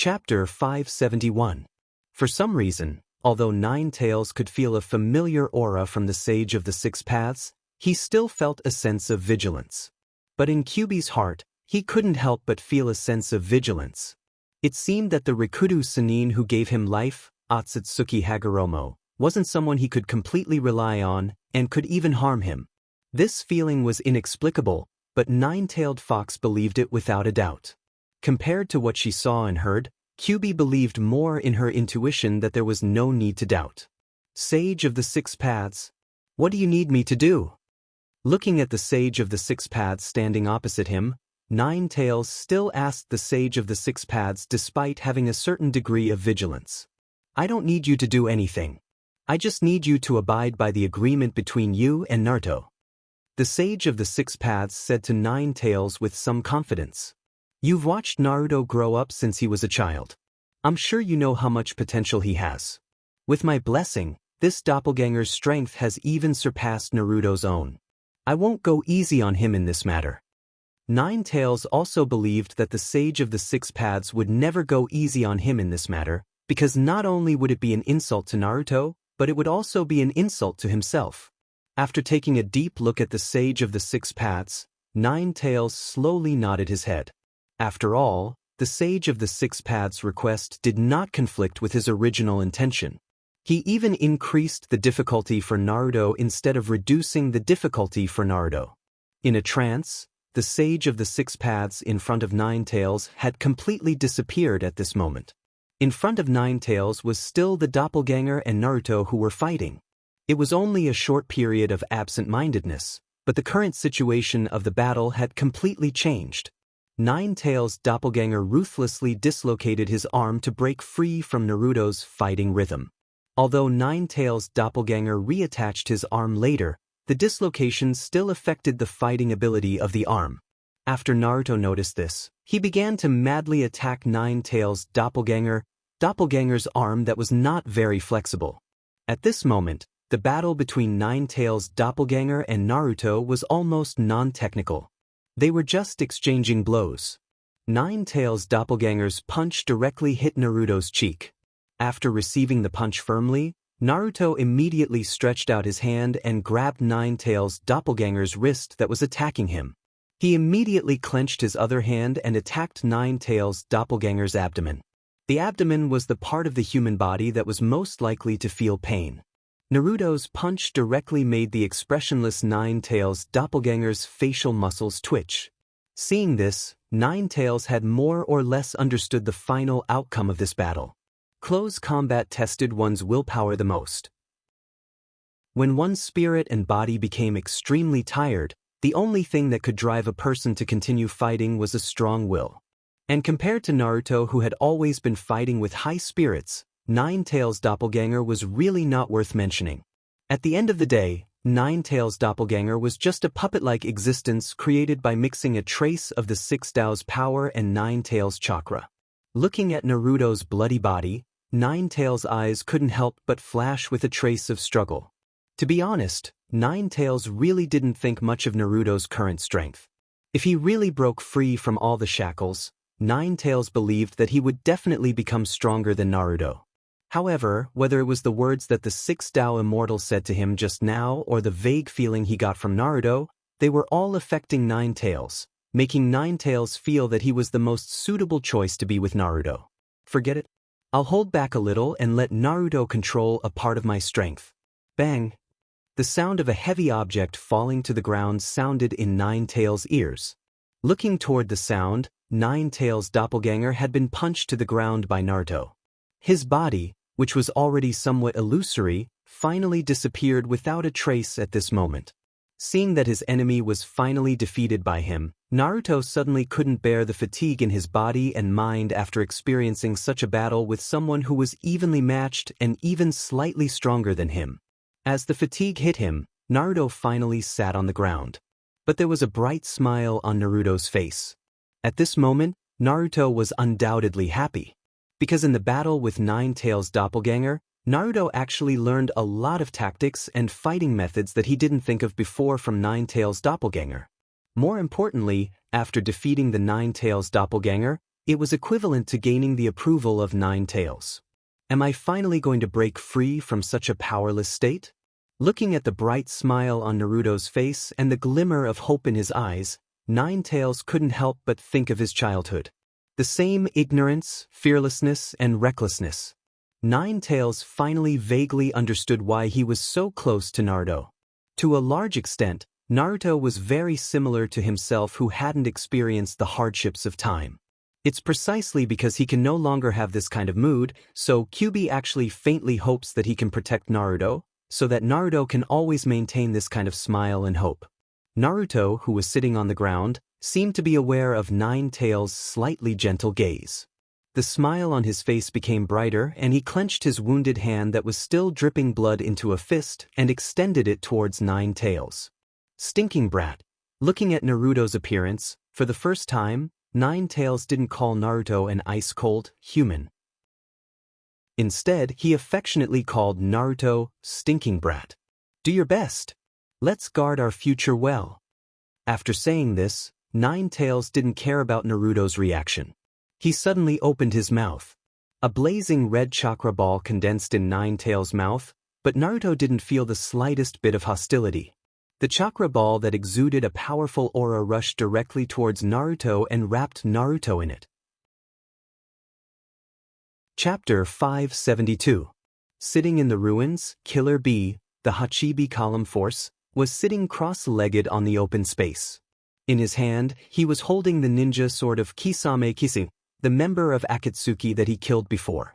Chapter 571. For some reason, although Ninetales could feel a familiar aura from the Sage of the Six Paths, he still felt a sense of vigilance. But in Kyubi's heart, he couldn't help but feel a sense of vigilance. It seemed that the Rikudo Sannin who gave him life, Otsutsuki Hagoromo, wasn't someone he could completely rely on and could even harm him. This feeling was inexplicable, but Nine-Tailed Fox believed it without a doubt. Compared to what she saw and heard, Kyubi believed more in her intuition that there was no need to doubt. Sage of the Six Paths, what do you need me to do? Looking at the Sage of the Six Paths standing opposite him, Ninetales still asked the Sage of the Six Paths despite having a certain degree of vigilance. I don't need you to do anything. I just need you to abide by the agreement between you and Naruto. The Sage of the Six Paths said to Ninetales with some confidence. You've watched Naruto grow up since he was a child. I'm sure you know how much potential he has. With my blessing, this doppelganger's strength has even surpassed Naruto's own. I won't go easy on him in this matter. Ninetales also believed that the Sage of the Six Paths would never go easy on him in this matter, because not only would it be an insult to Naruto, but it would also be an insult to himself. After taking a deep look at the Sage of the Six Paths, Ninetales slowly nodded his head. After all, the Sage of the Six Paths' request did not conflict with his original intention. He even increased the difficulty for Naruto instead of reducing the difficulty for Naruto. In a trance, the Sage of the Six Paths in front of Ninetales had completely disappeared at this moment. In front of Ninetales was still the doppelganger and Naruto who were fighting. It was only a short period of absent-mindedness, but the current situation of the battle had completely changed. Ninetales' doppelganger ruthlessly dislocated his arm to break free from Naruto's fighting rhythm. Although Ninetales' doppelganger reattached his arm later, the dislocation still affected the fighting ability of the arm. After Naruto noticed this, he began to madly attack Ninetales' doppelganger's arm that was not very flexible. At this moment, the battle between Ninetales' doppelganger and Naruto was almost non-technical. They were just exchanging blows. Ninetales' doppelganger's punch directly hit Naruto's cheek. After receiving the punch firmly, Naruto immediately stretched out his hand and grabbed Ninetales' doppelganger's wrist that was attacking him. He immediately clenched his other hand and attacked Ninetales' doppelganger's abdomen. The abdomen was the part of the human body that was most likely to feel pain. Naruto's punch directly made the expressionless Ninetales' doppelganger's facial muscles twitch. Seeing this, Ninetales had more or less understood the final outcome of this battle. Close combat tested one's willpower the most. When one's spirit and body became extremely tired, the only thing that could drive a person to continue fighting was a strong will. And compared to Naruto, who had always been fighting with high spirits, Ninetales' doppelganger was really not worth mentioning. At the end of the day, Ninetales' doppelganger was just a puppet-like existence created by mixing a trace of the Six Tao's power and Ninetales' chakra. Looking at Naruto's bloody body, Ninetales' eyes couldn't help but flash with a trace of struggle. To be honest, Ninetales really didn't think much of Naruto's current strength. If he really broke free from all the shackles, Ninetales believed that he would definitely become stronger than Naruto. However, whether it was the words that the Six Tao Immortal said to him just now or the vague feeling he got from Naruto, they were all affecting Ninetales, making Ninetales feel that he was the most suitable choice to be with Naruto. Forget it. I'll hold back a little and let Naruto control a part of my strength. Bang! The sound of a heavy object falling to the ground sounded in Ninetales' ears. Looking toward the sound, Ninetales' doppelganger had been punched to the ground by Naruto. His body, which was already somewhat illusory, finally disappeared without a trace at this moment. Seeing that his enemy was finally defeated by him, Naruto suddenly couldn't bear the fatigue in his body and mind after experiencing such a battle with someone who was evenly matched and even slightly stronger than him. As the fatigue hit him, Naruto finally sat on the ground. But there was a bright smile on Naruto's face. At this moment, Naruto was undoubtedly happy. Because in the battle with Ninetales' doppelganger, Naruto actually learned a lot of tactics and fighting methods that he didn't think of before from Ninetales' doppelganger. More importantly, after defeating the Ninetales' doppelganger, It was equivalent to gaining the approval of Nine Tails. Am I finally going to break free from such a powerless state? Looking at the bright smile on Naruto's face and the glimmer of hope in his eyes, Nine Tails couldn't help but think of his childhood. The same ignorance, fearlessness, and recklessness. Nine Tails finally vaguely understood why he was so close to Naruto. To a large extent, Naruto was very similar to himself who hadn't experienced the hardships of time. It's precisely because he can no longer have this kind of mood, so Kyuubi actually faintly hopes that he can protect Naruto, so that Naruto can always maintain this kind of smile and hope. Naruto, who was sitting on the ground, seemed to be aware of Nine Tails' slightly gentle gaze. The smile on his face became brighter and he clenched his wounded hand that was still dripping blood into a fist and extended it towards Nine Tails. Stinking brat. Looking at Naruto's appearance, for the first time, Nine Tails didn't call Naruto an ice-cold human. Instead, he affectionately called Naruto stinking brat. Do your best. Let's guard our future well. After saying this, Nine Tails didn't care about Naruto's reaction. He suddenly opened his mouth. A blazing red chakra ball condensed in Nine Tails' mouth, but Naruto didn't feel the slightest bit of hostility. The chakra ball that exuded a powerful aura rushed directly towards Naruto and wrapped Naruto in it. Chapter 572. Sitting in the ruins, Killer Bee, the Hachibi column force, was sitting cross-legged on the open space. In his hand, he was holding the ninja sword of Kisame Kissing, the member of Akatsuki that he killed before.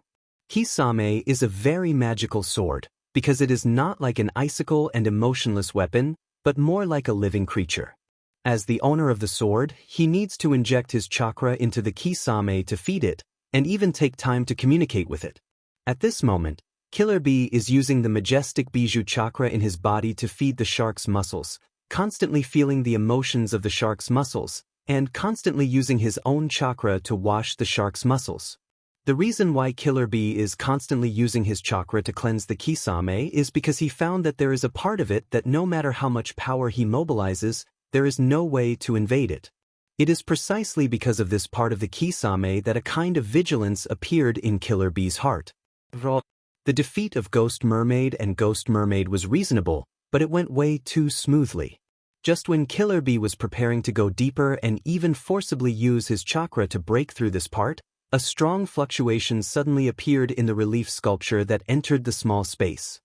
Kisame is a very magical sword, because it is not like an icicle and emotionless weapon, but more like a living creature. As the owner of the sword, he needs to inject his chakra into the Kisame to feed it, and even take time to communicate with it. At this moment, Killer Bee is using the majestic Bijou chakra in his body to feed the shark's muscles, constantly feeling the emotions of the shark's muscles, and constantly using his own chakra to wash the shark's muscles. The reason why Killer Bee is constantly using his chakra to cleanse the Kisame is because he found that there is a part of it that no matter how much power he mobilizes, there is no way to invade it. It is precisely because of this part of the Kisame that a kind of vigilance appeared in Killer Bee's heart. The defeat of Ghost Mermaid and Ghost Mermaid was reasonable, but it went way too smoothly. Just when Killer Bee was preparing to go deeper and even forcibly use his chakra to break through this part, a strong fluctuation suddenly appeared in the relief sculpture that entered the small space.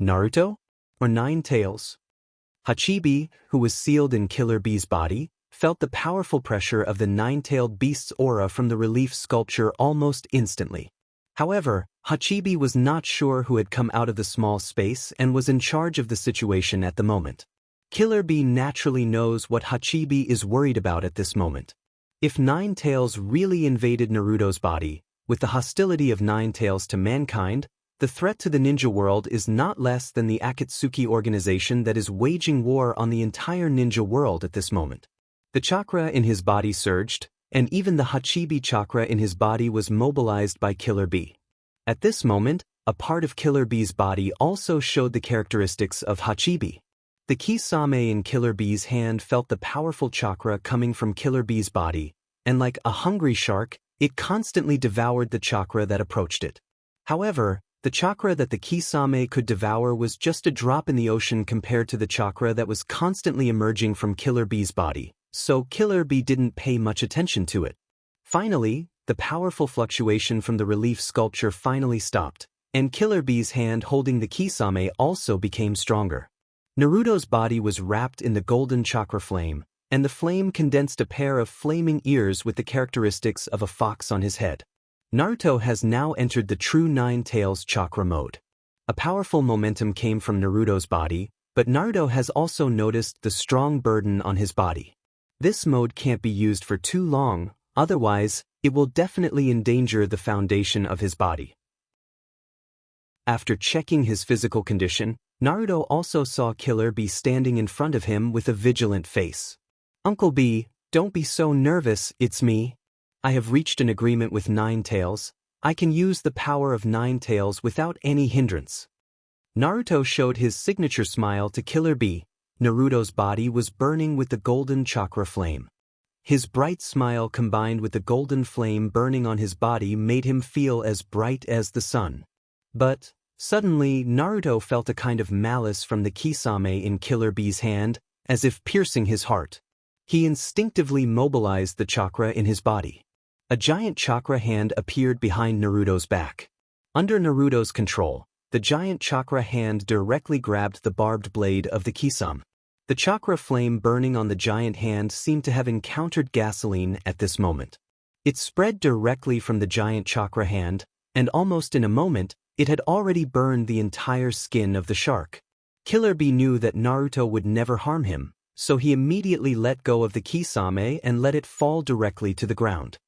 Naruto? Or Nine Tails? Hachibi, who was sealed in Killer Bee's body, felt the powerful pressure of the nine-tailed beast's aura from the relief sculpture almost instantly. However, Hachibi was not sure who had come out of the small space and was in charge of the situation at the moment. Killer Bee naturally knows what Hachibi is worried about at this moment. If Nine Tails really invaded Naruto's body, with the hostility of Nine Tails to mankind, the threat to the ninja world is not less than the Akatsuki organization that is waging war on the entire ninja world at this moment. The chakra in his body surged, and even the Hachibi chakra in his body was mobilized by Killer Bee. At this moment, a part of Killer Bee's body also showed the characteristics of Hachibi. The Kisame in Killer Bee's hand felt the powerful chakra coming from Killer Bee's body, and like a hungry shark, it constantly devoured the chakra that approached it. However, the chakra that the Kisame could devour was just a drop in the ocean compared to the chakra that was constantly emerging from Killer Bee's body, so Killer Bee didn't pay much attention to it. Finally, the powerful fluctuation from the relief sculpture finally stopped, and Killer Bee's hand holding the Kisame also became stronger. Naruto's body was wrapped in the golden chakra flame, and the flame condensed a pair of flaming ears with the characteristics of a fox on his head. Naruto has now entered the true Nine Tails chakra mode. A powerful momentum came from Naruto's body, but Naruto has also noticed the strong burden on his body. This mode can't be used for too long, otherwise, it will definitely endanger the foundation of his body. After checking his physical condition, Naruto also saw Killer Bee standing in front of him with a vigilant face. "Uncle Bee, don't be so nervous, it's me. I have reached an agreement with Nine Tails. I can use the power of Nine Tails without any hindrance." Naruto showed his signature smile to Killer Bee. Naruto's body was burning with the golden chakra flame. His bright smile combined with the golden flame burning on his body made him feel as bright as the sun. But, suddenly, Naruto felt a kind of malice from the kisame in Killer Bee's hand, as if piercing his heart. He instinctively mobilized the chakra in his body. A giant chakra hand appeared behind Naruto's back. Under Naruto's control, the giant chakra hand directly grabbed the barbed blade of the kisame. The chakra flame burning on the giant hand seemed to have encountered gasoline at this moment. It spread directly from the giant chakra hand, and almost in a moment, it had already burned the entire skin of the shark. Killer Bee knew that Naruto would never harm him, so he immediately let go of the kisame and let it fall directly to the ground.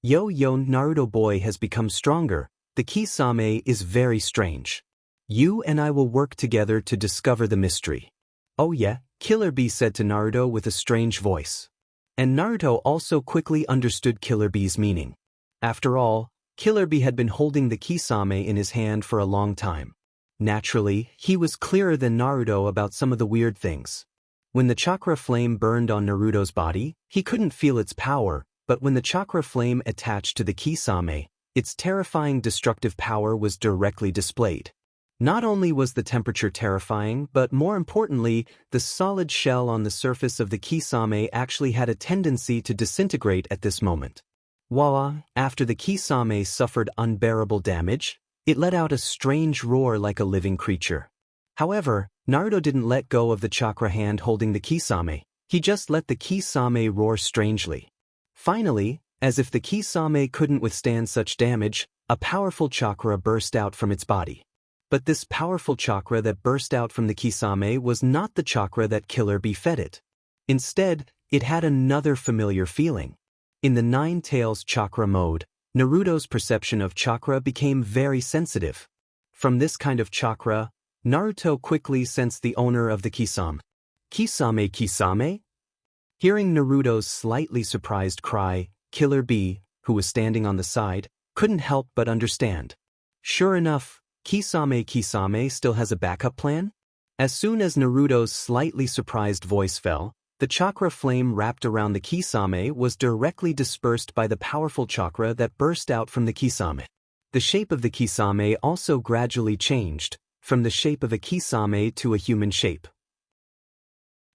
Yo, Naruto boy has become stronger. The kisame is very strange. You and I will work together to discover the mystery. Oh yeah, Killer Bee said to Naruto with a strange voice. And Naruto also quickly understood Killer Bee's meaning. After all, Killer Bee had been holding the kisame in his hand for a long time. Naturally, he was clearer than Naruto about some of the weird things. When the chakra flame burned on Naruto's body, he couldn't feel its power, but when the chakra flame attached to the kisame, its terrifying destructive power was directly displayed. Not only was the temperature terrifying, but more importantly, the solid shell on the surface of the kisame actually had a tendency to disintegrate at this moment. Voila, after the kisame suffered unbearable damage, it let out a strange roar like a living creature. However, Naruto didn't let go of the chakra hand holding the kisame, he just let the kisame roar strangely. Finally, as if the kisame couldn't withstand such damage, a powerful chakra burst out from its body. But this powerful chakra that burst out from the kisame was not the chakra that Killer Bee fed it. Instead, it had another familiar feeling. In the Nine Tails chakra mode, Naruto's perception of chakra became very sensitive. From this kind of chakra, Naruto quickly sensed the owner of the kisame. Kisame? Hearing Naruto's slightly surprised cry, Killer Bee, who was standing on the side, couldn't help but understand. Sure enough, Kisame still has a backup plan? As soon as Naruto's slightly surprised voice fell, the chakra flame wrapped around the kisame was directly dispersed by the powerful chakra that burst out from the kisame. The shape of the kisame also gradually changed, from the shape of a kisame to a human shape.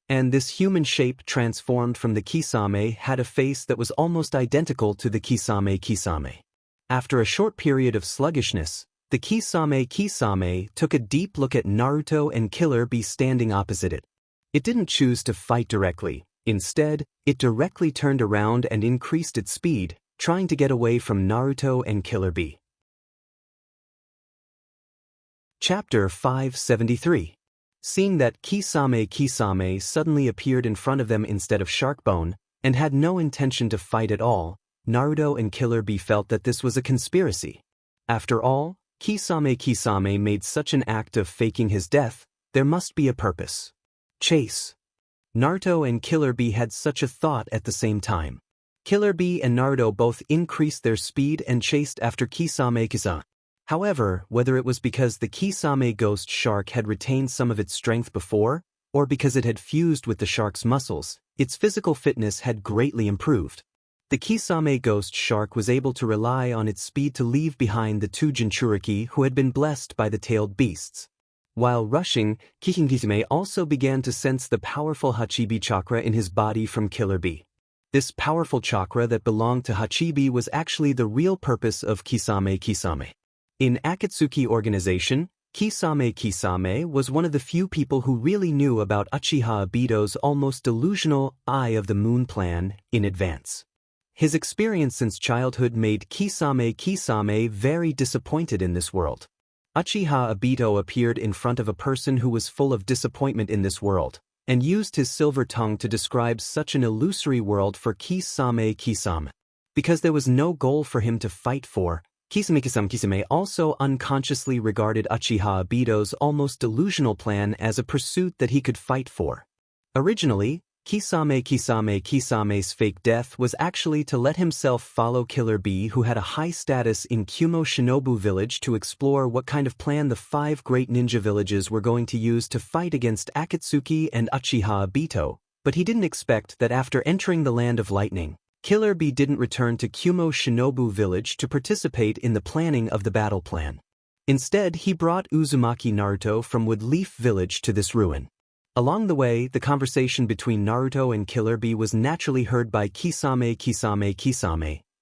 And this human shape transformed from the kisame had a face that was almost identical to the kisame. After a short period of sluggishness, the kisame took a deep look at Naruto and Killer Bee standing opposite it. It didn't choose to fight directly. Instead, it directly turned around and increased its speed, trying to get away from Naruto and Killer Bee. Chapter 573. Seeing that Kisame suddenly appeared in front of them instead of Sharkbone, and had no intention to fight at all, Naruto and Killer Bee felt that this was a conspiracy. After all, Kisame made such an act of faking his death, there must be a purpose. Chase. Naruto and Killer Bee had such a thought at the same time. Killer Bee and Naruto both increased their speed and chased after Kisame. However, whether it was because the Kisame ghost shark had retained some of its strength before, or because it had fused with the shark's muscles, its physical fitness had greatly improved. The Kisame ghost shark was able to rely on its speed to leave behind the two Jinchuriki who had been blessed by the tailed beasts. While rushing, Kisame also began to sense the powerful Hachibi chakra in his body from Killer Bee. This powerful chakra that belonged to Hachibi was actually the real purpose of Kisame. In Akatsuki organization, Kisame was one of the few people who really knew about Uchiha Obito's almost delusional Eye of the Moon plan in advance. His experience since childhood made Kisame very disappointed in this world. Uchiha Obito appeared in front of a person who was full of disappointment in this world, and used his silver tongue to describe such an illusory world for Kisame. Because there was no goal for him to fight for, Kisame also unconsciously regarded Uchiha Obito's almost delusional plan as a pursuit that he could fight for. Originally, Kisame's fake death was actually to let himself follow Killer Bee, who had a high status in Kumo Shinobu village, to explore what kind of plan the 5 great ninja villages were going to use to fight against Akatsuki and Uchiha Obito, but he didn't expect that after entering the Land of Lightning, Killer Bee didn't return to Kumo Shinobu Village to participate in the planning of the battle plan. Instead, he brought Uzumaki Naruto from Woodleaf Village to this ruin. Along the way, the conversation between Naruto and Killer Bee was naturally heard by Kisame,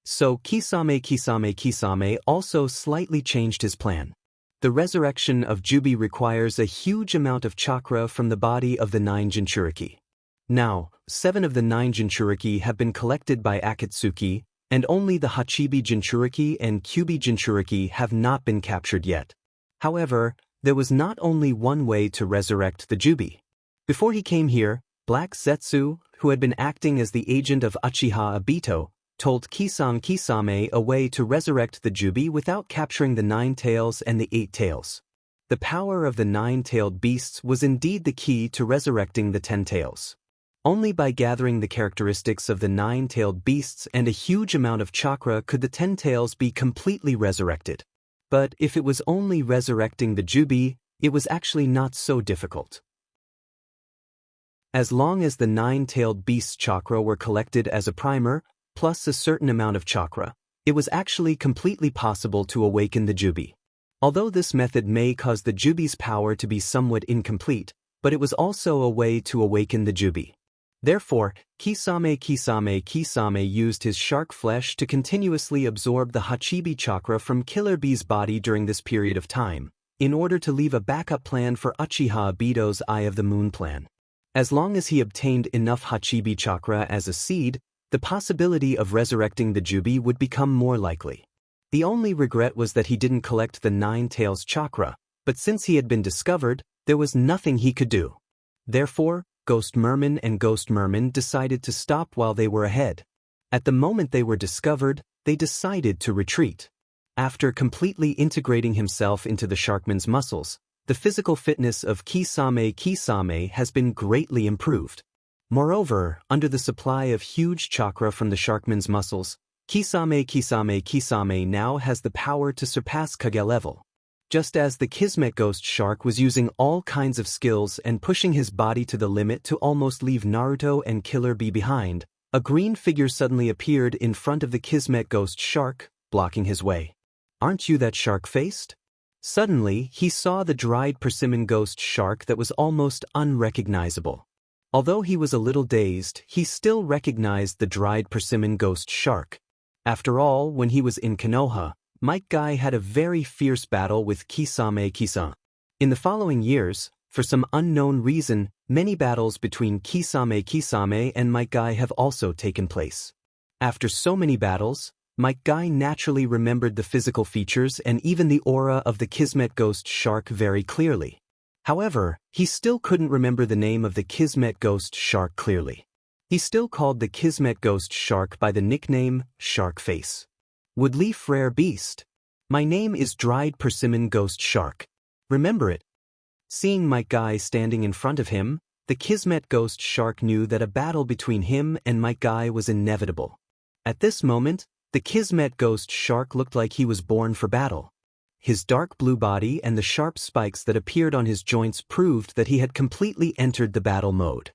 so Kisame also slightly changed his plan. The resurrection of Jubi requires a huge amount of chakra from the body of the 9 Jinchuriki. Now, 7 of the 9 Jinchuriki have been collected by Akatsuki, and only the Hachibi Jinchuriki and Kyubi Jinchuriki have not been captured yet. However, there was not only one way to resurrect the Jubi. Before he came here, Black Zetsu, who had been acting as the agent of Uchiha Obito, told Kisame a way to resurrect the Jubi without capturing the 9 tails and the 8 tails. The power of the 9-tailed beasts was indeed the key to resurrecting the 10 tails. Only by gathering the characteristics of the 9-tailed beasts and a huge amount of chakra could the 10 tails be completely resurrected. But if it was only resurrecting the Jubi, it was actually not so difficult. As long as the 9-tailed beast's chakra were collected as a primer, plus a certain amount of chakra, it was actually completely possible to awaken the Jubi. Although this method may cause the Jubi's power to be somewhat incomplete, but it was also a way to awaken the Jubi. Therefore, Kisame used his shark flesh to continuously absorb the Hachibi chakra from Killer Bee's body during this period of time, in order to leave a backup plan for Uchiha Obito's Eye of the Moon plan. As long as he obtained enough Hachibi chakra as a seed, the possibility of resurrecting the Jubi would become more likely. The only regret was that he didn't collect the 9 tails chakra, but since he had been discovered, there was nothing he could do. Therefore, Ghost Merman and Ghost Merman decided to stop while they were ahead. At the moment they were discovered, they decided to retreat. After completely integrating himself into the Sharkman's muscles, the physical fitness of Kisame has been greatly improved. Moreover, under the supply of huge chakra from the Sharkman's muscles, Kisame now has the power to surpass Kage level. Just as the Kismet Ghost Shark was using all kinds of skills and pushing his body to the limit to almost leave Naruto and Killer Bee behind, a green figure suddenly appeared in front of the Kismet Ghost Shark, blocking his way. "Aren't you that shark-faced?" Suddenly, he saw the dried persimmon ghost shark that was almost unrecognizable. Although he was a little dazed, he still recognized the dried persimmon ghost shark. After all, when he was in Konoha, Might Guy had a very fierce battle with Kisame. In the following years, for some unknown reason, many battles between Kisame and Might Guy have also taken place. After so many battles, Might Guy naturally remembered the physical features and even the aura of the Kismet Ghost Shark very clearly. However, he still couldn't remember the name of the Kismet Ghost Shark clearly. He still called the Kismet Ghost Shark by the nickname Shark Face. "Woodleaf Rare Beast. My name is Dried Persimmon Ghost Shark. Remember it?" Seeing Might Guy standing in front of him, the Kismet Ghost Shark knew that a battle between him and Might Guy was inevitable. At this moment, the Kismet Ghost Shark looked like he was born for battle. His dark blue body and the sharp spikes that appeared on his joints proved that he had completely entered the battle mode.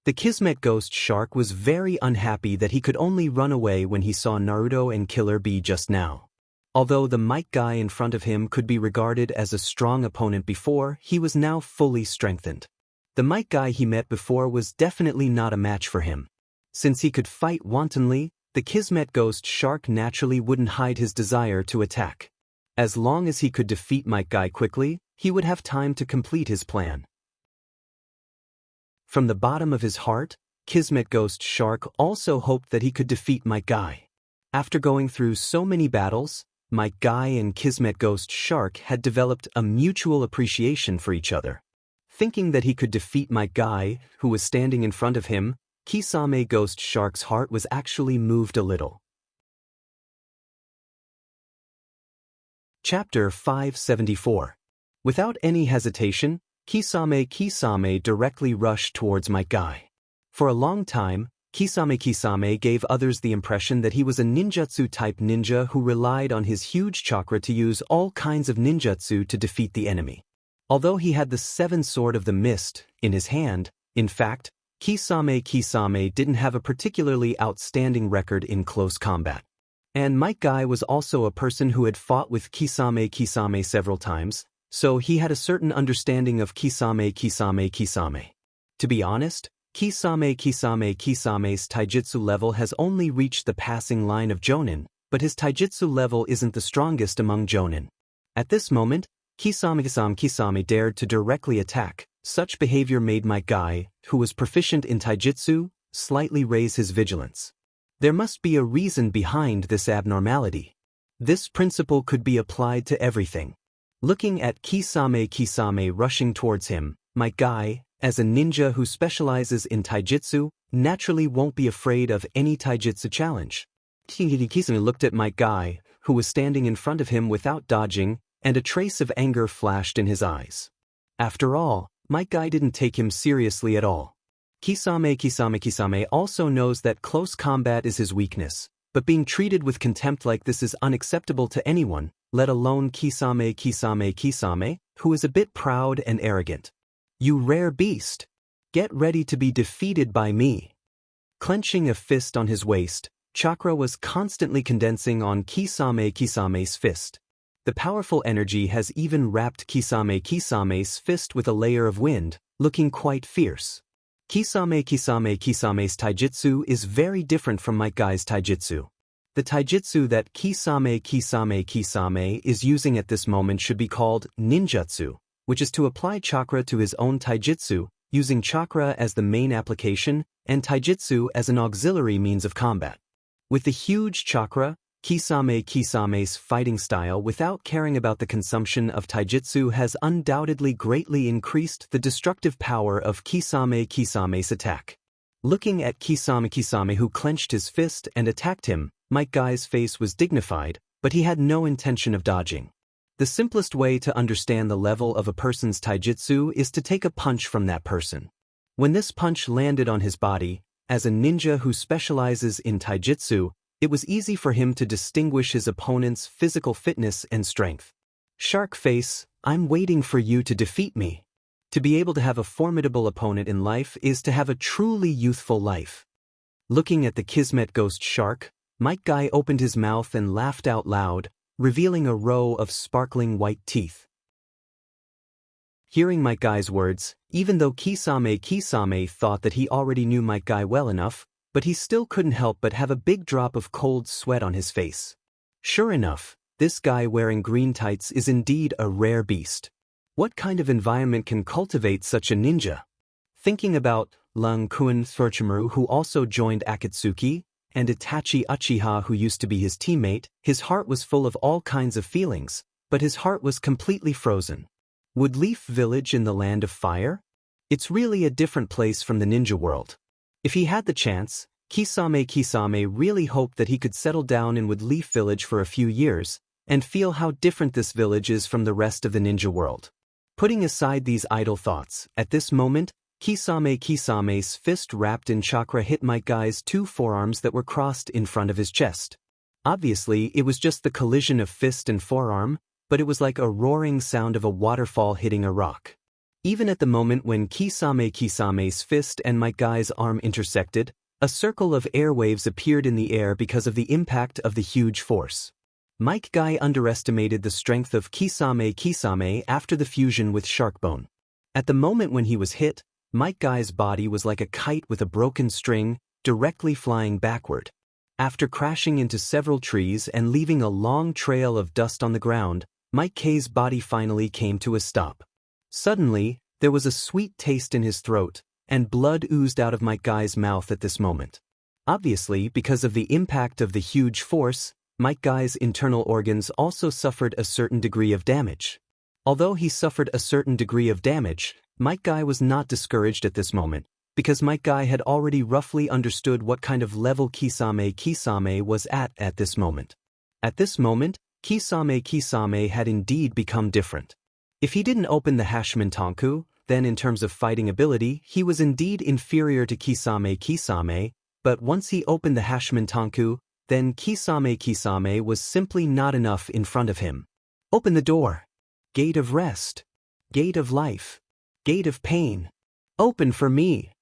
The Kismet Ghost Shark was very unhappy that he could only run away when he saw Naruto and Killer Bee just now. Although the Might Guy in front of him could be regarded as a strong opponent before, he was now fully strengthened. The Might Guy he met before was definitely not a match for him. Since he could fight wantonly, the Kismet Ghost Shark naturally wouldn't hide his desire to attack. As long as he could defeat Might Guy quickly, he would have time to complete his plan. From the bottom of his heart, Kismet Ghost Shark also hoped that he could defeat Might Guy. After going through so many battles, Might Guy and Kismet Ghost Shark had developed a mutual appreciation for each other. Thinking that he could defeat Might Guy, who was standing in front of him, Kisame Ghost Shark's heart was actually moved a little. Chapter 574. Without any hesitation, Kisame directly rushed towards Might Guy. For a long time, Kisame gave others the impression that he was a ninjutsu-type ninja who relied on his huge chakra to use all kinds of ninjutsu to defeat the enemy. Although he had the 7 Sword of the Mist in his hand, in fact, Kisame didn't have a particularly outstanding record in close combat. And Mike Guy was also a person who had fought with Kisame several times, so he had a certain understanding of Kisame. To be honest, Kisame's taijutsu level has only reached the passing line of Jonin, but his taijutsu level isn't the strongest among Jonin. At this moment, Kisame dared to directly attack. Such behavior made Mike Guy, who was proficient in taijutsu, slightly raise his vigilance. There must be a reason behind this abnormality. This principle could be applied to everything. Looking at Kisame rushing towards him, Mike Guy, as a ninja who specializes in taijutsu, naturally won't be afraid of any taijutsu challenge. Kisame looked at Mike Guy, who was standing in front of him without dodging, and a trace of anger flashed in his eyes. After all, Mike Guy didn't take him seriously at all. Kisame also knows that close combat is his weakness, but being treated with contempt like this is unacceptable to anyone, let alone Kisame, who is a bit proud and arrogant. You rare beast! Get ready to be defeated by me. Clenching a fist on his waist, chakra was constantly condensing on Kisame's fist. The powerful energy has even wrapped Kisame's fist with a layer of wind, looking quite fierce. Kisame's taijutsu is very different from Mike Guy's taijutsu. The taijutsu that Kisame is using at this moment should be called ninjutsu, which is to apply chakra to his own taijutsu, using chakra as the main application and taijutsu as an auxiliary means of combat. With the huge chakra, Kisame's fighting style without caring about the consumption of taijutsu has undoubtedly greatly increased the destructive power of Kisame's attack. Looking at Kisame who clenched his fist and attacked him, Mike Guy's face was dignified, but he had no intention of dodging. The simplest way to understand the level of a person's taijutsu is to take a punch from that person. When this punch landed on his body, as a ninja who specializes in taijutsu, it was easy for him to distinguish his opponent's physical fitness and strength. Shark face, I'm waiting for you to defeat me. To be able to have a formidable opponent in life is to have a truly youthful life. Looking at the Kismet ghost shark, Mike Guy opened his mouth and laughed out loud, revealing a row of sparkling white teeth. Hearing Mike Guy's words, even though Kisame thought that he already knew Mike Guy well enough, but he still couldn't help but have a big drop of cold sweat on his face. Sure enough, this guy wearing green tights is indeed a rare beast. What kind of environment can cultivate such a ninja? Thinking about Lung Kun Thorchimaru, who also joined Akatsuki, and Itachi Uchiha, who used to be his teammate, his heart was full of all kinds of feelings, but his heart was completely frozen. Wood Leaf Village in the Land of Fire? It's really a different place from the ninja world. If he had the chance, Kisame really hoped that he could settle down in Wood Leaf Village for a few years, and feel how different this village is from the rest of the ninja world. Putting aside these idle thoughts, at this moment, Kisame's fist wrapped in chakra hit Mike Guy's two forearms that were crossed in front of his chest. Obviously, it was just the collision of fist and forearm, but it was like a roaring sound of a waterfall hitting a rock. Even at the moment when Kisame's fist and Mike Guy's arm intersected, a circle of airwaves appeared in the air because of the impact of the huge force. Mike Guy underestimated the strength of Kisame after the fusion with Sharkbone. At the moment when he was hit, Mike Guy's body was like a kite with a broken string, directly flying backward. After crashing into several trees and leaving a long trail of dust on the ground, Mike K's body finally came to a stop. Suddenly, there was a sweet taste in his throat, and blood oozed out of Mike Guy's mouth at this moment. Obviously, because of the impact of the huge force, Mike Guy's internal organs also suffered a certain degree of damage. Although he suffered a certain degree of damage, Mike Guy was not discouraged at this moment, because Mike Guy had already roughly understood what kind of level Kisame was at this moment. At this moment, Kisame had indeed become different. If he didn't open the Hashmentanku, then in terms of fighting ability, he was indeed inferior to Kisame, but once he opened the Hashmentanku, then Kisame was simply not enough in front of him. Open the door. Gate of rest. Gate of life. Gate of pain. Open for me.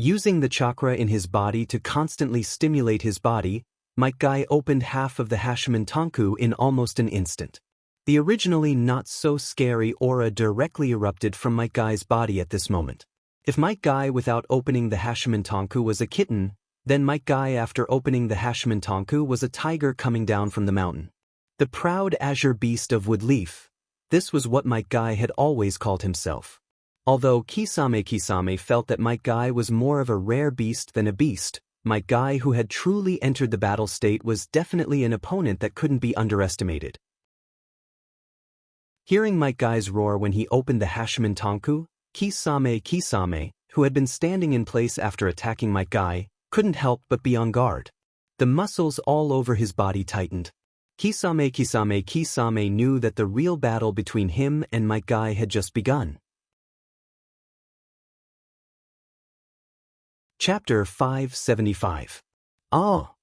Using the chakra in his body to constantly stimulate his body, Might Guy opened half of the Hashiman Tonku in almost an instant. The originally not-so-scary aura directly erupted from Might Guy's body at this moment. If Might Guy without opening the Hashiman Tonku was a kitten, then Might Guy after opening the Hashiman Tonku was a tiger coming down from the mountain. The proud azure beast of Woodleaf. This was what Might Guy had always called himself. Although Kisame felt that Might Guy was more of a rare beast than a beast, Might Guy who had truly entered the battle state was definitely an opponent that couldn't be underestimated. Hearing Might Guy's roar when he opened the Hashiman Tonku, Kisame, who had been standing in place after attacking Might Guy, couldn't help but be on guard. The muscles all over his body tightened. Kisame knew that the real battle between him and Might Guy had just begun. Chapter 575. Ah!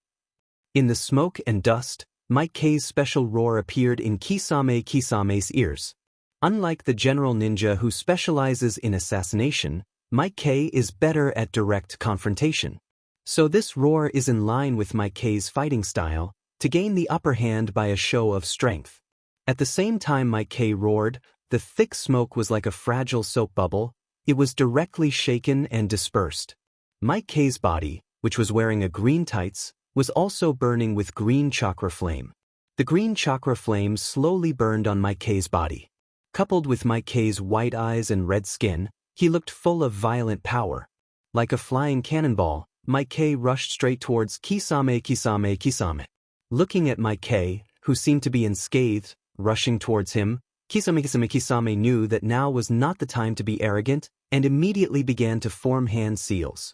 In the smoke and dust, Might K's special roar appeared in Kisame's ears. Unlike the general ninja who specializes in assassination, Might K is better at direct confrontation. So this roar is in line with Might K's fighting style, to gain the upper hand by a show of strength. At the same time Might K roared, the thick smoke was like a fragile soap bubble. It was directly shaken and dispersed. Might K's body, which was wearing a green tights, was also burning with green chakra flame. The green chakra flame slowly burned on Might K's body. Coupled with Might K's white eyes and red skin, he looked full of violent power. Like a flying cannonball, Might K rushed straight towards Kisame. Looking at Might K, who seemed to be unscathed, rushing towards him, Kisame knew that now was not the time to be arrogant, and immediately began to form hand seals.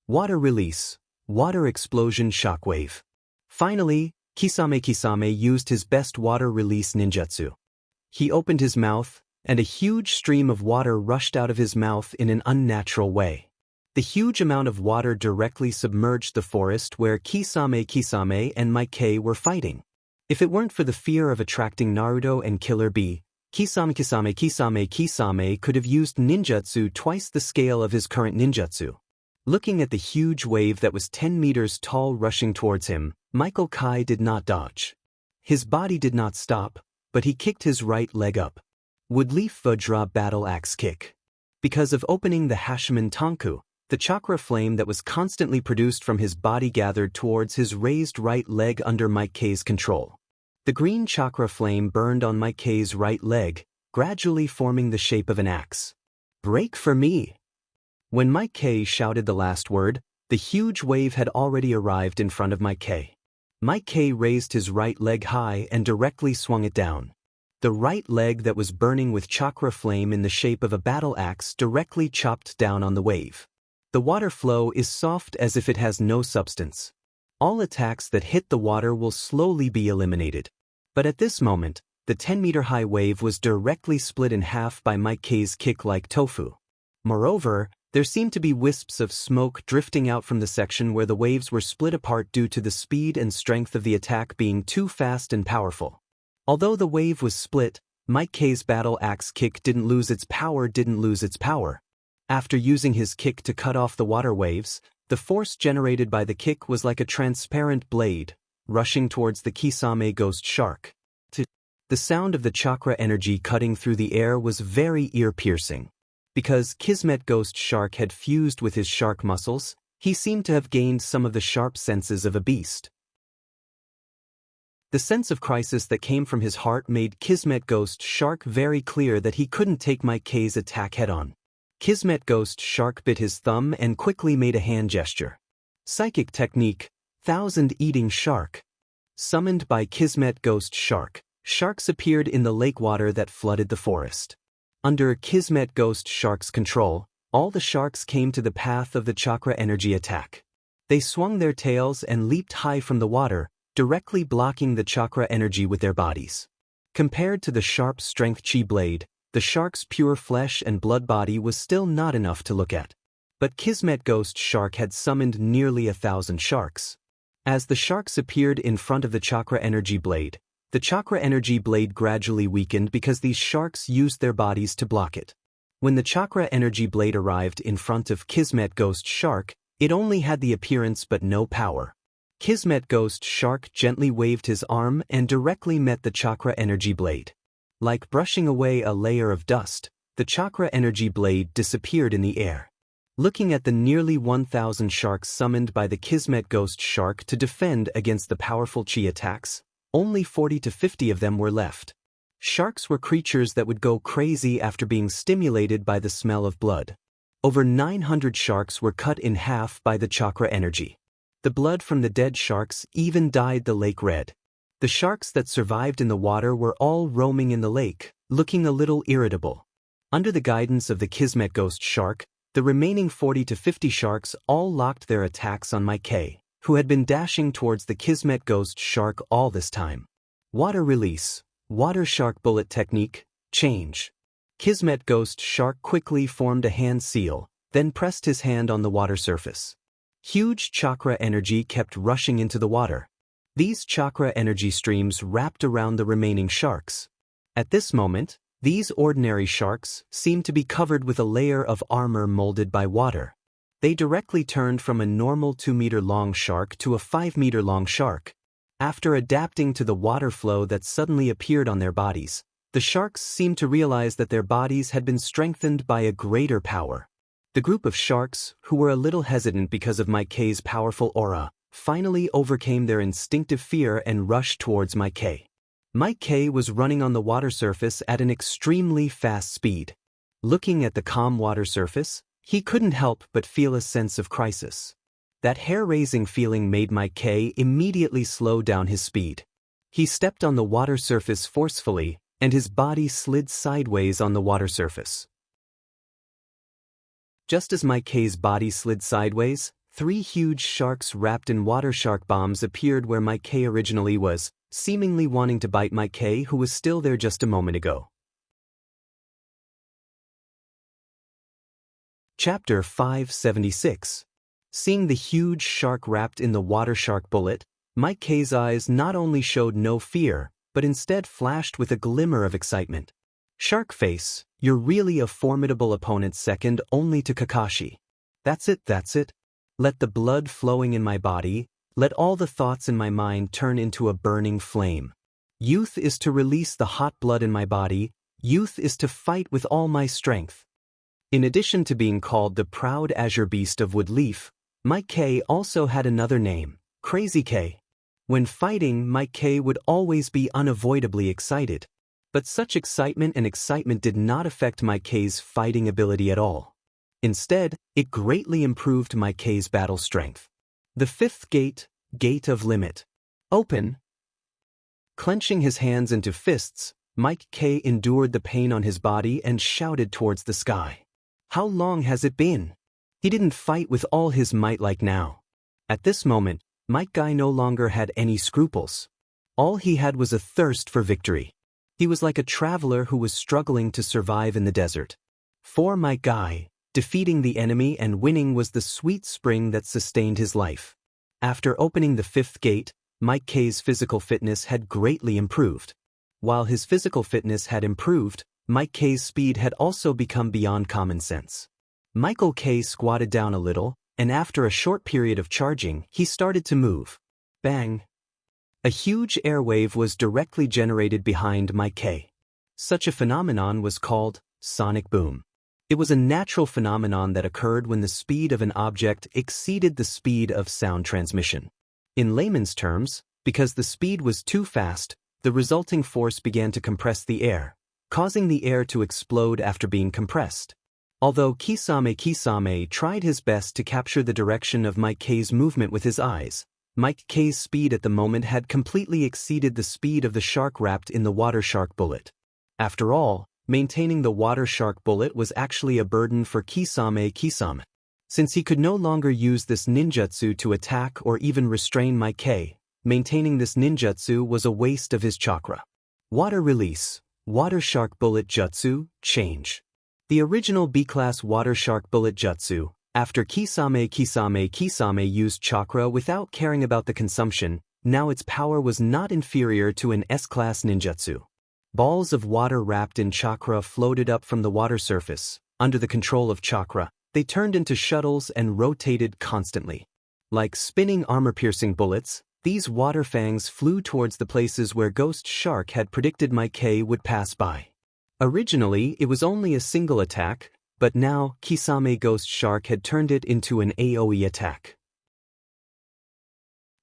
Water release. Water explosion shockwave. Finally, Kisame used his best water release ninjutsu. He opened his mouth, and a huge stream of water rushed out of his mouth in an unnatural way. The huge amount of water directly submerged the forest where Kisame and Might K were fighting. If it weren't for the fear of attracting Naruto and Killer Bee, Kisame could have used ninjutsu twice the scale of his current ninjutsu. Looking at the huge wave that was 10 meters tall rushing towards him, Michael Kai did not dodge. His body did not stop, but he kicked his right leg up. Woodleaf Vajra Battle Axe Kick. Because of opening the Hashiman Tonku, the chakra flame that was constantly produced from his body gathered towards his raised right leg under Might K's control. The green chakra flame burned on Might K's right leg, gradually forming the shape of an axe. Break for me! When Might K shouted the last word, the huge wave had already arrived in front of Might K. Might K raised his right leg high and directly swung it down. The right leg that was burning with chakra flame in the shape of a battle axe directly chopped down on the wave. The water flow is soft as if it has no substance. All attacks that hit the water will slowly be eliminated. But at this moment, the 10-meter-high wave was directly split in half by Might K's kick like tofu. Moreover, there seemed to be wisps of smoke drifting out from the section where the waves were split apart due to the speed and strength of the attack being too fast and powerful. Although the wave was split, Might K's battle axe kick didn't lose its power. After using his kick to cut off the water waves, the force generated by the kick was like a transparent blade, rushing towards the Kisame ghost shark. The sound of the chakra energy cutting through the air was very ear-piercing. Because Kismet Ghost Shark had fused with his shark muscles, he seemed to have gained some of the sharp senses of a beast. The sense of crisis that came from his heart made Kismet Ghost Shark very clear that he couldn't take Might K's attack head-on. Kismet Ghost Shark bit his thumb and quickly made a hand gesture. Psychic technique, Thousand Eating Shark. Summoned by Kismet Ghost Shark, sharks appeared in the lake water that flooded the forest. Under Kismet Ghost Shark's control, all the sharks came to the path of the chakra energy attack. They swung their tails and leaped high from the water, directly blocking the chakra energy with their bodies. Compared to the sharp strength chi blade, the shark's pure flesh and blood body was still not enough to look at. But Kismet Ghost Shark had summoned nearly 1,000 sharks. As the sharks appeared in front of the chakra energy blade, the chakra energy blade gradually weakened because these sharks used their bodies to block it. When the chakra energy blade arrived in front of Kismet Ghost Shark, it only had the appearance but no power. Kismet Ghost Shark gently waved his arm and directly met the chakra energy blade. Like brushing away a layer of dust, the chakra energy blade disappeared in the air. Looking at the nearly 1,000 sharks summoned by the Kismet Ghost Shark to defend against the powerful chi attacks, only 40 to 50 of them were left. Sharks were creatures that would go crazy after being stimulated by the smell of blood. Over 900 sharks were cut in half by the chakra energy. The blood from the dead sharks even dyed the lake red. The sharks that survived in the water were all roaming in the lake, looking a little irritable. Under the guidance of the Kismet Ghost Shark, the remaining 40 to 50 sharks all locked their attacks on Mike K, who had been dashing towards the Kismet Ghost Shark all this time. Water release. Water shark bullet technique, change. Kismet Ghost Shark quickly formed a hand seal, then pressed his hand on the water surface. Huge chakra energy kept rushing into the water. These chakra energy streams wrapped around the remaining sharks. At this moment, these ordinary sharks seemed to be covered with a layer of armor molded by water. They directly turned from a normal 2-meter-long shark to a 5-meter-long shark. After adapting to the water flow that suddenly appeared on their bodies, the sharks seemed to realize that their bodies had been strengthened by a greater power. The group of sharks, who were a little hesitant because of Mike K's powerful aura, finally overcame their instinctive fear and rushed towards Mike K. Mike K was running on the water surface at an extremely fast speed. Looking at the calm water surface, he couldn't help but feel a sense of crisis. That hair-raising feeling made Mike K immediately slow down his speed. He stepped on the water surface forcefully, and his body slid sideways on the water surface. Just as Mike K's body slid sideways, 3 huge sharks wrapped in water shark bombs appeared where Mike K originally was, seemingly wanting to bite Mike K, who was still there just a moment ago. Chapter 576. Seeing the huge shark wrapped in the water shark bullet, Mike K's eyes not only showed no fear, but instead flashed with a glimmer of excitement. Shark face, you're really a formidable opponent second only to Kakashi. That's it. Let the blood flowing in my body, let all the thoughts in my mind turn into a burning flame. Youth is to release the hot blood in my body, youth is to fight with all my strength. In addition to being called the proud azure beast of Woodleaf, Mike K also had another name, Crazy K. When fighting, Mike K would always be unavoidably excited. But such excitement did not affect Mike K's fighting ability at all. Instead, it greatly improved Mike K's battle strength. The 5th gate, Gate of Limit. Open. Clenching his hands into fists, Mike K endured the pain on his body and shouted towards the sky. How long has it been? He didn't fight with all his might like now. At this moment, Mike Guy no longer had any scruples. All he had was a thirst for victory. He was like a traveler who was struggling to survive in the desert. For Mike Guy, defeating the enemy and winning was the sweet spring that sustained his life. After opening the 5th gate, Mike K's physical fitness had greatly improved. While his physical fitness had improved, Mike K's speed had also become beyond common sense. Michael K squatted down a little, and after a short period of charging, he started to move. Bang! A huge airwave was directly generated behind Mike K. Such a phenomenon was called sonic boom. It was a natural phenomenon that occurred when the speed of an object exceeded the speed of sound transmission. In layman's terms, because the speed was too fast, the resulting force began to compress the air, causing the air to explode after being compressed. Although Kisame tried his best to capture the direction of Mike K's movement with his eyes, Mike K's speed at the moment had completely exceeded the speed of the shark wrapped in the water shark bullet. After all, maintaining the water shark bullet was actually a burden for Kisame. Since he could no longer use this ninjutsu to attack or even restrain Mike K, maintaining this ninjutsu was a waste of his chakra. Water release, water shark bullet jutsu, change. The original B-class water shark bullet jutsu, after Kisame used chakra without caring about the consumption, now its power was not inferior to an S-class ninjutsu. Balls of water wrapped in chakra floated up from the water surface, Under the control of chakra, they turned into shuttles and rotated constantly. Like spinning armor-piercing bullets, these water fangs flew towards the places where Ghost Shark had predicted Mike K would pass by. Originally, it was only a single attack, but now Kisame Ghost Shark had turned it into an AoE attack.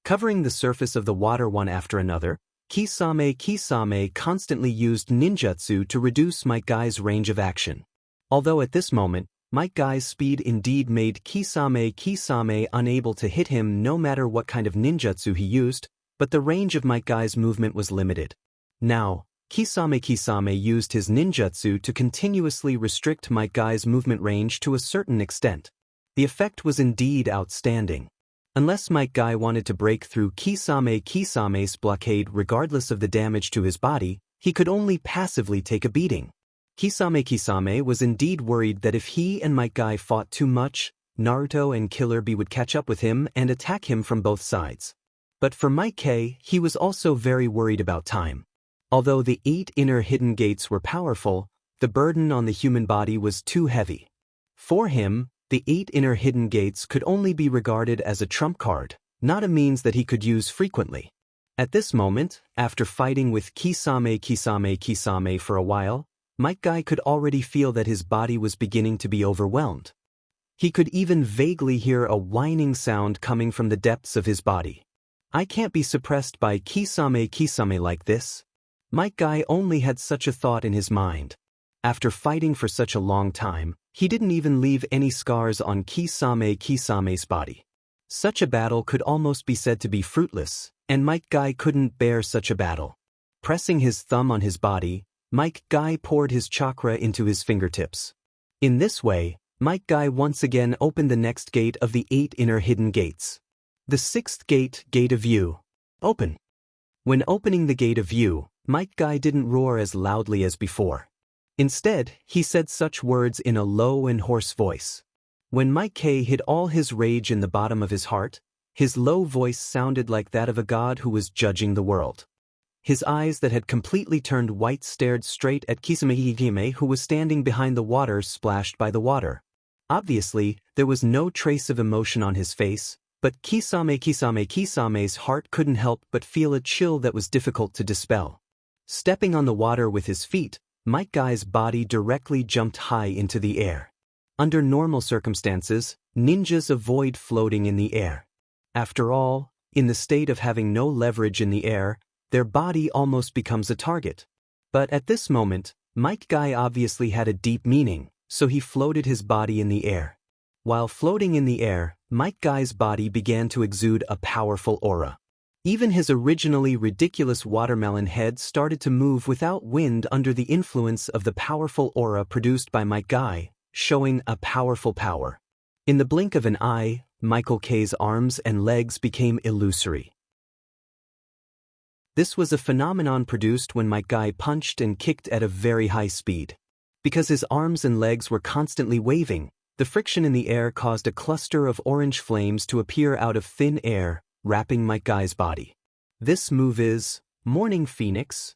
Covering the surface of the water one after another, Kisame constantly used ninjutsu to reduce Mike Guy's range of action. Although at this moment, Mike Guy's speed indeed made Kisame unable to hit him no matter what kind of ninjutsu he used, but the range of Mike Guy's movement was limited. Now, Kisame used his ninjutsu to continuously restrict Mike Guy's movement range to a certain extent. The effect was indeed outstanding. Unless Mike Guy wanted to break through Kisame's blockade regardless of the damage to his body, he could only passively take a beating. Kisame was indeed worried that if he and Mike Guy fought too much, Naruto and Killer Bee would catch up with him and attack him from both sides. But for Mike K, he was also very worried about time. Although the 8 inner hidden gates were powerful, the burden on the human body was too heavy. For him, the 8 inner hidden gates could only be regarded as a trump card, not a means that he could use frequently. At this moment, after fighting with Kisame for a while, Mike Guy could already feel that his body was beginning to be overwhelmed. He could even vaguely hear a whining sound coming from the depths of his body. I can't be suppressed by Kisame like this. Mike Guy only had such a thought in his mind. After fighting for such a long time, he didn't even leave any scars on Kisame's body. Such a battle could almost be said to be fruitless, and Mike Guy couldn't bear such a battle. Pressing his thumb on his body, Mike Guy poured his chakra into his fingertips. In this way, Mike Guy once again opened the next gate of the 8 inner hidden gates. The 6th gate, Gate of View. Open. When opening the Gate of View, Mike Guy didn't roar as loudly as before. Instead, he said such words in a low and hoarse voice. When Mike K hid all his rage in the bottom of his heart, his low voice sounded like that of a god who was judging the world. His eyes that had completely turned white stared straight at Kisame, who was standing behind the water splashed by the water. Obviously, there was no trace of emotion on his face, but Kisame's heart couldn't help but feel a chill that was difficult to dispel. Stepping on the water with his feet, Mike Guy's body directly jumped high into the air. Under normal circumstances, ninjas avoid floating in the air. After all, in the state of having no leverage in the air, their body almost becomes a target. But at this moment, Mike Guy obviously had a deep meaning, so he floated his body in the air. While floating in the air, Mike Guy's body began to exude a powerful aura. Even his originally ridiculous watermelon head started to move without wind under the influence of the powerful aura produced by Mike Guy, showing a powerful power. In the blink of an eye, Michael K's arms and legs became illusory. This was a phenomenon produced when Mike Guy punched and kicked at a very high speed. Because his arms and legs were constantly waving, the friction in the air caused a cluster of orange flames to appear out of thin air, wrapping Mike Guy's body. This move is Morning Phoenix.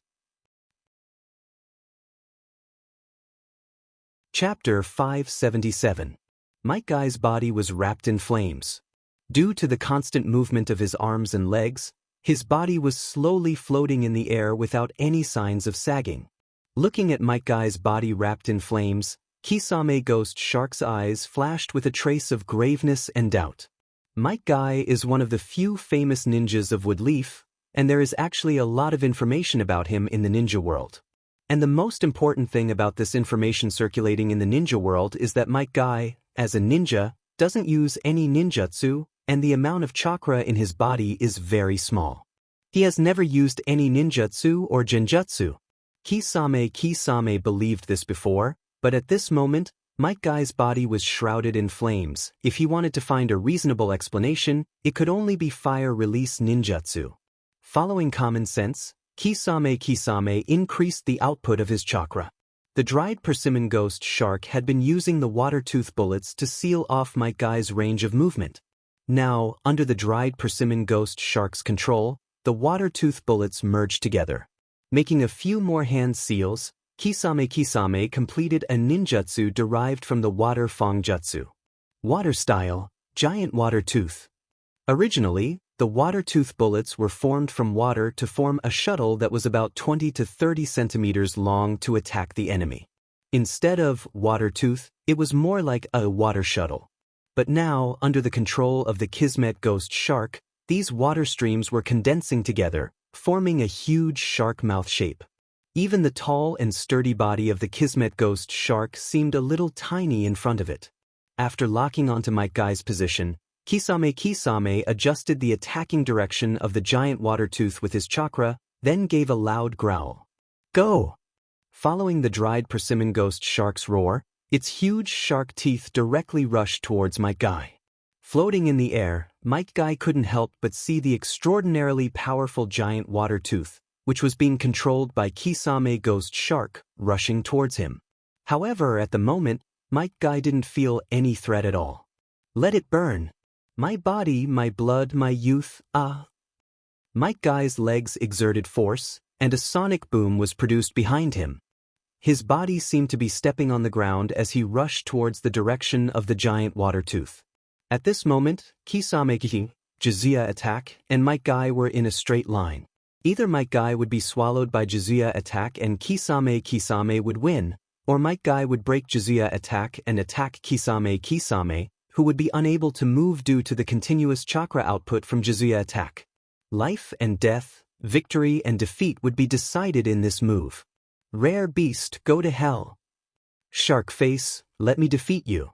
Chapter 577. Mike Guy's body was wrapped in flames. Due to the constant movement of his arms and legs, his body was slowly floating in the air without any signs of sagging. Looking at Mike Guy's body wrapped in flames, Kisame Ghost Shark's eyes flashed with a trace of graveness and doubt. Mike Guy is one of the few famous ninjas of Woodleaf, and there is actually a lot of information about him in the ninja world. And the most important thing about this information circulating in the ninja world is that Mike Guy, as a ninja, doesn't use any ninjutsu, and the amount of chakra in his body is very small. He has never used any ninjutsu or genjutsu. Kisame believed this before, but at this moment, Mike Guy's body was shrouded in flames. If he wanted to find a reasonable explanation, it could only be fire release ninjutsu. Following common sense, Kisame increased the output of his chakra. The dried persimmon ghost shark had been using the water tooth bullets to seal off Mike Guy's range of movement. Now, under the dried persimmon ghost shark's control, the water tooth bullets merged together. Making a few more hand seals, Kisame completed a ninjutsu derived from the water fang jutsu. Water style, giant water tooth. Originally, the water tooth bullets were formed from water to form a shuttle that was about 20 to 30 centimeters long to attack the enemy. Instead of water tooth, it was more like a water shuttle. But now, under the control of the Kismet ghost shark, these water streams were condensing together, forming a huge shark mouth shape. Even the tall and sturdy body of the Kismet ghost shark seemed a little tiny in front of it. After locking onto Might Guy's position, Kisame adjusted the attacking direction of the giant water tooth with his chakra, then gave a loud growl. Go! Following the dried persimmon ghost shark's roar, its huge shark teeth directly rushed towards Might Guy. Floating in the air, Might Guy couldn't help but see the extraordinarily powerful giant water tooth, which was being controlled by Kisame ghost shark, rushing towards him. However, at the moment, Might Guy didn't feel any threat at all. Let it burn. My body, my blood, my youth, ah. Might Guy's legs exerted force, and a sonic boom was produced behind him. His body seemed to be stepping on the ground as he rushed towards the direction of the giant water tooth. At this moment, Kisame, Jizia attack, and Might Guy were in a straight line. Either Might Guy would be swallowed by Jizia attack and Kisame would win, or Might Guy would break Jizia attack and attack Kisame, who would be unable to move due to the continuous chakra output from Jizia attack. Life and death, victory and defeat would be decided in this move. Rare beast, go to hell. Shark face, let me defeat you.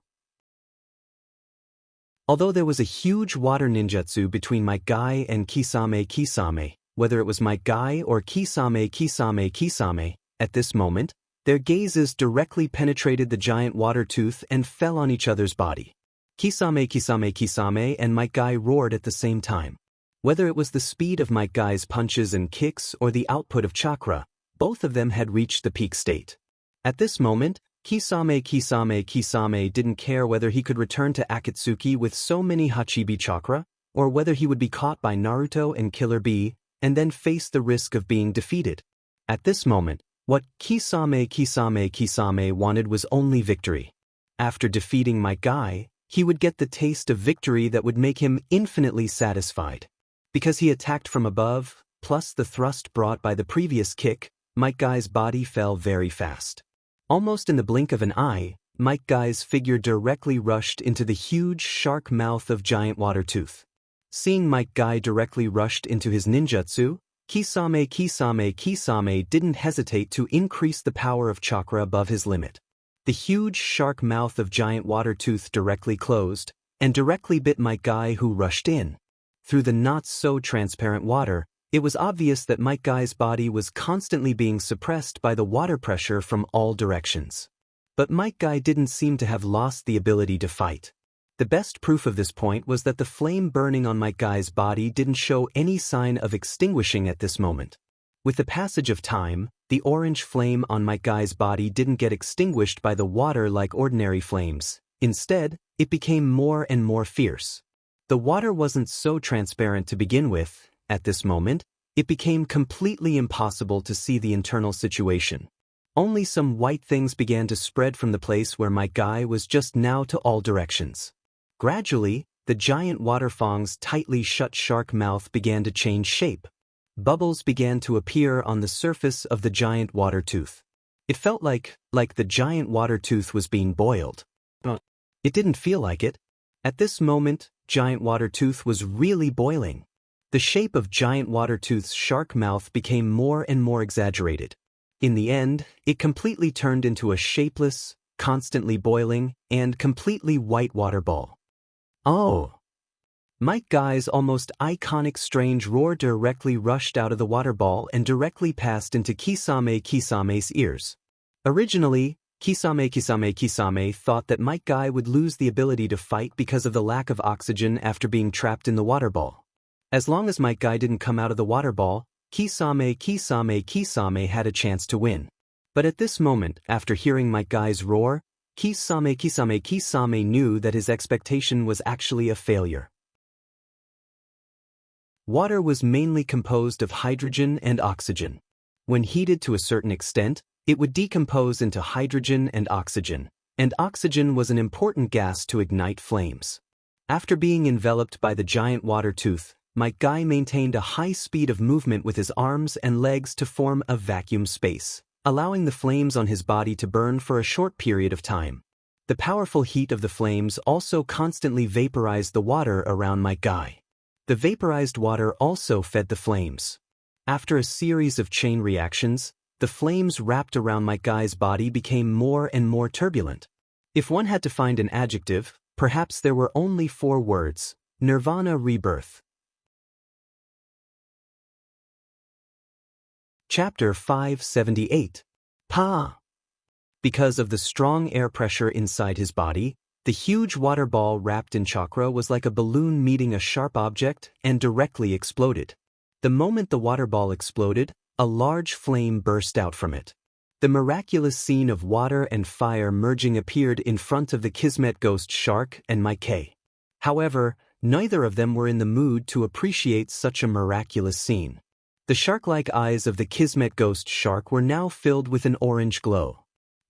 Although there was a huge water ninjutsu between Might Guy and Kisame, whether it was Might Guy or Kisame, at this moment, their gazes directly penetrated the giant water tooth and fell on each other's body. Kisame and Might Guy roared at the same time. Whether it was the speed of Might Guy's punches and kicks or the output of chakra, both of them had reached the peak state. At this moment, Kisame didn't care whether he could return to Akatsuki with so many Hachibi chakra, or whether he would be caught by Naruto and Killer Bee, and then face the risk of being defeated. At this moment, what Kisame wanted was only victory. After defeating Might Guy, he would get the taste of victory that would make him infinitely satisfied. Because he attacked from above, plus the thrust brought by the previous kick, Might Guy's body fell very fast. Almost in the blink of an eye, Might Guy's figure directly rushed into the huge shark mouth of giant water tooth. Seeing Might Guy directly rushed into his ninjutsu, Kisame didn't hesitate to increase the power of chakra above his limit. The huge shark mouth of giant water tooth directly closed, and directly bit Might Guy, who rushed in. Through the not-so-transparent water, it was obvious that Might Guy's body was constantly being suppressed by the water pressure from all directions. But Might Guy didn't seem to have lost the ability to fight. The best proof of this point was that the flame burning on Might Guy's body didn't show any sign of extinguishing at this moment. With the passage of time, the orange flame on Might Guy's body didn't get extinguished by the water like ordinary flames. Instead, it became more and more fierce. The water wasn't so transparent to begin with. At this moment, it became completely impossible to see the internal situation. Only some white things began to spread from the place where Might Guy was just now to all directions. Gradually, the giant water fang's tightly shut shark mouth began to change shape. Bubbles began to appear on the surface of the giant water tooth. It felt like the giant water tooth was being boiled. But it didn't feel like it. At this moment, giant water tooth was really boiling. The shape of giant water tooth's shark mouth became more and more exaggerated. In the end, it completely turned into a shapeless, constantly boiling, and completely white water ball. Oh! Might Guy's almost iconic strange roar directly rushed out of the water ball and directly passed into Kisame's ears. Originally, Kisame thought that Might Guy would lose the ability to fight because of the lack of oxygen after being trapped in the water ball. As long as Might Guy didn't come out of the water ball, Kisame had a chance to win. But at this moment, after hearing Might Guy's roar, Kisame knew that his expectation was actually a failure. Water was mainly composed of hydrogen and oxygen. When heated to a certain extent, It would decompose into hydrogen and oxygen was an important gas to ignite flames. After being enveloped by the giant water tooth, Might Guy maintained a high speed of movement with his arms and legs to form a vacuum space, allowing the flames on his body to burn for a short period of time. The powerful heat of the flames also constantly vaporized the water around Might Guy. The vaporized water also fed the flames. After a series of chain reactions, the flames wrapped around Might Guy's body became more and more turbulent. If one had to find an adjective, perhaps there were only 4 words: Nirvana rebirth. Chapter 578. Pa! Because of the strong air pressure inside his body, the huge water ball wrapped in chakra was like a balloon meeting a sharp object and directly exploded. The moment the water ball exploded, a large flame burst out from it. The miraculous scene of water and fire merging appeared in front of the Kismet ghost shark and Might Guy. However, neither of them were in the mood to appreciate such a miraculous scene. The shark-like eyes of the Kismet ghost shark were now filled with an orange glow.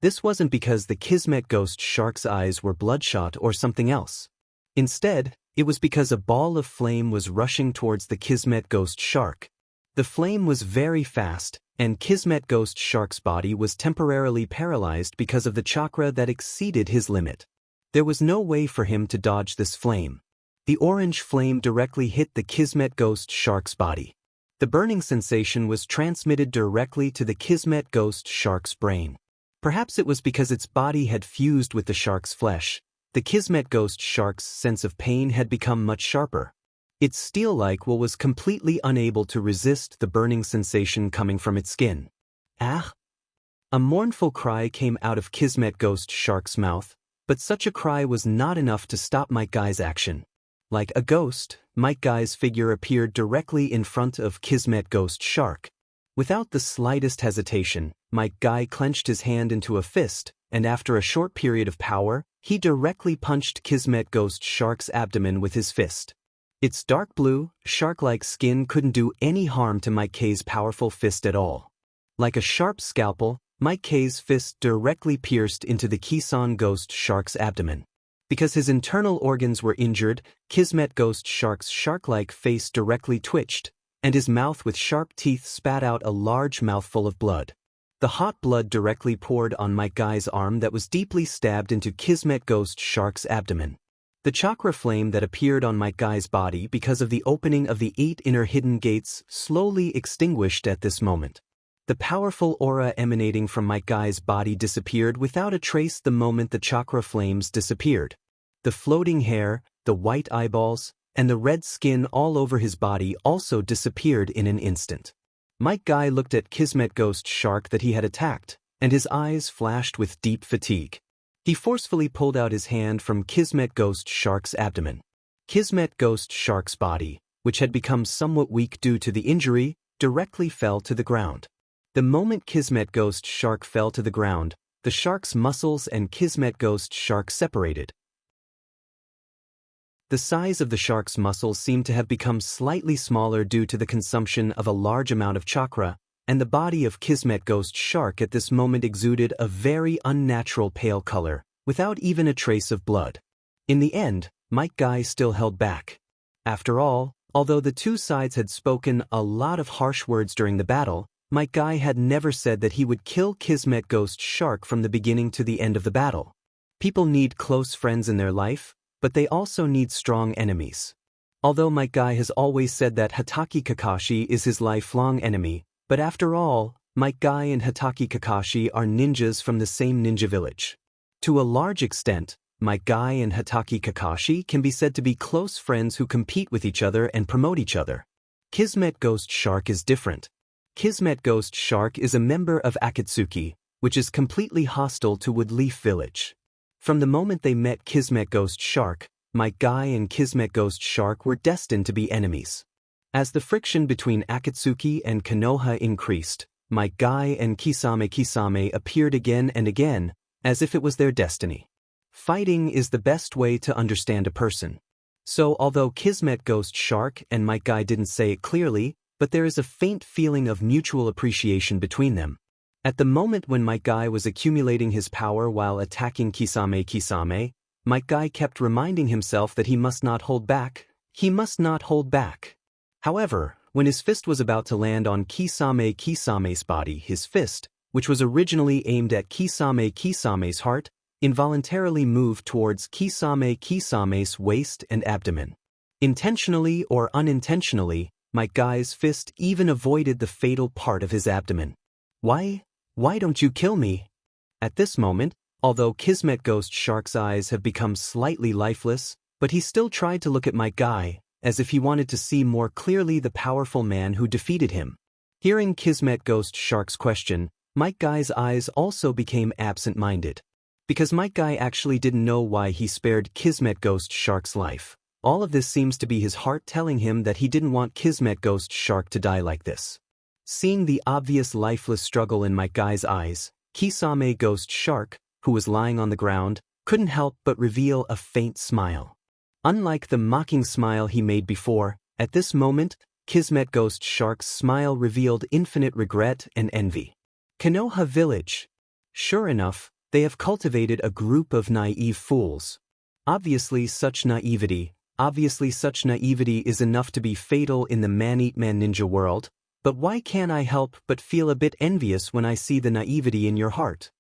This wasn't because the Kismet ghost shark's eyes were bloodshot or something else. Instead, it was because a ball of flame was rushing towards the Kismet ghost shark. The flame was very fast, and Kismet ghost shark's body was temporarily paralyzed because of the chakra that exceeded his limit. There was no way for him to dodge this flame. The orange flame directly hit the Kismet ghost shark's body. The burning sensation was transmitted directly to the Kismet ghost shark's brain. Perhaps it was because its body had fused with the shark's flesh. The Kismet ghost shark's sense of pain had become much sharper. Its steel-like will was completely unable to resist the burning sensation coming from its skin. Ah! A mournful cry came out of Kismet ghost shark's mouth, but such a cry was not enough to stop Might Guy's action. Like a ghost, Might Guy's figure appeared directly in front of Kismet ghost shark. Without the slightest hesitation, Might Guy clenched his hand into a fist, and after a short period of power, he directly punched Kismet ghost shark's abdomen with his fist. Its dark blue, shark-like skin couldn't do any harm to Might Guy's powerful fist at all. Like a sharp scalpel, Might Guy's fist directly pierced into the Kisan ghost shark's abdomen. Because his internal organs were injured, Kismet ghost shark's shark-like face directly twitched, and his mouth with sharp teeth spat out a large mouthful of blood. The hot blood directly poured on Might Guy's arm that was deeply stabbed into Kismet ghost shark's abdomen. The chakra flame that appeared on Might Guy's body because of the opening of the 8 inner hidden gates slowly extinguished at this moment. The powerful aura emanating from Might Guy's body disappeared without a trace the moment the chakra flames disappeared. The floating hair, the white eyeballs, and the red skin all over his body also disappeared in an instant. Might Guy looked at Kismet ghost shark that he had attacked, and his eyes flashed with deep fatigue. He forcefully pulled out his hand from Kismet ghost shark's abdomen. Kismet ghost shark's body, which had become somewhat weak due to the injury, directly fell to the ground. The moment Kismet ghost shark fell to the ground, the shark's muscles and Kismet ghost shark separated. The size of the shark's muscles seemed to have become slightly smaller due to the consumption of a large amount of chakra, and the body of Kismet ghost shark at this moment exuded a very unnatural pale color, without even a trace of blood. In the end, Might Guy still held back. After all, although the two sides had spoken a lot of harsh words during the battle, Might Guy had never said that he would kill Kismet ghost shark from the beginning to the end of the battle. People need close friends in their life, but they also need strong enemies. Although Might Guy has always said that Hatake Kakashi is his lifelong enemy, but after all, Might Guy and Hatake Kakashi are ninjas from the same ninja village. To a large extent, Might Guy and Hatake Kakashi can be said to be close friends who compete with each other and promote each other. Kismet ghost shark is different. Kismet ghost shark is a member of Akatsuki, which is completely hostile to Woodleaf village. From the moment they met Kismet ghost shark, Might Guy and Kismet ghost shark were destined to be enemies. As the friction between Akatsuki and Konoha increased, Might Guy and Kisame appeared again and again, as if it was their destiny. Fighting is the best way to understand a person. So although Kismet ghost shark and Might Guy didn't say it clearly, but there is a faint feeling of mutual appreciation between them. At the moment when Might Guy was accumulating his power while attacking Kisame, Might Guy kept reminding himself that he must not hold back. He must not hold back. However, when his fist was about to land on Kisame's body, his fist, which was originally aimed at Kisame's heart, involuntarily moved towards Kisame's waist and abdomen. Intentionally or unintentionally, Might Guy's fist even avoided the fatal part of his abdomen. Why don't you kill me? At this moment, although Kismet Ghost Shark's eyes have become slightly lifeless, but he still tried to look at Might Guy, as if he wanted to see more clearly the powerful man who defeated him. Hearing Kismet Ghost Shark's question, Might Guy's eyes also became absent-minded. Because Might Guy actually didn't know why he spared Kismet Ghost Shark's life. All of this seems to be his heart telling him that he didn't want Kismet Ghost Shark to die like this. Seeing the obvious lifeless struggle in Might Guy's eyes, Kisame Ghost Shark, who was lying on the ground, couldn't help but reveal a faint smile. Unlike the mocking smile he made before, at this moment, Kismet Ghost Shark's smile revealed infinite regret and envy. Konoha Village. Sure enough, they have cultivated a group of naive fools. Obviously such naivety is enough to be fatal in the man-eat-man ninja world, but why can't I help but feel a bit envious when I see the naivety in your heart?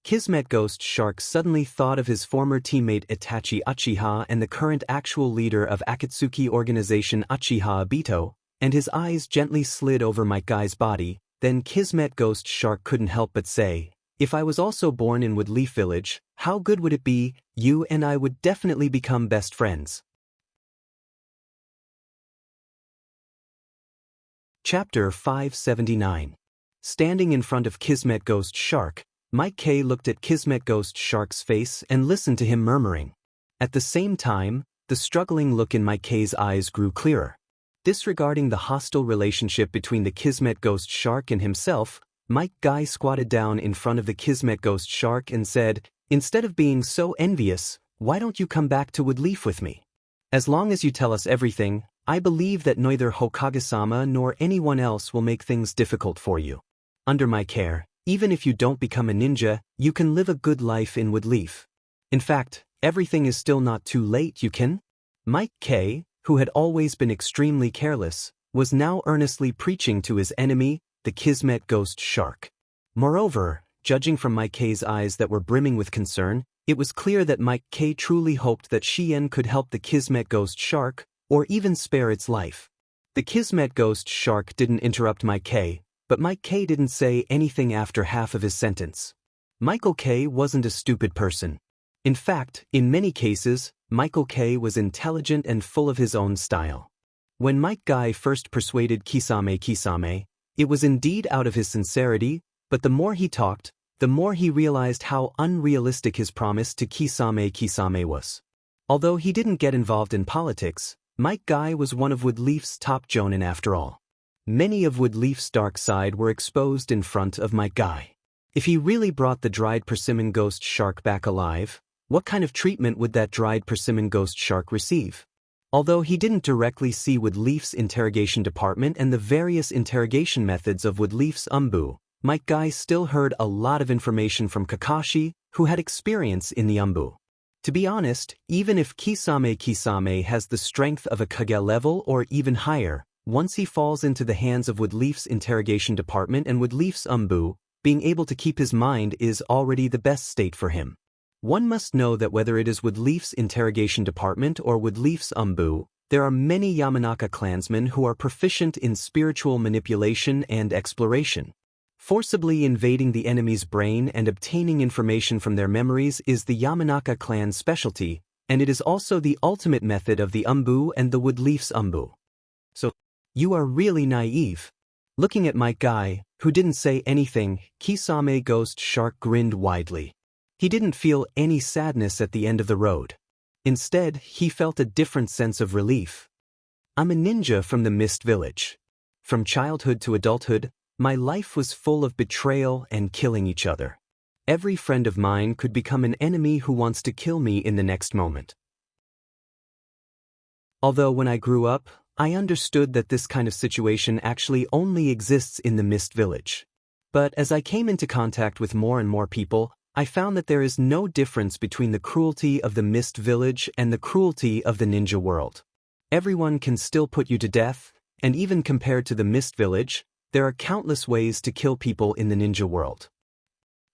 Kismet Ghost Shark suddenly thought of his former teammate Itachi Uchiha and the current actual leader of Akatsuki organization Uchiha Obito, and his eyes gently slid over Might Guy's body. Then Kismet Ghost Shark couldn't help but say, "If I was also born in Woodleaf Village, how good would it be? You and I would definitely become best friends." Chapter 579. Standing in front of Kismet Ghost Shark, Might K looked at Kismet Ghost Shark's face and listened to him murmuring. At the same time, the struggling look in Might K's eyes grew clearer. Disregarding the hostile relationship between the Kismet Ghost Shark and himself, Might Guy squatted down in front of the Kismet Ghost Shark and said, "Instead of being so envious, why don't you come back to Woodleaf with me? As long as you tell us everything, I believe that neither Hokage-sama nor anyone else will make things difficult for you. Under my care, even if you don't become a ninja, you can live a good life in Woodleaf. In fact, everything is still not too late, you can?" Might K, who had always been extremely careless, was now earnestly preaching to his enemy, the Kismet Ghost Shark. Moreover, judging from Might K's eyes that were brimming with concern, it was clear that Might K truly hoped that Shien could help the Kismet Ghost Shark, or even spare its life. The Kismet Ghost Shark didn't interrupt Might K, but Might K didn't say anything after half of his sentence. Michael K wasn't a stupid person. In fact, in many cases, Michael K was intelligent and full of his own style. When Might Guy first persuaded Kisame, it was indeed out of his sincerity, but the more he talked, the more he realized how unrealistic his promise to Kisame was. Although he didn't get involved in politics, Might Guy was one of Woodleaf's top jonin after all. Many of Woodleaf's dark side were exposed in front of Might Guy. If he really brought the dried persimmon ghost shark back alive, what kind of treatment would that dried persimmon ghost shark receive? Although he didn't directly see Woodleaf's interrogation department and the various interrogation methods of Woodleaf's Umbu, Might Guy still heard a lot of information from Kakashi, who had experience in the Umbu. To be honest, even if Kisame has the strength of a Kage level or even higher, once he falls into the hands of Woodleaf's interrogation department and Woodleaf's Umbu, being able to keep his mind is already the best state for him. One must know that whether it is Woodleaf's interrogation department or Woodleaf's Umbu, there are many Yamanaka clansmen who are proficient in spiritual manipulation and exploration. Forcibly invading the enemy's brain and obtaining information from their memories is the Yamanaka clan's specialty, and it is also the ultimate method of the Umbu and the Woodleaf's Umbu. So, you are really naive. Looking at Might Guy, who didn't say anything, Kisame Ghost Shark grinned widely. He didn't feel any sadness at the end of the road. Instead, he felt a different sense of relief. "I'm a ninja from the Mist Village. From childhood to adulthood, my life was full of betrayal and killing each other. Every friend of mine could become an enemy who wants to kill me in the next moment. Although when I grew up, I understood that this kind of situation actually only exists in the Mist Village. But as I came into contact with more and more people, I found that there is no difference between the cruelty of the Mist Village and the cruelty of the ninja world. Everyone can still put you to death, and even compared to the Mist Village, there are countless ways to kill people in the ninja world.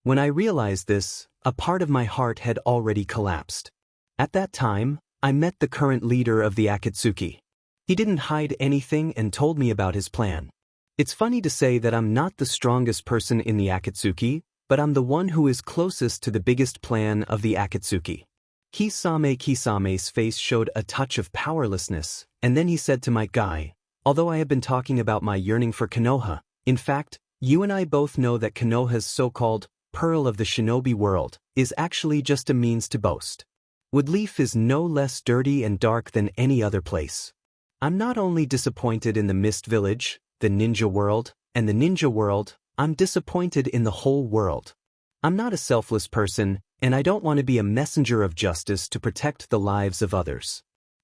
When I realized this, a part of my heart had already collapsed. At that time, I met the current leader of the Akatsuki. He didn't hide anything and told me about his plan. It's funny to say that I'm not the strongest person in the Akatsuki, but I'm the one who is closest to the biggest plan of the Akatsuki. Kisame's face showed a touch of powerlessness, and then he said to my guy, although I have been talking about my yearning for Konoha, in fact, you and I both know that Konoha's so-called Pearl of the Shinobi world is actually just a means to boast. Woodleaf is no less dirty and dark than any other place. I'm not only disappointed in the Mist Village, the ninja world, and the ninja world, I'm disappointed in the whole world. I'm not a selfless person, and I don't want to be a messenger of justice to protect the lives of others.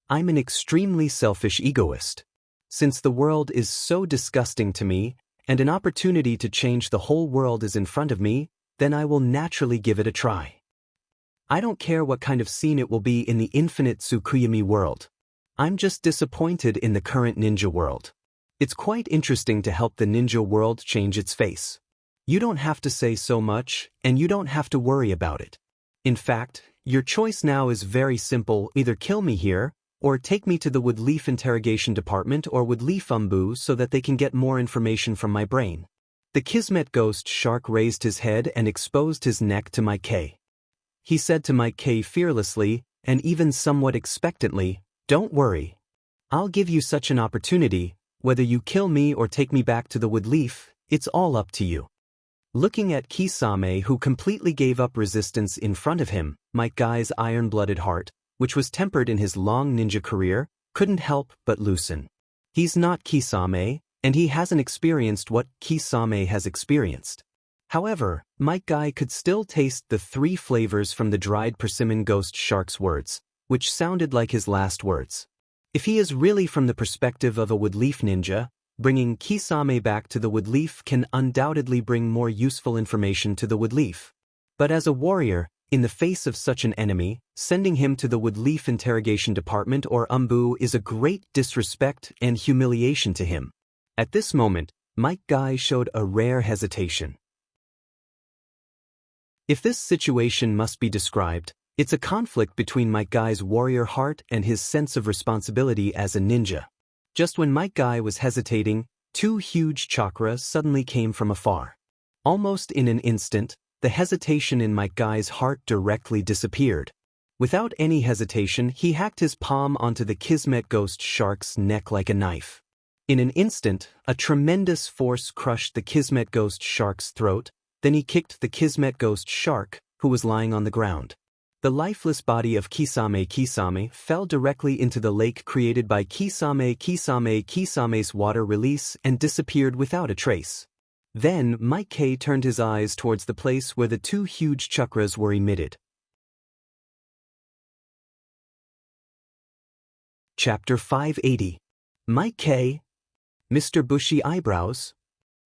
I'm an extremely selfish egoist. Since the world is so disgusting to me, and an opportunity to change the whole world is in front of me, then I will naturally give it a try. I don't care what kind of scene it will be in the infinite Tsukuyami world. I'm just disappointed in the current ninja world. It's quite interesting to help the ninja world change its face. You don't have to say so much, and you don't have to worry about it. In fact, your choice now is very simple: either kill me here, or take me to the Woodleaf Interrogation Department or Woodleaf Umbu so that they can get more information from my brain. The Kismet Ghost Shark raised his head and exposed his neck to Mike K. He said to Mike K fearlessly, and even somewhat expectantly, "Don't worry. I'll give you such an opportunity. Whether you kill me or take me back to the Woodleaf, it's all up to you." Looking at Kisame, who completely gave up resistance in front of him, Mike Guy's iron-blooded heart, which was tempered in his long ninja career, couldn't help but loosen. He's not Kisame, and he hasn't experienced what Kisame has experienced. However, Mike Guy could still taste the 3 flavors from the dried persimmon ghost shark's words, which sounded like his last words. If he is really from the perspective of a Woodleaf ninja, bringing Kisame back to the Woodleaf can undoubtedly bring more useful information to the Woodleaf. But as a warrior, in the face of such an enemy, sending him to the Woodleaf Interrogation Department or Umbu is a great disrespect and humiliation to him. At this moment, Mike Guy showed a rare hesitation. If this situation must be described, it's a conflict between Mike Guy's warrior heart and his sense of responsibility as a ninja. Just when Mike Guy was hesitating, 2 huge chakras suddenly came from afar. Almost in an instant, the hesitation in Mike Guy's heart directly disappeared. Without any hesitation, he hacked his palm onto the Kismet Ghost Shark's neck like a knife. In an instant, a tremendous force crushed the Kismet Ghost Shark's throat, then he kicked the Kismet Ghost Shark, who was lying on the ground. The lifeless body of Kisame fell directly into the lake created by Kisame's water release and disappeared without a trace. Then Mike K turned his eyes towards the place where the 2 huge chakras were emitted. Chapter 580. Mike K. Mr. Bushy Eyebrows.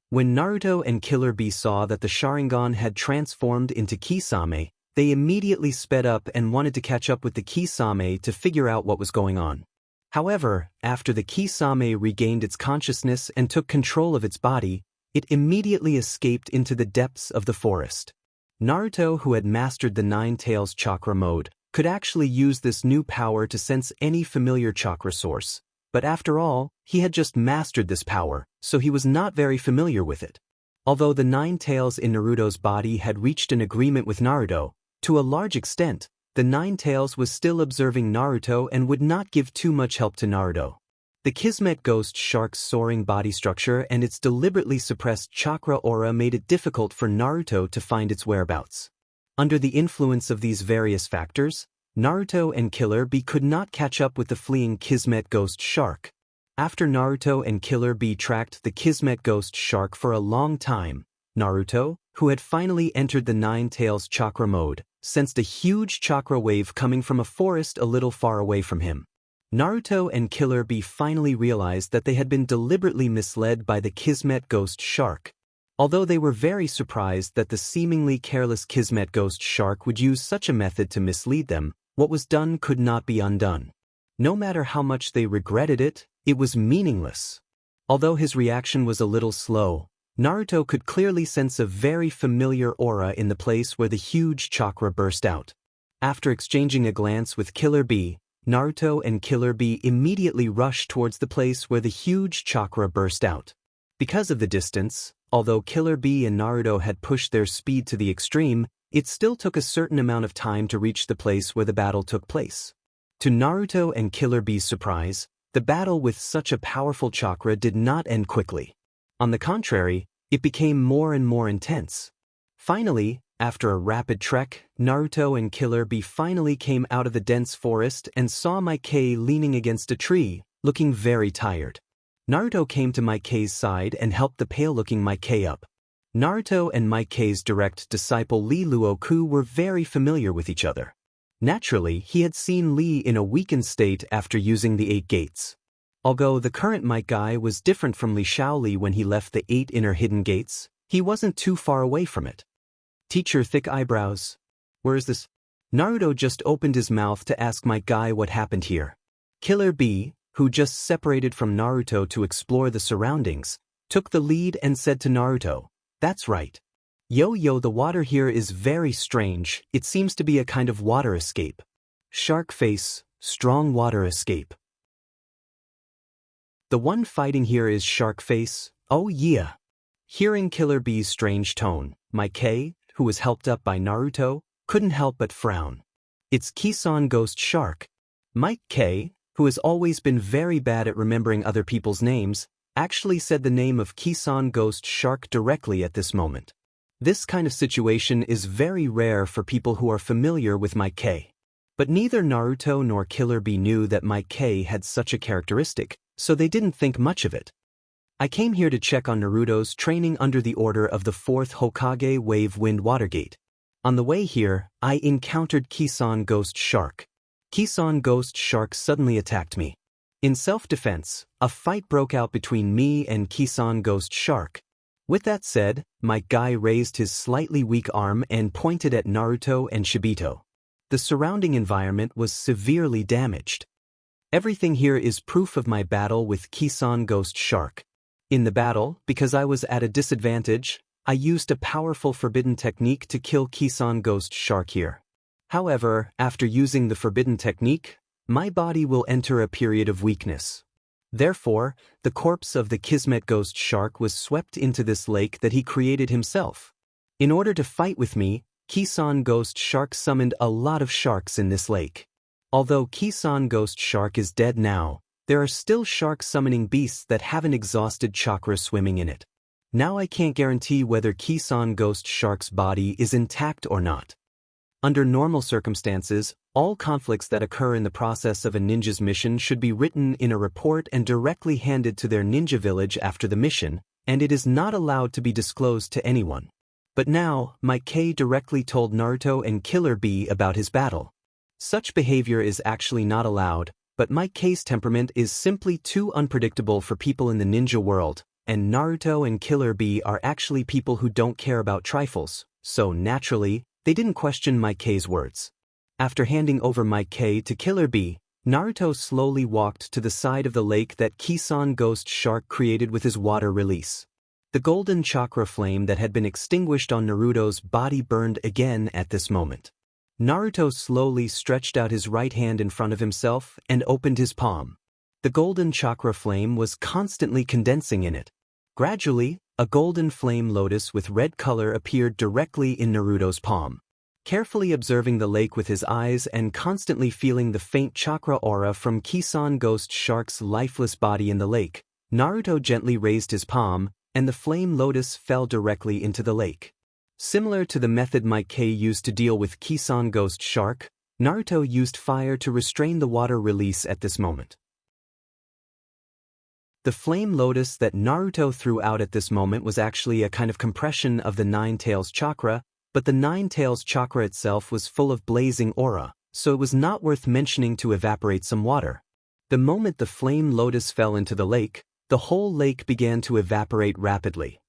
When Naruto and Killer Bee saw that the Sharingan had transformed into Kisame, they immediately sped up and wanted to catch up with the Kisame to figure out what was going on. However, after the Kisame regained its consciousness and took control of its body, it immediately escaped into the depths of the forest. Naruto, who had mastered the 9 Tails chakra mode, could actually use this new power to sense any familiar chakra source. But after all, he had just mastered this power, so he was not very familiar with it. Although the 9 Tails in Naruto's body had reached an agreement with Naruto, to a large extent, the 9 Tails was still observing Naruto and would not give too much help to Naruto. The Kismet Ghost Shark's soaring body structure and its deliberately suppressed chakra aura made it difficult for Naruto to find its whereabouts. Under the influence of these various factors, Naruto and Killer Bee could not catch up with the fleeing Kismet Ghost Shark. After Naruto and Killer Bee tracked the Kismet Ghost Shark for a long time, Naruto, who had finally entered the 9 Tails chakra mode, sensed a huge chakra wave coming from a forest a little far away from him. Naruto and Killer Bee finally realized that they had been deliberately misled by the Kismet Ghost Shark. Although they were very surprised that the seemingly careless Kismet Ghost Shark would use such a method to mislead them, what was done could not be undone. No matter how much they regretted it, it was meaningless. Although his reaction was a little slow, Naruto could clearly sense a very familiar aura in the place where the huge chakra burst out. After exchanging a glance with Killer Bee, Naruto and Killer Bee immediately rushed towards the place where the huge chakra burst out. Because of the distance, although Killer Bee and Naruto had pushed their speed to the extreme, it still took a certain amount of time to reach the place where the battle took place. To Naruto and Killer Bee's surprise, the battle with such a powerful chakra did not end quickly. On the contrary, it became more and more intense. Finally, after a rapid trek, Naruto and Killer Bee finally came out of the dense forest and saw Maikei leaning against a tree, looking very tired. Naruto came to Maikei's side and helped the pale-looking Maikei up. Naruto and Maikei's direct disciple Lee Luoku were very familiar with each other. Naturally, he had seen Lee in a weakened state after using the 8 gates. Although the current Maikei was different from Li Shaoli when he left the 8 inner hidden gates, he wasn't too far away from it. Teacher, thick eyebrows. Where is this? Naruto just opened his mouth to ask Maikei what happened here. Killer Bee, who just separated from Naruto to explore the surroundings, took the lead and said to Naruto, "That's right. Yo, the water here is very strange. It seems to be a kind of water escape. Shark face, strong water escape. The one fighting here is Shark Face, oh yeah." Hearing Killer Bee's strange tone, Maikei, who was helped up by Naruto, couldn't help but frown. It's Kisan Ghost Shark. Maikei, who has always been very bad at remembering other people's names, actually said the name of Kisan Ghost Shark directly at this moment. This kind of situation is very rare for people who are familiar with Maikei. But neither Naruto nor Killer Bee knew that Maikei had such a characteristic, so they didn't think much of it. I came here to check on Naruto's training under the order of the 4th Hokage Wave Wind Watergate. On the way here, I encountered Kisan Ghost Shark. Kisan Ghost Shark suddenly attacked me. In self-defense, a fight broke out between me and Kisan Ghost Shark. With that said, Maikei raised his slightly weak arm and pointed at Naruto and Shibito. The surrounding environment was severely damaged. Everything here is proof of my battle with Kisan Ghost Shark. In the battle, because I was at a disadvantage, I used a powerful forbidden technique to kill Kisan Ghost Shark here. However, after using the forbidden technique, my body will enter a period of weakness. Therefore, the corpse of the Kismet Ghost Shark was swept into this lake that he created himself. In order to fight with me, Kisan Ghost Shark summoned a lot of sharks in this lake. Although Kisan Ghost Shark is dead now, there are still shark summoning beasts that haven't exhausted chakra swimming in it. Now I can't guarantee whether Kisan Ghost Shark's body is intact or not. Under normal circumstances, all conflicts that occur in the process of a ninja's mission should be written in a report and directly handed to their ninja village after the mission, and it is not allowed to be disclosed to anyone. But now, Maikei directly told Naruto and Killer Bee about his battle. Such behavior is actually not allowed, but Maikei's temperament is simply too unpredictable for people in the ninja world, and Naruto and Killer Bee are actually people who don't care about trifles, so naturally, they didn't question Maikei's words. After handing over Maikei to Killer Bee, Naruto slowly walked to the side of the lake that Kisan Ghost Shark created with his water release. The golden chakra flame that had been extinguished on Naruto's body burned again at this moment. Naruto slowly stretched out his right hand in front of himself and opened his palm. The golden chakra flame was constantly condensing in it. Gradually, a golden flame lotus with red color appeared directly in Naruto's palm. Carefully observing the lake with his eyes and constantly feeling the faint chakra aura from Kisan Ghost Shark's lifeless body in the lake, Naruto gently raised his palm, and the flame lotus fell directly into the lake. Similar to the method Maikei used to deal with Kisan Ghost Shark, Naruto used fire to restrain the water release at this moment. The flame lotus that Naruto threw out at this moment was actually a kind of compression of the Nine Tails chakra, but the Nine Tails chakra itself was full of blazing aura, so it was not worth mentioning to evaporate some water. The moment the flame lotus fell into the lake, the whole lake began to evaporate rapidly.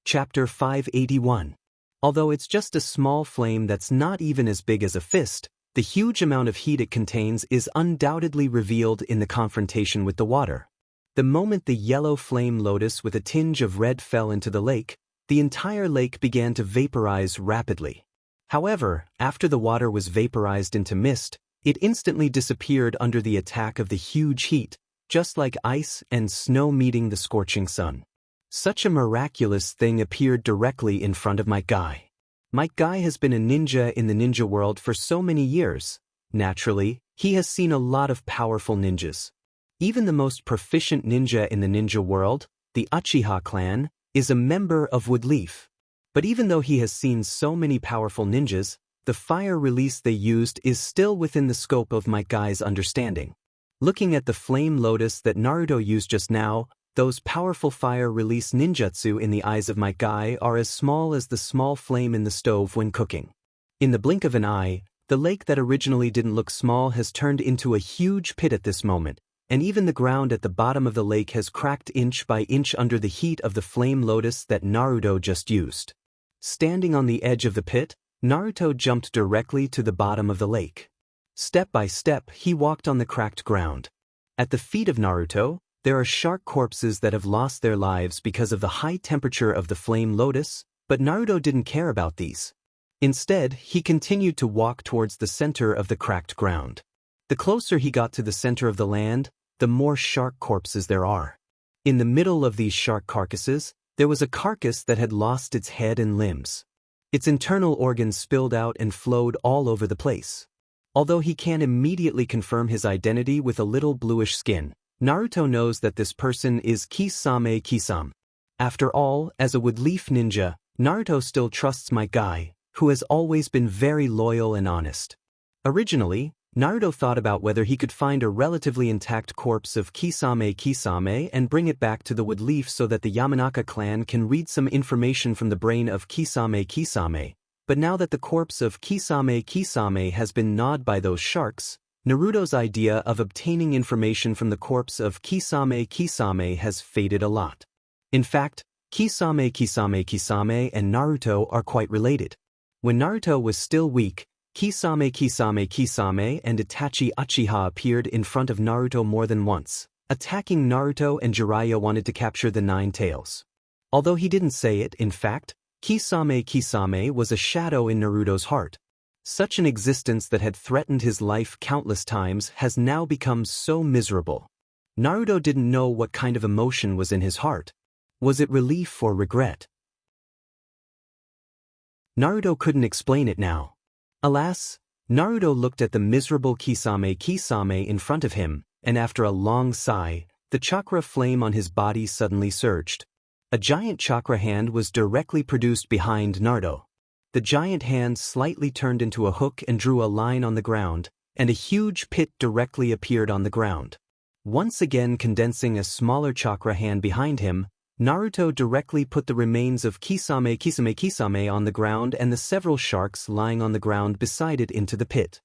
Chapter 581. Although it's just a small flame that's not even as big as a fist, the huge amount of heat it contains is undoubtedly revealed in the confrontation with the water. The moment the yellow flame lotus with a tinge of red fell into the lake, the entire lake began to vaporize rapidly. However, after the water was vaporized into mist, it instantly disappeared under the attack of the huge heat, just like ice and snow meeting the scorching sun. Such a miraculous thing appeared directly in front of Mike Guy. Mike Guy has been a ninja in the ninja world for so many years. Naturally, he has seen a lot of powerful ninjas. Even the most proficient ninja in the ninja world, the Uchiha clan, is a member of Woodleaf. But even though he has seen so many powerful ninjas, the fire release they used is still within the scope of Mike Guy's understanding. Looking at the flame lotus that Naruto used just now, those powerful fire release ninjutsu in the eyes of Mike Guy are as small as the small flame in the stove when cooking. In the blink of an eye, the lake that originally didn't look small has turned into a huge pit at this moment, and even the ground at the bottom of the lake has cracked inch by inch under the heat of the flame lotus that Naruto just used. Standing on the edge of the pit, Naruto jumped directly to the bottom of the lake. Step by step, he walked on the cracked ground. At the feet of Naruto, there are shark corpses that have lost their lives because of the high temperature of the flame lotus, but Naruto didn't care about these. Instead, he continued to walk towards the center of the cracked ground. The closer he got to the center of the land, the more shark corpses there are. In the middle of these shark carcasses, there was a carcass that had lost its head and limbs. Its internal organs spilled out and flowed all over the place. Although he can't immediately confirm his identity with a little bluish skin, Naruto knows that this person is Kisame Kisame. After all, as a Woodleaf ninja, Naruto still trusts Mike Guy, who has always been very loyal and honest. Originally, Naruto thought about whether he could find a relatively intact corpse of Kisame Kisame and bring it back to the Woodleaf so that the Yamanaka clan can read some information from the brain of Kisame Kisame. But now that the corpse of Kisame Kisame has been gnawed by those sharks, Naruto's idea of obtaining information from the corpse of Kisame Kisame has faded a lot. In fact, Kisame Kisame and Naruto are quite related. When Naruto was still weak, Kisame Kisame and Itachi Uchiha appeared in front of Naruto more than once. Attacking Naruto and Jiraiya wanted to capture the Nine Tails. Although he didn't say it, in fact, Kisame was a shadow in Naruto's heart. Such an existence that had threatened his life countless times has now become so miserable. Naruto didn't know what kind of emotion was in his heart. Was it relief or regret? Naruto couldn't explain it now. Alas, Naruto looked at the miserable Kisame in front of him, and after a long sigh, the chakra flame on his body suddenly surged. A giant chakra hand was directly produced behind Naruto. The giant hand slightly turned into a hook and drew a line on the ground, and a huge pit directly appeared on the ground. Once again condensing a smaller chakra hand behind him, Naruto directly put the remains of Kisame on the ground and the several sharks lying on the ground beside it into the pit.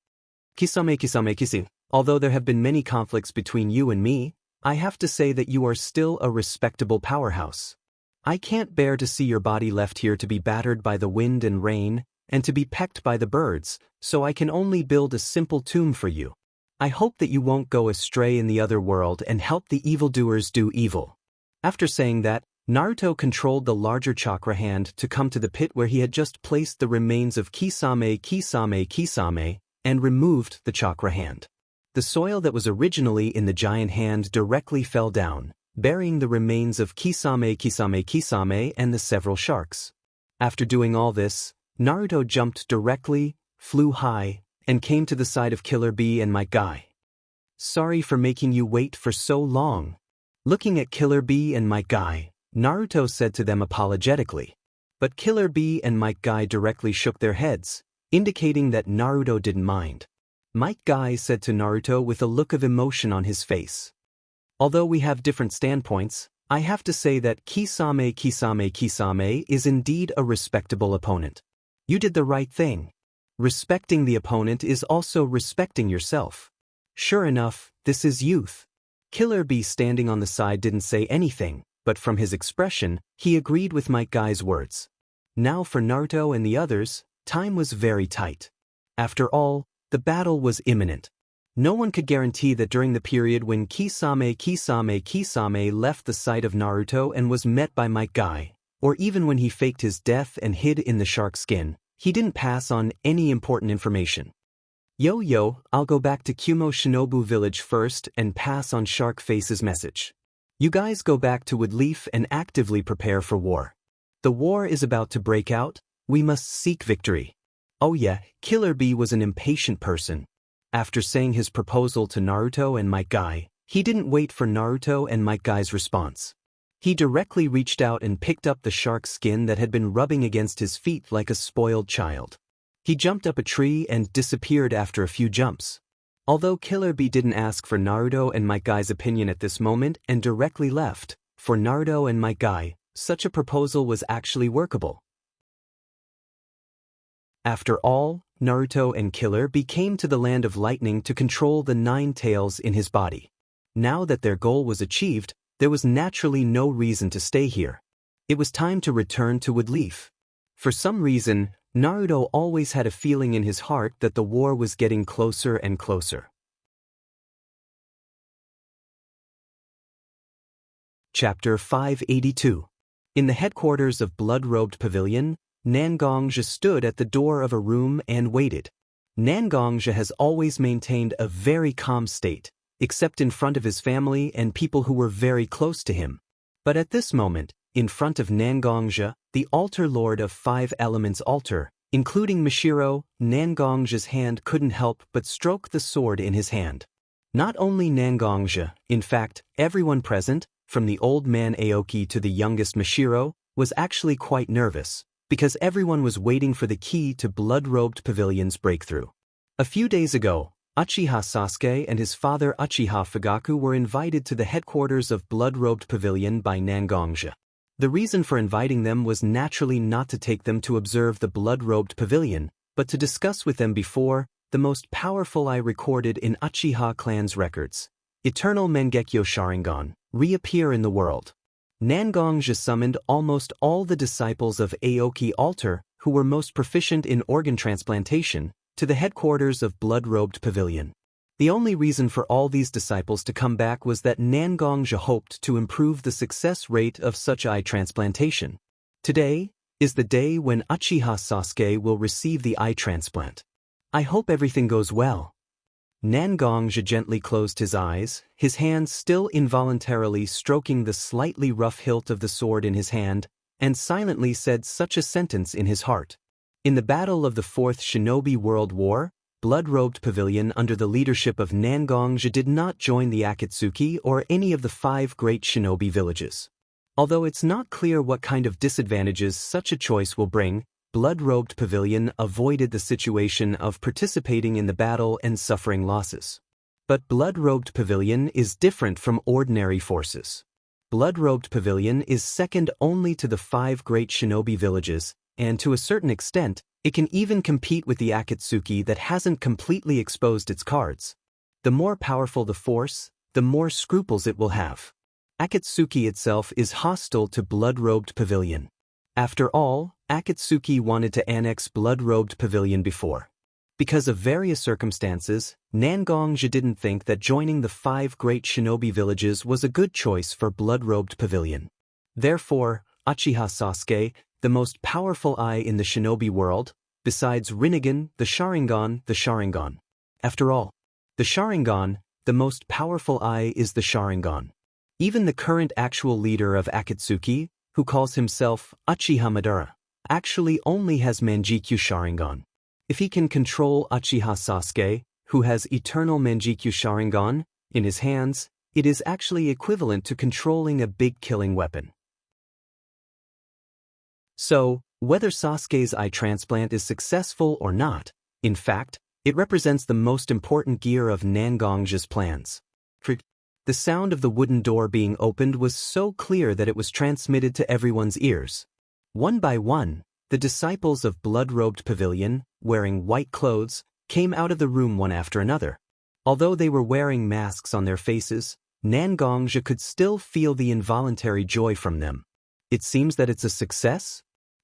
Kisame, although there have been many conflicts between you and me, I have to say that you are still a respectable powerhouse. I can't bear to see your body left here to be battered by the wind and rain, and to be pecked by the birds, so I can only build a simple tomb for you. I hope that you won't go astray in the other world and help the evildoers do evil. After saying that, Naruto controlled the larger chakra hand to come to the pit where he had just placed the remains of Kisame, and removed the chakra hand. The soil that was originally in the giant hand directly fell down, burying the remains of Kisame and the several sharks. After doing all this, Naruto jumped directly, flew high, and came to the side of Killer Bee and Mike Guy. Sorry for making you wait for so long. Looking at Killer Bee and Mike Guy, Naruto said to them apologetically. But Killer Bee and Mike Guy directly shook their heads, indicating that Naruto didn't mind. Mike Guy said to Naruto with a look of emotion on his face. Although we have different standpoints, I have to say that Kisame is indeed a respectable opponent. You did the right thing. Respecting the opponent is also respecting yourself. Sure enough, this is youth. Killer Bee standing on the side didn't say anything, but from his expression, he agreed with Might Guy's words. Now for Naruto and the others, time was very tight. After all, the battle was imminent. No one could guarantee that during the period when Kisame left the sight of Naruto and was met by Might Guy, or even when he faked his death and hid in the shark skin, he didn't pass on any important information. Yo, I'll go back to Kumo Shinobu village first and pass on Shark Face's message. You guys go back to Woodleaf and actively prepare for war. The war is about to break out, we must seek victory. Oh yeah, Killer Bee was an impatient person. After saying his proposal to Naruto and Might Guy, he didn't wait for Naruto and Might Guy's response. He directly reached out and picked up the shark skin that had been rubbing against his feet like a spoiled child. He jumped up a tree and disappeared after a few jumps. Although Killer Bee didn't ask for Naruto and Might Guy's opinion at this moment and directly left, for Naruto and Might Guy, such a proposal was actually workable. After all, Naruto and Killer Bee came to the Land of Lightning to control the 9 tails in his body. Now that their goal was achieved, there was naturally no reason to stay here. It was time to return to Woodleaf. For some reason, Naruto always had a feeling in his heart that the war was getting closer and closer. Chapter 582. In the headquarters of Blood-Robed Pavilion, Nangongja stood at the door of a room and waited. Nangongja has always maintained a very calm state, except in front of his family and people who were very close to him. But at this moment, in front of Nangongja, the Altar Lord of 5 Elements Altar, including Mishiro, Nangongja's hand couldn't help but stroke the sword in his hand. Not only Nangongja, in fact, everyone present, from the old man Aoki to the youngest Mishiro, was actually quite nervous, because everyone was waiting for the key to Blood-Robed Pavilion's breakthrough. A few days ago, Uchiha Sasuke and his father Uchiha Fugaku were invited to the headquarters of Blood-Robed Pavilion by Nangongja. The reason for inviting them was naturally not to take them to observe the Blood-Robed Pavilion, but to discuss with them before the most powerful eye recorded in Uchiha clan's records, Eternal Mangekyo Sharingan, reappear in the world. Nangongja summoned almost all the disciples of Aoki Altar who were most proficient in organ transplantation to the headquarters of Blood-Robed Pavilion. The only reason for all these disciples to come back was that Nangongja hoped to improve the success rate of such eye transplantation. Today is the day when Uchiha Sasuke will receive the eye transplant. I hope everything goes well. Nangongja gently closed his eyes, his hand still involuntarily stroking the slightly rough hilt of the sword in his hand, and silently said such a sentence in his heart. In the battle of the 4th Shinobi World War, Blood-Robed Pavilion under the leadership of Nangongja did not join the Akatsuki or any of the 5 great shinobi villages. Although it's not clear what kind of disadvantages such a choice will bring, Blood-Robed Pavilion avoided the situation of participating in the battle and suffering losses. But Blood-Robed Pavilion is different from ordinary forces. Blood-Robed Pavilion is second only to the 5 great shinobi villages, and to a certain extent, it can even compete with the Akatsuki that hasn't completely exposed its cards. The more powerful the force, the more scruples it will have. Akatsuki itself is hostile to Blood-Robed Pavilion. After all, Akatsuki wanted to annex Blood-Robed Pavilion before. Because of various circumstances, Nangongja didn't think that joining the 5 great shinobi villages was a good choice for Blood-Robed Pavilion. Therefore, Uchiha Sasuke, the most powerful eye in the shinobi world, besides Rinnegan, the Sharingan. After all, the Sharingan, the most powerful eye is the Sharingan. Even the current actual leader of Akatsuki, who calls himself Uchiha Madara, actually only has Mangekyo Sharingan. If he can control Uchiha Sasuke, who has Eternal Mangekyo Sharingan, in his hands, it is actually equivalent to controlling a big killing weapon. So, whether Sasuke's eye transplant is successful or not, in fact, it represents the most important gear of Nangongja's plans. The sound of the wooden door being opened was so clear that it was transmitted to everyone's ears. One by one, The disciples of blood-robed pavilion, wearing white clothes, came out of the room one after another. Although they were wearing masks on their faces, Nangongzhi could still feel the involuntary joy from them. It seems that it's a success?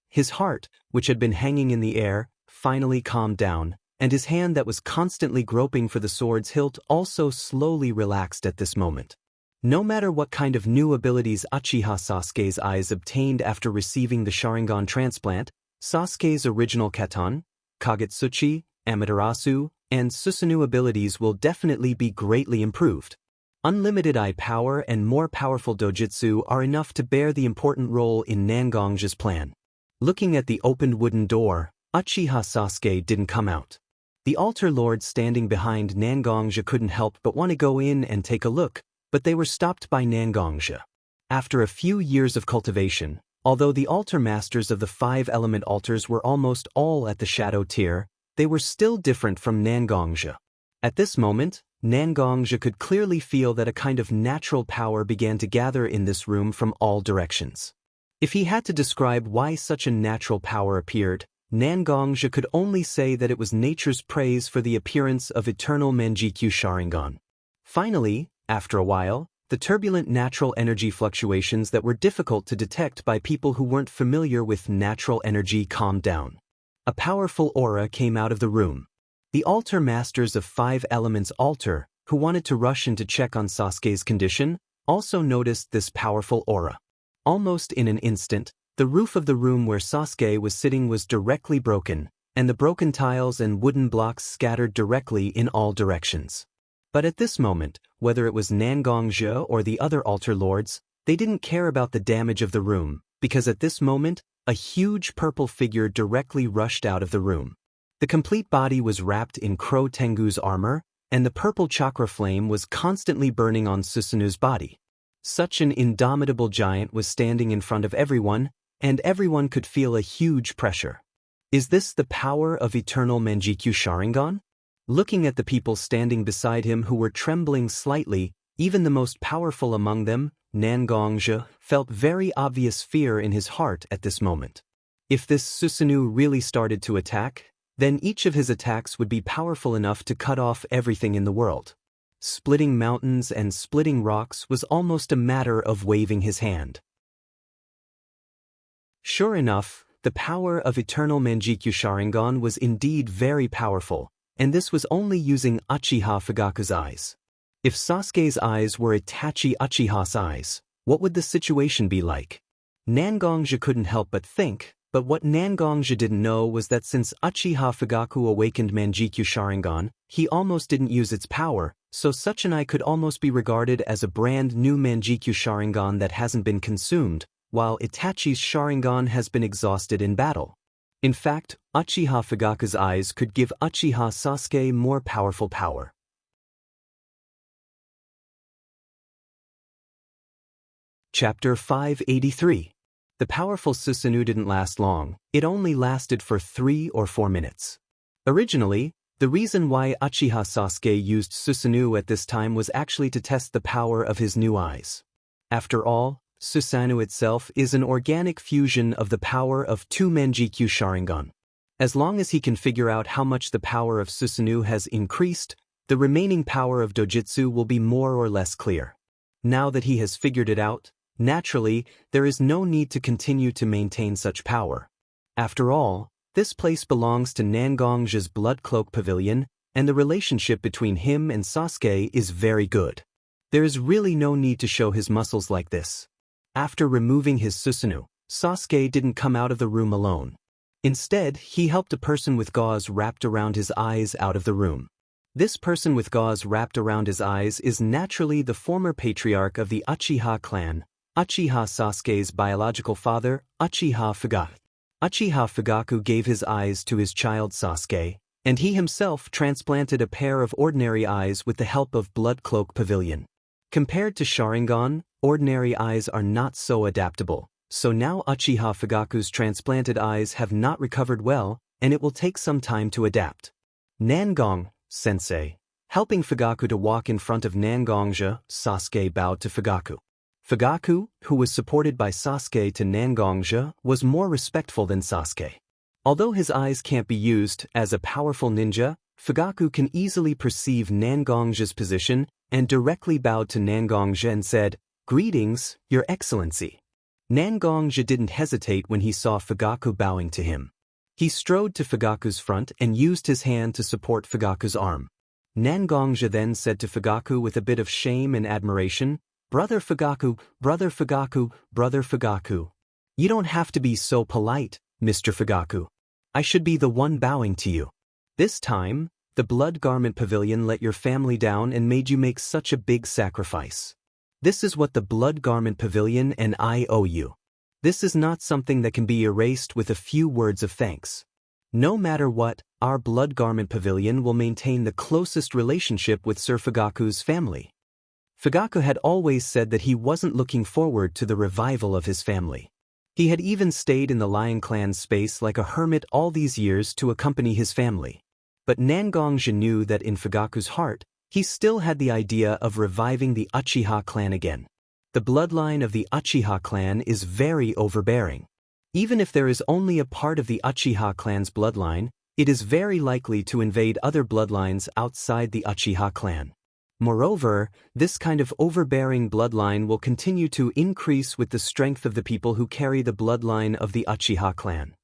His heart, which had been hanging in the air, finally calmed down, and his hand that was constantly groping for the sword's hilt also slowly relaxed at this moment. No matter what kind of new abilities Uchiha Sasuke's eyes obtained after receiving the Sharingan transplant, Sasuke's original Katon, Kagutsuchi, Amaterasu, and Susanoo abilities will definitely be greatly improved. Unlimited eye power and more powerful dojutsu are enough to bear the important role in Nangongzhi's plan. Looking at the opened wooden door, Uchiha Sasuke didn't come out. The altar lords standing behind Nangongzhi couldn't help but want to go in and take a look, but they were stopped by Nangongzhi. After a few years of cultivation, although the altar masters of the 5-element altars were almost all at the shadow tier, they were still different from Nangongzhi. At this moment, Nangongzhi could clearly feel that a kind of natural power began to gather in this room from all directions. If he had to describe why such a natural power appeared, Nangongzhi could only say that it was nature's praise for the appearance of eternal Manjikyu Sharingan. Finally, after a while, the turbulent natural energy fluctuations that were difficult to detect by people who weren't familiar with natural energy calmed down. A powerful aura came out of the room. The altar masters of 5 Elements Altar, who wanted to rush in to check on Sasuke's condition, also noticed this powerful aura. Almost in an instant, the roof of the room where Sasuke was sitting was directly broken, and the broken tiles and wooden blocks scattered directly in all directions. But at this moment, whether it was Nangongzhi or the other altar lords, they didn't care about the damage of the room, because at this moment, a huge purple figure directly rushed out of the room. The complete body was wrapped in Crow Tengu's armor, and the purple chakra flame was constantly burning on Susanoo's body. Such an indomitable giant was standing in front of everyone, and everyone could feel a huge pressure. Is this the power of eternal Manjikyu Sharingan? Looking at the people standing beside him who were trembling slightly, even the most powerful among them, Nangongzhi, felt very obvious fear in his heart at this moment. If this Susanoo really started to attack, then each of his attacks would be powerful enough to cut off everything in the world. Splitting mountains and splitting rocks was almost a matter of waving his hand. Sure enough, the power of eternal Manjikyu Sharingan was indeed very powerful, and this was only using Uchiha Fugaku's eyes. If Sasuke's eyes were Itachi Uchiha's eyes, what would the situation be like? Nangongzhi couldn't help but think, but what Nangongzhi didn't know was that since Uchiha Fugaku awakened Manjikyu Sharingan, he almost didn't use its power, so such an eye could almost be regarded as a brand new Manjikyu Sharingan that hasn't been consumed, while Itachi's Sharingan has been exhausted in battle. In fact, Uchiha Fugaku's eyes could give Uchiha Sasuke more powerful power. Chapter 583. The powerful Susanoo didn't last long, it only lasted for 3 or 4 minutes. Originally, the reason why Uchiha Sasuke used Susanoo at this time was actually to test the power of his new eyes. After all, Susanoo itself is an organic fusion of the power of 2 Manjikyu Sharingan. As long as he can figure out how much the power of Susanoo has increased, the remaining power of Dojutsu will be more or less clear. Now that he has figured it out, naturally, there is no need to continue to maintain such power. After all, this place belongs to Nangongzhi's Blood Cloak Pavilion, and the relationship between him and Sasuke is very good. There is really no need to show his muscles like this. After removing his Susanoo, Sasuke didn't come out of the room alone. Instead, he helped a person with gauze wrapped around his eyes out of the room. This person with gauze wrapped around his eyes is naturally the former patriarch of the Uchiha clan, Uchiha Sasuke's biological father, Uchiha Fugaku. Uchiha Fugaku gave his eyes to his child Sasuke, and he himself transplanted a pair of ordinary eyes with the help of Blood Cloak Pavilion. Compared to Sharingan, ordinary eyes are not so adaptable, so now Uchiha Fugaku's transplanted eyes have not recovered well, and it will take some time to adapt. Nangong-sensei. Helping Fugaku to walk in front of Nangongzhi, Sasuke bowed to Fugaku. Fugaku, who was supported by Sasuke to Nangongjia, was more respectful than Sasuke. Although his eyes can't be used as a powerful ninja, Fugaku can easily perceive Nangongjia's position and directly bowed to Nangongjia and said, "Greetings, Your Excellency." Nangongjia didn't hesitate when he saw Fugaku bowing to him. He strode to Fugaku's front and used his hand to support Fugaku's arm. Nangongjia then said to Fugaku with a bit of shame and admiration, "Brother Fugaku, Brother Fugaku, Brother Fugaku. You don't have to be so polite, Mr. Fugaku. I should be the one bowing to you. This time, the Blood Garment Pavilion let your family down and made you make such a big sacrifice. This is what the Blood Garment Pavilion and I owe you. This is not something that can be erased with a few words of thanks. No matter what, our Blood Garment Pavilion will maintain the closest relationship with Sir Fugaku's family." Fugaku had always said that he wasn't looking forward to the revival of his family. He had even stayed in the Lion Clan's space like a hermit all these years to accompany his family. But Nangongjia knew that in Fugaku's heart, he still had the idea of reviving the Uchiha clan again. The bloodline of the Uchiha clan is very overbearing. Even if there is only a part of the Uchiha clan's bloodline, it is very likely to invade other bloodlines outside the Uchiha clan. Moreover, this kind of overbearing bloodline will continue to increase with the strength of the people who carry the bloodline of the Uchiha clan.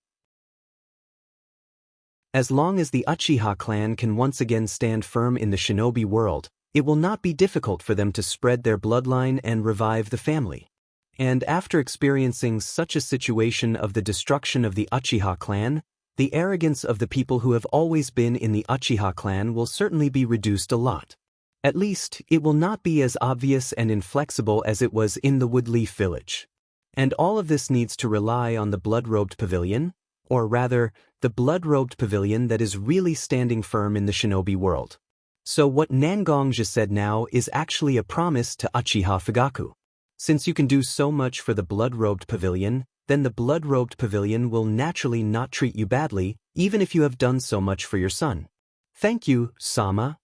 As long as the Uchiha clan can once again stand firm in the shinobi world, it will not be difficult for them to spread their bloodline and revive the family. And after experiencing such a situation of the destruction of the Uchiha clan, the arrogance of the people who have always been in the Uchiha clan will certainly be reduced a lot. At least, it will not be as obvious and inflexible as it was in the Woodleaf village. And all of this needs to rely on the blood-robed pavilion, or rather, the blood-robed pavilion that is really standing firm in the shinobi world. So what Nangongjia said now is actually a promise to Uchiha Fugaku. Since you can do so much for the blood-robed pavilion, then the blood-robed pavilion will naturally not treat you badly, even if you have done so much for your son. Thank you, Sama.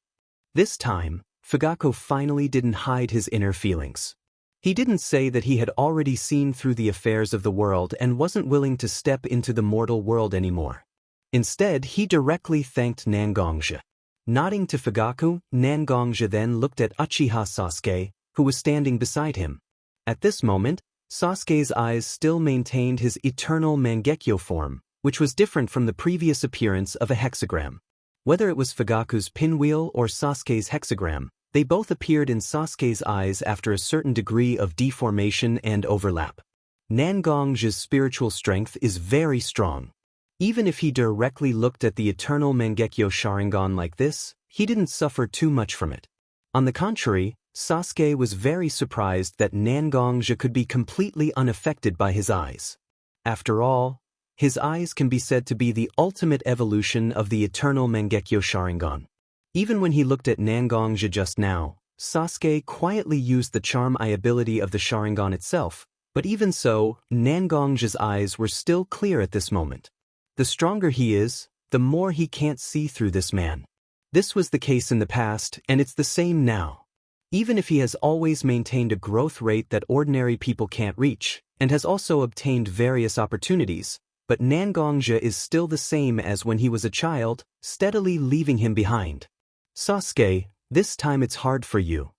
This time, Fugaku finally didn't hide his inner feelings. He didn't say that he had already seen through the affairs of the world and wasn't willing to step into the mortal world anymore. Instead, he directly thanked Nangongjia. Nodding to Fugaku, Nangongjia then looked at Uchiha Sasuke, who was standing beside him. At this moment, Sasuke's eyes still maintained his eternal Mangekyo form, which was different from the previous appearance of a hexagram. Whether it was Fugaku's pinwheel or Sasuke's hexagram, they both appeared in Sasuke's eyes after a certain degree of deformation and overlap. Nangongjia's spiritual strength is very strong. Even if he directly looked at the eternal Mangekyo Sharingan like this, he didn't suffer too much from it. On the contrary, Sasuke was very surprised that Nangongjia could be completely unaffected by his eyes. After all, his eyes can be said to be the ultimate evolution of the eternal Mangekyo Sharingan. Even when he looked at Nangongjia just now, Sasuke quietly used the charm eye ability of the Sharingan itself, but even so, Nangongjia's eyes were still clear at this moment. The stronger he is, the more he can't see through this man. This was the case in the past, and it's the same now. Even if he has always maintained a growth rate that ordinary people can't reach, and has also obtained various opportunities, but Nangongjia is still the same as when he was a child, steadily leaving him behind. Sasuke, this time it's hard for you.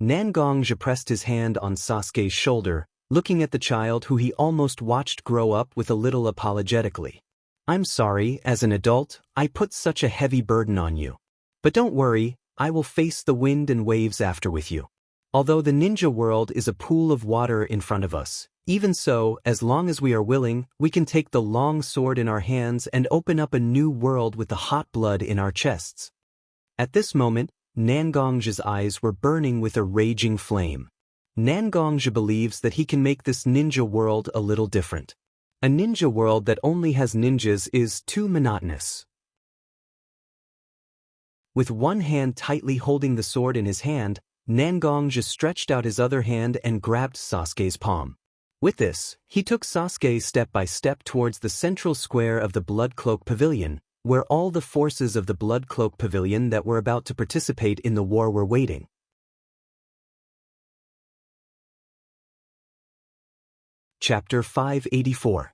Nangongjia pressed his hand on Sasuke's shoulder, looking at the child who he almost watched grow up with a little apologetically. I'm sorry, as an adult, I put such a heavy burden on you. But don't worry, I will face the wind and waves after with you. Although the ninja world is a pool of water in front of us, even so, as long as we are willing, we can take the long sword in our hands and open up a new world with the hot blood in our chests. At this moment, Nangongjia's eyes were burning with a raging flame. Nangongjia believes that he can make this ninja world a little different. A ninja world that only has ninjas is too monotonous. With one hand tightly holding the sword in his hand, Nangongjia stretched out his other hand and grabbed Sasuke's palm. With this, he took Sasuke step by step towards the central square of the Blood Cloak Pavilion, where all the forces of the Blood Cloak Pavilion that were about to participate in the war were waiting. Chapter 584.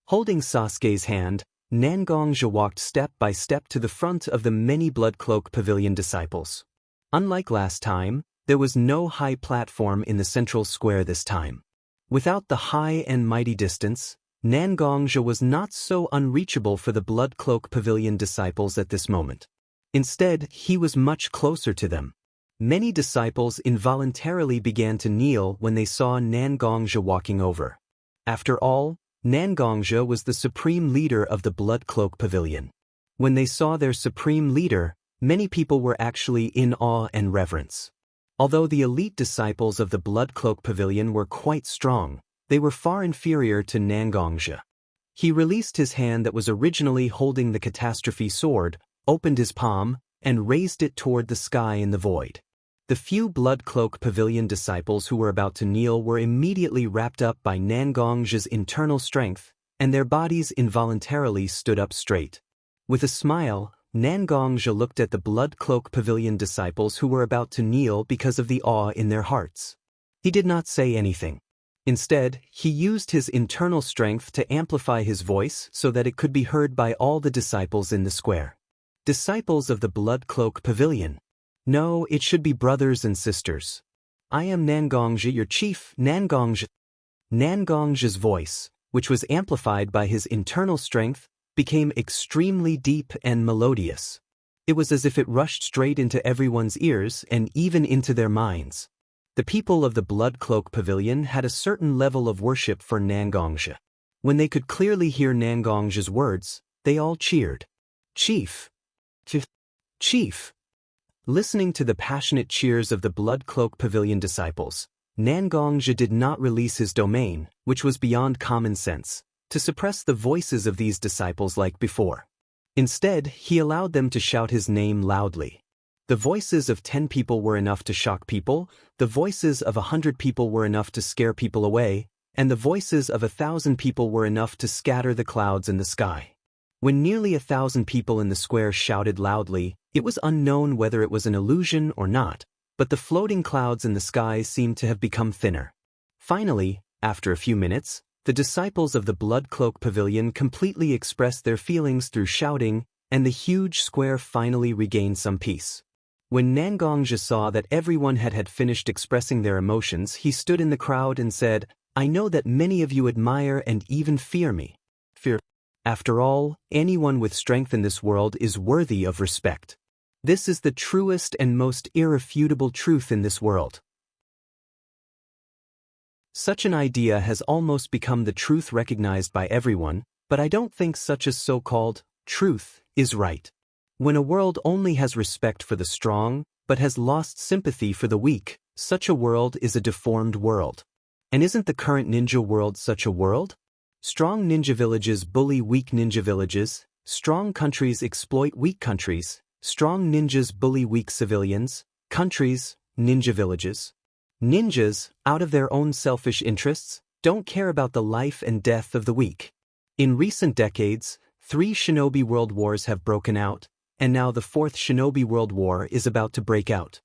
Holding Sasuke's hand, Nangongja walked step by step to the front of the many Blood Cloak Pavilion disciples. Unlike last time, there was no high platform in the central square this time. Without the high and mighty distance, Nangongja was not so unreachable for the Blood Cloak Pavilion disciples at this moment. Instead, he was much closer to them. Many disciples involuntarily began to kneel when they saw Nangongja walking over. After all, Nangongja was the supreme leader of the Blood Cloak Pavilion. When they saw their supreme leader, many people were actually in awe and reverence. Although the elite disciples of the Blood Cloak Pavilion were quite strong, they were far inferior to Nangongja. He released his hand that was originally holding the catastrophe sword, opened his palm, and raised it toward the sky in the void. The few Blood Cloak Pavilion disciples who were about to kneel were immediately wrapped up by Nangongja's internal strength, and their bodies involuntarily stood up straight. With a smile, Nangongja looked at the Blood Cloak Pavilion disciples who were about to kneel because of the awe in their hearts. He did not say anything. Instead, he used his internal strength to amplify his voice so that it could be heard by all the disciples in the square. Disciples of the Blood Cloak Pavilion. No, it should be brothers and sisters. I am Nangongja, your chief, Nangongja. Nangongja's voice, which was amplified by his internal strength, became extremely deep and melodious. It was as if it rushed straight into everyone's ears and even into their minds. The people of the Blood Cloak Pavilion had a certain level of worship for Nangongja. When they could clearly hear Nangongja's words, they all cheered. Chief! Chief! Listening to the passionate cheers of the Blood Cloak Pavilion disciples, Nangongja did not release his domain, which was beyond common sense, to suppress the voices of these disciples like before. Instead, he allowed them to shout his name loudly. The voices of 10 people were enough to shock people, the voices of 100 people were enough to scare people away, and the voices of 1,000 people were enough to scatter the clouds in the sky. When nearly 1,000 people in the square shouted loudly, it was unknown whether it was an illusion or not, but the floating clouds in the sky seemed to have become thinner. Finally, after a few minutes, the disciples of the Blood Cloak Pavilion completely expressed their feelings through shouting, and the huge square finally regained some peace. When Nangongja saw that everyone had finished expressing their emotions, he stood in the crowd and said, I know that many of you admire and even fear me. After all, anyone with strength in this world is worthy of respect. This is the truest and most irrefutable truth in this world. Such an idea has almost become the truth recognized by everyone, but I don't think such a so-called truth is right. When a world only has respect for the strong, but has lost sympathy for the weak, such a world is a deformed world. And isn't the current ninja world such a world? Strong ninja villages bully weak ninja villages, strong countries exploit weak countries, strong ninjas bully weak civilians, countries, ninja villages. Ninjas, out of their own selfish interests, don't care about the life and death of the weak. In recent decades, 3 shinobi world wars have broken out, and now the 4th Shinobi World War is about to break out.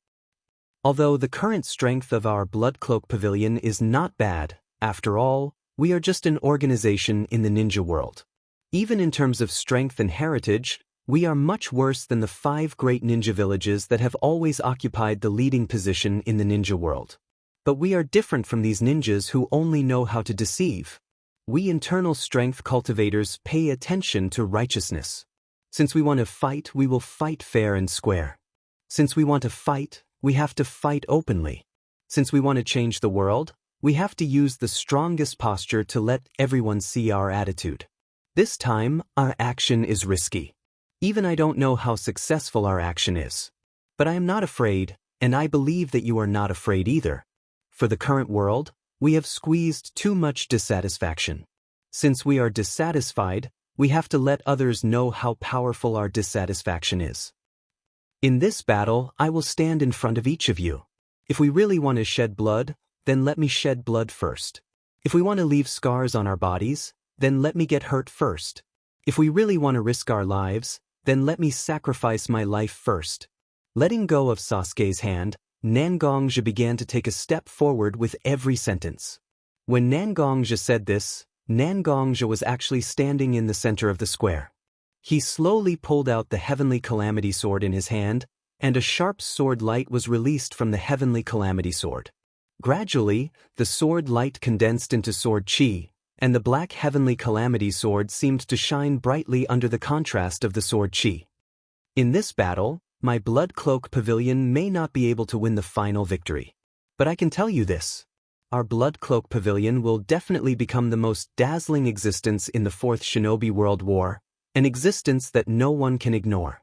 Although the current strength of our Blood Cloak Pavilion is not bad, after all, we are just an organization in the ninja world. Even in terms of strength and heritage, we are much worse than the 5 great ninja villages that have always occupied the leading position in the ninja world. But we are different from these ninjas who only know how to deceive. We internal strength cultivators pay attention to righteousness. Since we want to fight, we will fight fair and square. Since we want to fight, we have to fight openly. Since we want to change the world, we have to use the strongest posture to let everyone see our attitude. This time, our action is risky. Even I don't know how successful our action is. But I am not afraid, and I believe that you are not afraid either. For the current world, we have squeezed too much dissatisfaction. Since we are dissatisfied, we have to let others know how powerful our dissatisfaction is. In this battle, I will stand in front of each of you. If we really want to shed blood, then let me shed blood first. If we want to leave scars on our bodies, then let me get hurt first. If we really want to risk our lives, then let me sacrifice my life first. Letting go of Sasuke's hand, Nangongja began to take a step forward with every sentence. When Nangongzhi said this, Nangongzhi was actually standing in the center of the square. He slowly pulled out the Heavenly Calamity Sword in his hand, and a sharp sword light was released from the Heavenly Calamity Sword. Gradually, the sword light condensed into sword chi, and the black Heavenly Calamity Sword seemed to shine brightly under the contrast of the sword chi. In this battle, my Blood Cloak Pavilion may not be able to win the final victory. But I can tell you this. Our Blood Cloak Pavilion will definitely become the most dazzling existence in the Fourth Shinobi World War, an existence that no one can ignore.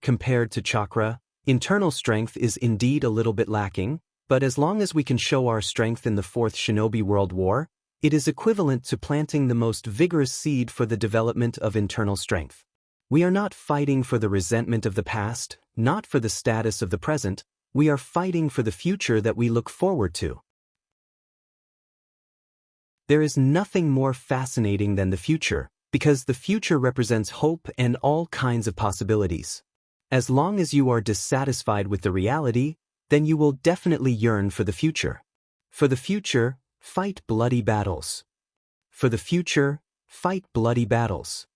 Compared to chakra, internal strength is indeed a little bit lacking, but as long as we can show our strength in the Fourth Shinobi World War, it is equivalent to planting the most vigorous seed for the development of internal strength. We are not fighting for the resentment of the past, not for the status of the present, we are fighting for the future that we look forward to. There is nothing more fascinating than the future, because the future represents hope and all kinds of possibilities. As long as you are dissatisfied with the reality, then you will definitely yearn for the future. For the future, fight bloody battles. For the future, fight bloody battles.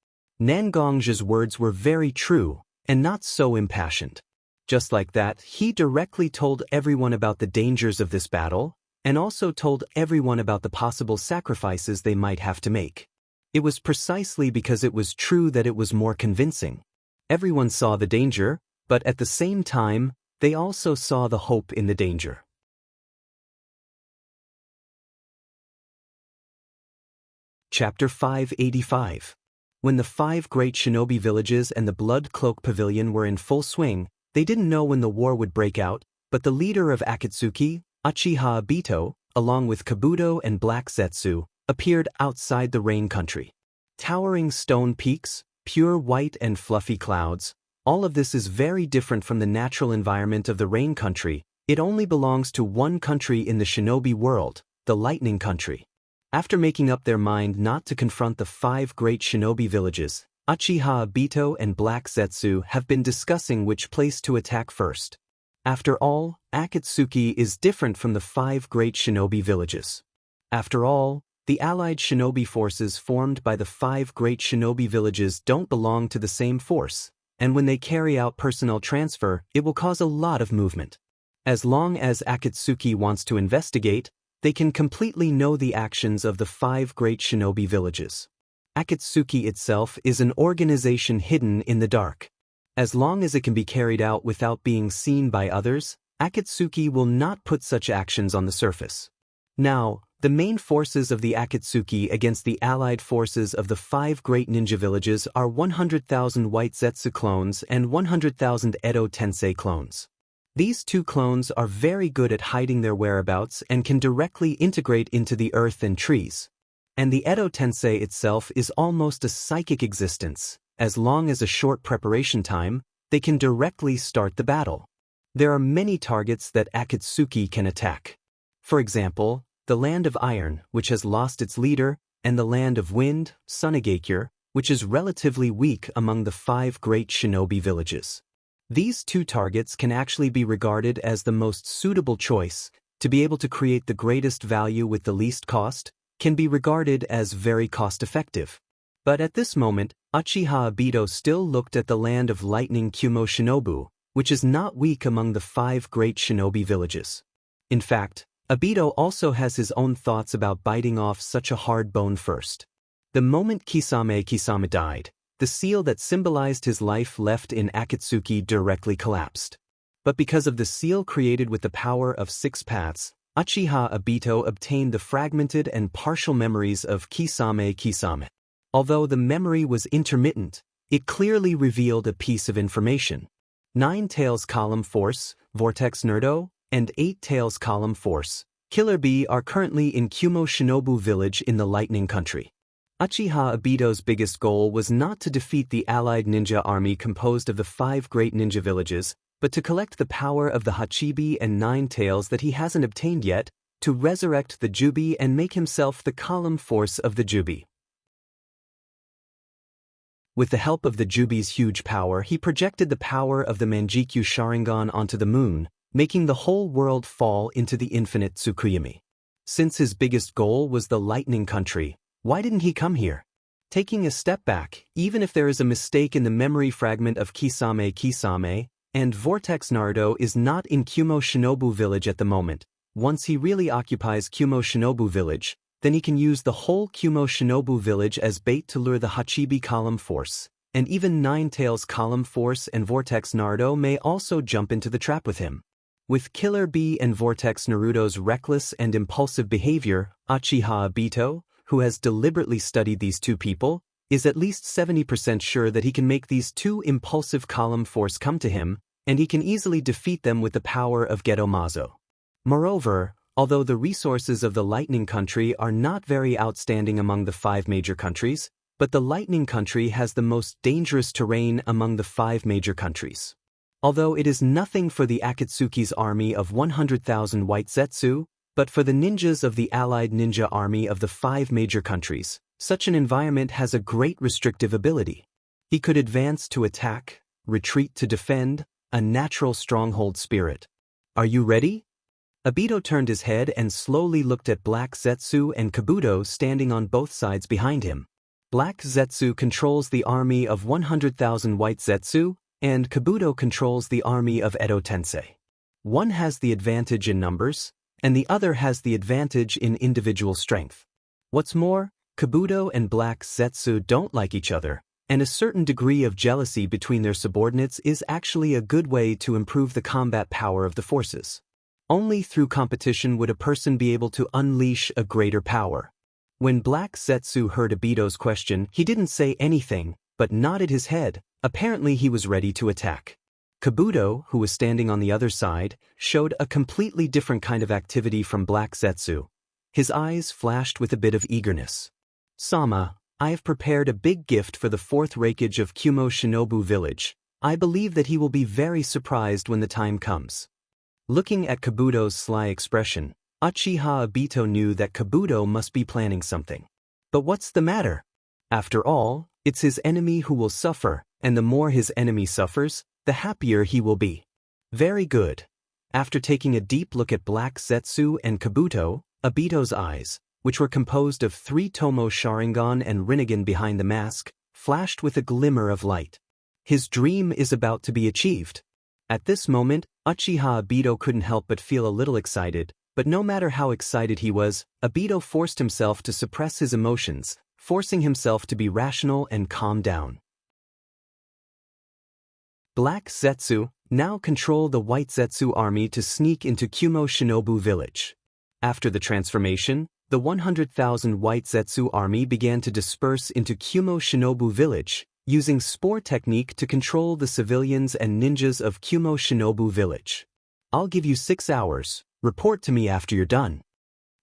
Nangongzhi's words were very true, and not so impassioned. Just like that, he directly told everyone about the dangers of this battle, and also told everyone about the possible sacrifices they might have to make. It was precisely because it was true that it was more convincing. Everyone saw the danger, but at the same time, they also saw the hope in the danger. Chapter 585. When the 5 great shinobi villages and the Blood Cloak Pavilion were in full swing, they didn't know when the war would break out, but the leader of Akatsuki, Uchiha Obito, along with Kabuto and Black Zetsu, appeared outside the rain country. Towering stone peaks, pure white and fluffy clouds, all of this is very different from the natural environment of the rain country. It only belongs to one country in the shinobi world, the lightning country. After making up their mind not to confront the 5 great shinobi villages, Uchiha Obito and Black Zetsu have been discussing which place to attack first. After all, Akatsuki is different from the 5 great shinobi villages. After all, the allied shinobi forces formed by the 5 great shinobi villages don't belong to the same force, and when they carry out personnel transfer, it will cause a lot of movement. As long as Akatsuki wants to investigate, they can completely know the actions of the 5 great shinobi villages. Akatsuki itself is an organization hidden in the dark. As long as it can be carried out without being seen by others, Akatsuki will not put such actions on the surface. Now, the main forces of the Akatsuki against the allied forces of the 5 great ninja villages are 100,000 White Zetsu clones and 100,000 Edo Tensei clones. These 2 clones are very good at hiding their whereabouts and can directly integrate into the earth and trees. And the Edo Tensei itself is almost a psychic existence. As long as a short preparation time, they can directly start the battle. There are many targets that Akatsuki can attack. For example, the Land of Iron, which has lost its leader, and the Land of Wind, Sunagakure, which is relatively weak among the 5 great shinobi villages. These 2 targets can actually be regarded as the most suitable choice. To be able to create the greatest value with the least cost can be regarded as very cost-effective. But at this moment, Uchiha Obito still looked at the Land of Lightning Kumo Shinobu, which is not weak among the 5 great shinobi villages. In fact, Obito also has his own thoughts about biting off such a hard bone first. The moment Kisame died, the seal that symbolized his life left in Akatsuki directly collapsed. But because of the seal created with the power of 6 paths, Uchiha Obito obtained the fragmented and partial memories of Kisame. Although the memory was intermittent, it clearly revealed a piece of information. 9 Tails Column Force, Vortex Nerdo, and 8 Tails Column Force, Killer Bee are currently in Kumo Shinobu Village in the Lightning Country. Uchiha Obito's biggest goal was not to defeat the allied ninja army composed of the 5 great ninja villages, but to collect the power of the Hachibi and 9 Tails that he hasn't obtained yet, to resurrect the Jubi and make himself the column force of the Jubi. With the help of the Jubi's huge power, he projected the power of the Manjikyu Sharingan onto the moon, making the whole world fall into the infinite Tsukuyomi. Since his biggest goal was the Lightning Country, why didn't he come here? Taking a step back, even if there is a mistake in the memory fragment of Kisame, and Vortex Naruto is not in Kumo Shinobu Village at the moment, once he really occupies Kumo Shinobu Village, then he can use the whole Kumo Shinobu Village as bait to lure the Hachibi Column Force, and even Nine Tails Column Force and Vortex Naruto may also jump into the trap with him. With Killer Bee and Vortex Naruto's reckless and impulsive behavior, Uchiha Obito, who has deliberately studied these two people, is at least 70% sure that he can make these two impulsive Column Force come to him, and he can easily defeat them with the power of Geto Mazo. Moreover, although the resources of the Lightning Country are not very outstanding among the 5 major countries, but the Lightning Country has the most dangerous terrain among the 5 major countries. Although it is nothing for the Akatsuki's army of 100,000 white Zetsu, but for the ninjas of the allied ninja army of the 5 major countries, such an environment has a great restrictive ability. He could advance to attack, retreat to defend, a natural stronghold spirit. Are you ready? Obito turned his head and slowly looked at Black Zetsu and Kabuto standing on both sides behind him. Black Zetsu controls the army of 100,000 white Zetsu, and Kabuto controls the army of Edo Tensei. One has the advantage in numbers, and the other has the advantage in individual strength. What's more, Kabuto and Black Zetsu don't like each other, and a certain degree of jealousy between their subordinates is actually a good way to improve the combat power of the forces. Only through competition would a person be able to unleash a greater power. When Black Zetsu heard Obito's question, he didn't say anything, but nodded his head. Apparently he was ready to attack. Kabuto, who was standing on the other side, showed a completely different kind of activity from Black Zetsu. His eyes flashed with a bit of eagerness. Sama, I have prepared a big gift for the 4th Reikage of Kumo Shinobu Village. I believe that he will be very surprised when the time comes. Looking at Kabuto's sly expression, Uchiha Obito knew that Kabuto must be planning something. But what's the matter? After all, it's his enemy who will suffer, and the more his enemy suffers, the happier he will be. Very good. After taking a deep look at Black Zetsu and Kabuto, Obito's eyes, which were composed of 3 Tomo Sharingan and Rinnegan behind the mask, flashed with a glimmer of light. His dream is about to be achieved. At this moment, Uchiha Obito couldn't help but feel a little excited, but no matter how excited he was, Obito forced himself to suppress his emotions, forcing himself to be rational and calm down. Black Zetsu now control the White Zetsu army to sneak into Kumo Shinobu Village. After the transformation, the 100,000 White Zetsu army began to disperse into Kumo Shinobu Village, using spore technique to control the civilians and ninjas of Kumo Shinobu Village. I'll give you 6 hours, report to me after you're done.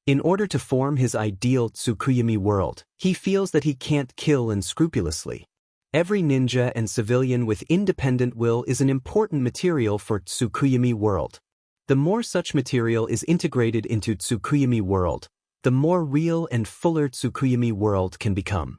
In order to form his ideal Tsukuyami world, he feels that he can't kill unscrupulously. Every ninja and civilian with independent will is an important material for Tsukuyami world. The more such material is integrated into Tsukuyami world, the more real and fuller Tsukuyami world can become.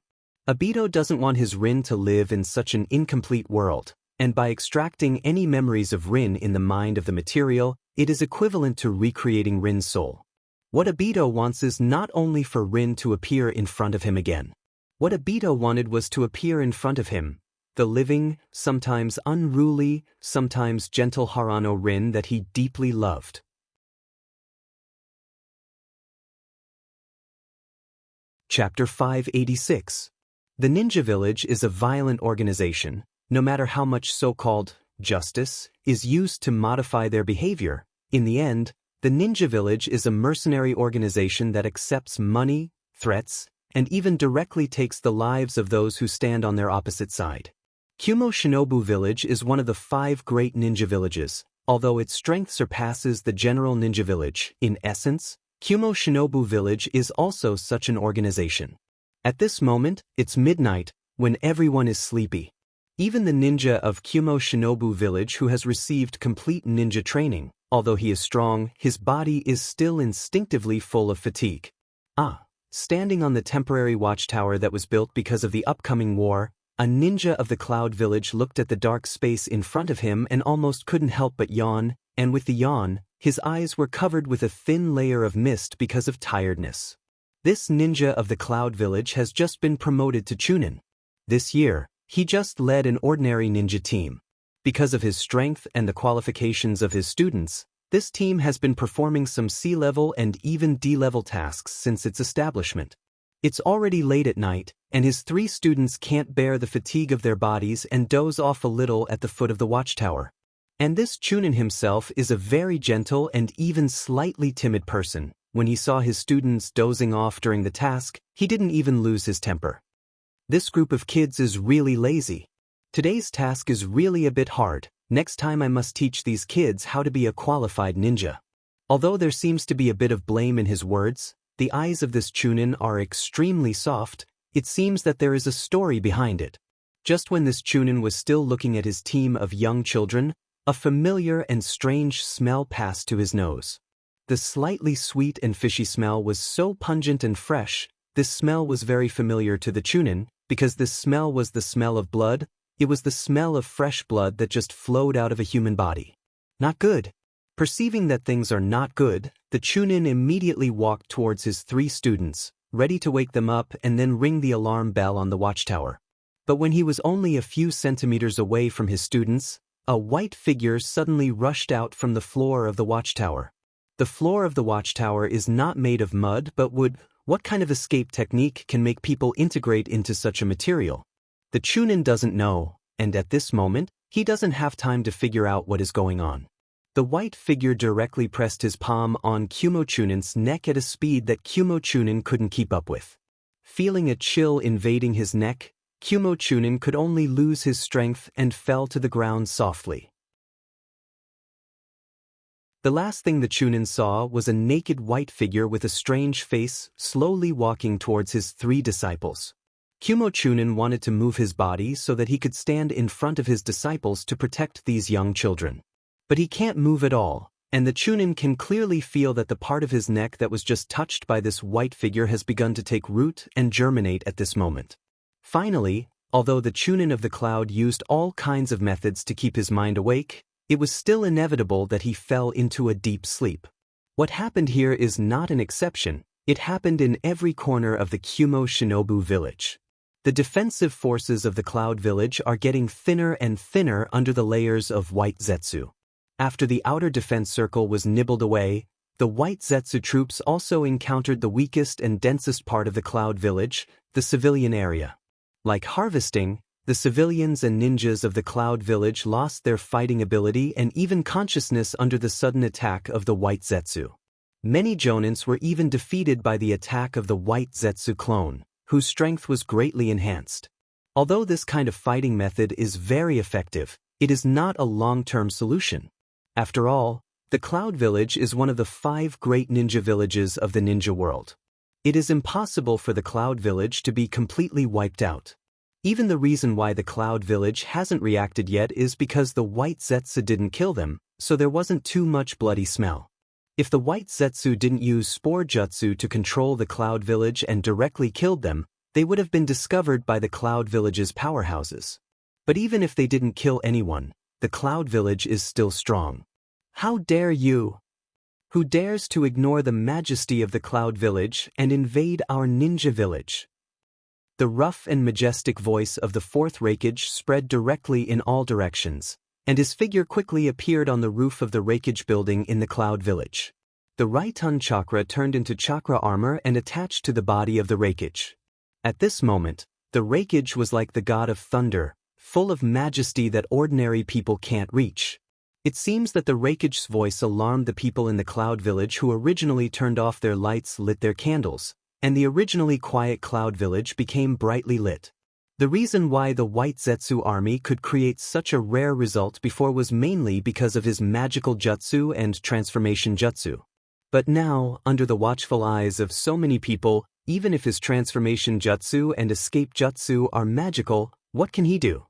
Obito doesn't want his Rin to live in such an incomplete world, and by extracting any memories of Rin in the mind of the material, it is equivalent to recreating Rin's soul. What Obito wants is not only for Rin to appear in front of him again. What Obito wanted was to appear in front of him, the living, sometimes unruly, sometimes gentle Harano Rin that he deeply loved. Chapter 586. The Ninja Village is a violent organization. No matter how much so-called justice is used to modify their behavior, in the end, the Ninja Village is a mercenary organization that accepts money, threats, and even directly takes the lives of those who stand on their opposite side. Kumo Shinobu Village is one of the 5 great ninja villages. Although its strength surpasses the general ninja village, in essence, Kumo Shinobu Village is also such an organization. At this moment, it's midnight, when everyone is sleepy. Even the ninja of Kumo Shinobu Village who has received complete ninja training, although he is strong, his body is still instinctively full of fatigue. Standing on the temporary watchtower that was built because of the upcoming war, a ninja of the Cloud Village looked at the dark space in front of him and almost couldn't help but yawn, and with the yawn, His eyes were covered with a thin layer of mist because of tiredness. This ninja of the Cloud Village has just been promoted to Chunin. This year, he just led an ordinary ninja team. Because of his strength and the qualifications of his students, this team has been performing some C-level and even D-level tasks since its establishment. It's already late at night, and his 3 students can't bear the fatigue of their bodies and doze off a little at the foot of the watchtower. And this Chunin himself is a very gentle and even slightly timid person. When he saw his students dozing off during the task, he didn't even lose his temper. This group of kids is really lazy. Today's task is really a bit hard. Next time I must teach these kids how to be a qualified ninja. Although there seems to be a bit of blame in his words, the eyes of this Chunin are extremely soft. It seems that there is a story behind it. Just when this Chunin was still looking at his team of young children, a familiar and strange smell passed to his nose. The slightly sweet and fishy smell was so pungent and fresh. This smell was very familiar to the Chunin, because this smell was the smell of blood. It was the smell of fresh blood that just flowed out of a human body. Not good. Perceiving that things are not good, the Chunin immediately walked towards his 3 students, ready to wake them up and then ring the alarm bell on the watchtower. But when he was only a few centimeters away from his students, a white figure suddenly rushed out from the floor of the watchtower. The floor of the watchtower is not made of mud but wood. What kind of escape technique can make people integrate into such a material? The Chunin doesn't know, and at this moment, he doesn't have time to figure out what is going on. The white figure directly pressed his palm on Kumo Chunin's neck at a speed that Kumo Chunin couldn't keep up with. Feeling a chill invading his neck, Kumo Chunin could only lose his strength and fell to the ground softly. The last thing the Chunin saw was a naked white figure with a strange face slowly walking towards his 3 disciples. Kumo Chunin wanted to move his body so that he could stand in front of his disciples to protect these young children. But he can't move at all, and the Chunin can clearly feel that the part of his neck that was just touched by this white figure has begun to take root and germinate at this moment. Finally, although the Chunin of the cloud used all kinds of methods to keep his mind awake, it was still inevitable that he fell into a deep sleep. What happened here is not an exception. It happened in every corner of the Kumo Shinobu village. The defensive forces of the Cloud Village are getting thinner and thinner under the layers of white Zetsu. After the outer defense circle was nibbled away, the white Zetsu troops also encountered the weakest and densest part of the Cloud Village, the civilian area. Like harvesting, the civilians and ninjas of the Cloud Village lost their fighting ability and even consciousness under the sudden attack of the white Zetsu. Many Jonins were even defeated by the attack of the white Zetsu clone, whose strength was greatly enhanced. Although this kind of fighting method is very effective, it is not a long-term solution. After all, the Cloud Village is one of the 5 great ninja villages of the ninja world. It is impossible for the Cloud Village to be completely wiped out. Even the reason why the Cloud Village hasn't reacted yet is because the white Zetsu didn't kill them, so there wasn't too much bloody smell. If the white Zetsu didn't use Spore Jutsu to control the Cloud Village and directly killed them, they would have been discovered by the Cloud Village's powerhouses. But even if they didn't kill anyone, the Cloud Village is still strong. How dare you? Who dares to ignore the majesty of the Cloud Village and invade our ninja village? The rough and majestic voice of the 4th Raikage spread directly in all directions, and his figure quickly appeared on the roof of the Raikage building in the Cloud Village. The Raitun chakra turned into chakra armor and attached to the body of the Raikage. At this moment, the Raikage was like the god of thunder, full of majesty that ordinary people can't reach. It seems that the Raikage's voice alarmed the people in the Cloud Village who originally turned off their lights, lit their candles, and the originally quiet Cloud Village became brightly lit. The reason why the White Zetsu army could create such a rare result before was mainly because of his magical jutsu and transformation jutsu. But now, under the watchful eyes of so many people, even if his transformation jutsu and escape jutsu are magical, what can he do?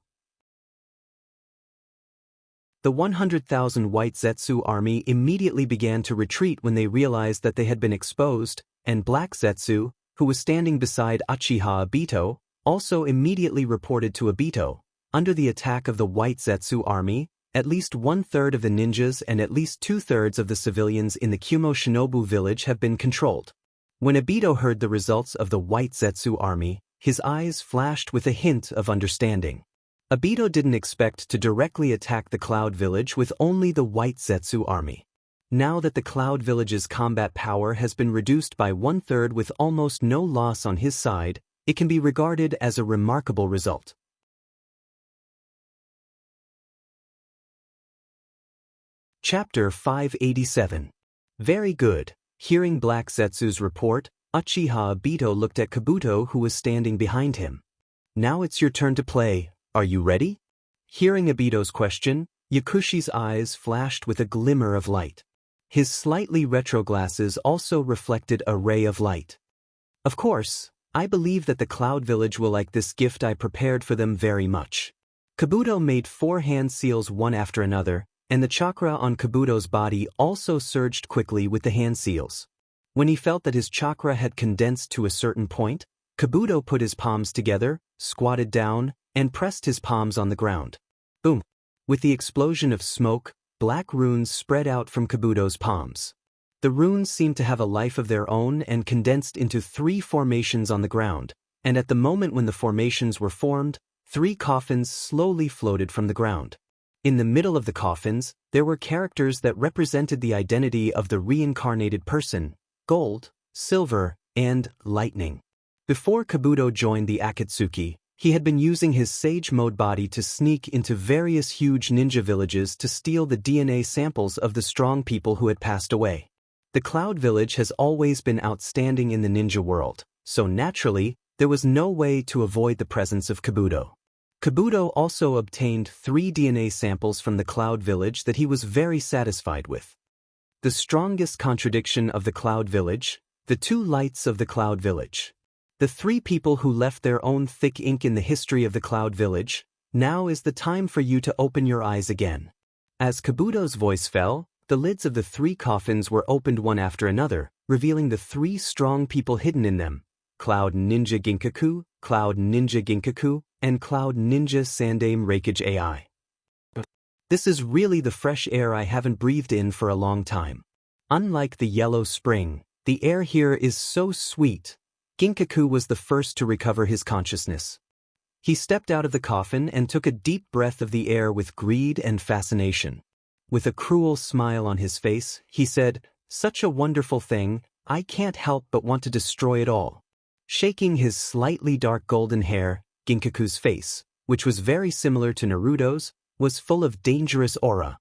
The 100,000 White Zetsu army immediately began to retreat when they realized that they had been exposed, and Black Zetsu, who was standing beside Uchiha Obito, also immediately reported to Obito. Under the attack of the White Zetsu army, At least 1/3 of the ninjas and at least 2/3 of the civilians in the Kumo Shinobu village have been controlled. When Obito heard the results of the White Zetsu army, his eyes flashed with a hint of understanding. Obito didn't expect to directly attack the Cloud Village with only the White Zetsu army. Now that the Cloud Village's combat power has been reduced by 1/3 with almost no loss on his side, it can be regarded as a remarkable result. Chapter 587. Very good. Hearing Black Zetsu's report, Uchiha Obito looked at Kabuto, who was standing behind him. Now it's your turn to play. Are you ready? Hearing Obito's question, Yakushi's eyes flashed with a glimmer of light. His slightly retro glasses also reflected a ray of light. Of course, I believe that the Cloud Village will like this gift I prepared for them very much. Kabuto made 4 hand seals one after another, and the chakra on Kabuto's body also surged quickly with the hand seals. When he felt that his chakra had condensed to a certain point, Kabuto put his palms together, squatted down, and pressed his palms on the ground. Boom! With the explosion of smoke, black runes spread out from Kabuto's palms. The runes seemed to have a life of their own and condensed into 3 formations on the ground, and at the moment when the formations were formed, 3 coffins slowly floated from the ground. In the middle of the coffins, there were characters that represented the identity of the reincarnated person: gold, silver, and lightning. Before Kabuto joined the Akatsuki, he had been using his Sage Mode body to sneak into various huge ninja villages to steal the DNA samples of the strong people who had passed away. The Cloud Village has always been outstanding in the ninja world, so naturally, there was no way to avoid the presence of Kabuto. Kabuto also obtained 3 DNA samples from the Cloud Village that he was very satisfied with. The strongest contradiction of the Cloud Village, the 2 lights of the Cloud Village. The 3 people who left their own thick ink in the history of the Cloud Village. Now is the time for you to open your eyes again. As Kabuto's voice fell, the lids of the 3 coffins were opened one after another, revealing the 3 strong people hidden in them: Cloud Ninja Ginkaku, Cloud Ninja Ginkaku, and Cloud Ninja Sandame Reikage AI. This is really the fresh air I haven't breathed in for a long time. Unlike the yellow spring, the air here is so sweet. Ginkaku was the first to recover his consciousness. He stepped out of the coffin and took a deep breath of the air with greed and fascination. With a cruel smile on his face, he said, "Such a wonderful thing, I can't help but want to destroy it all." Shaking his slightly dark golden hair, Ginkaku's face, which was very similar to Naruto's, was full of dangerous aura.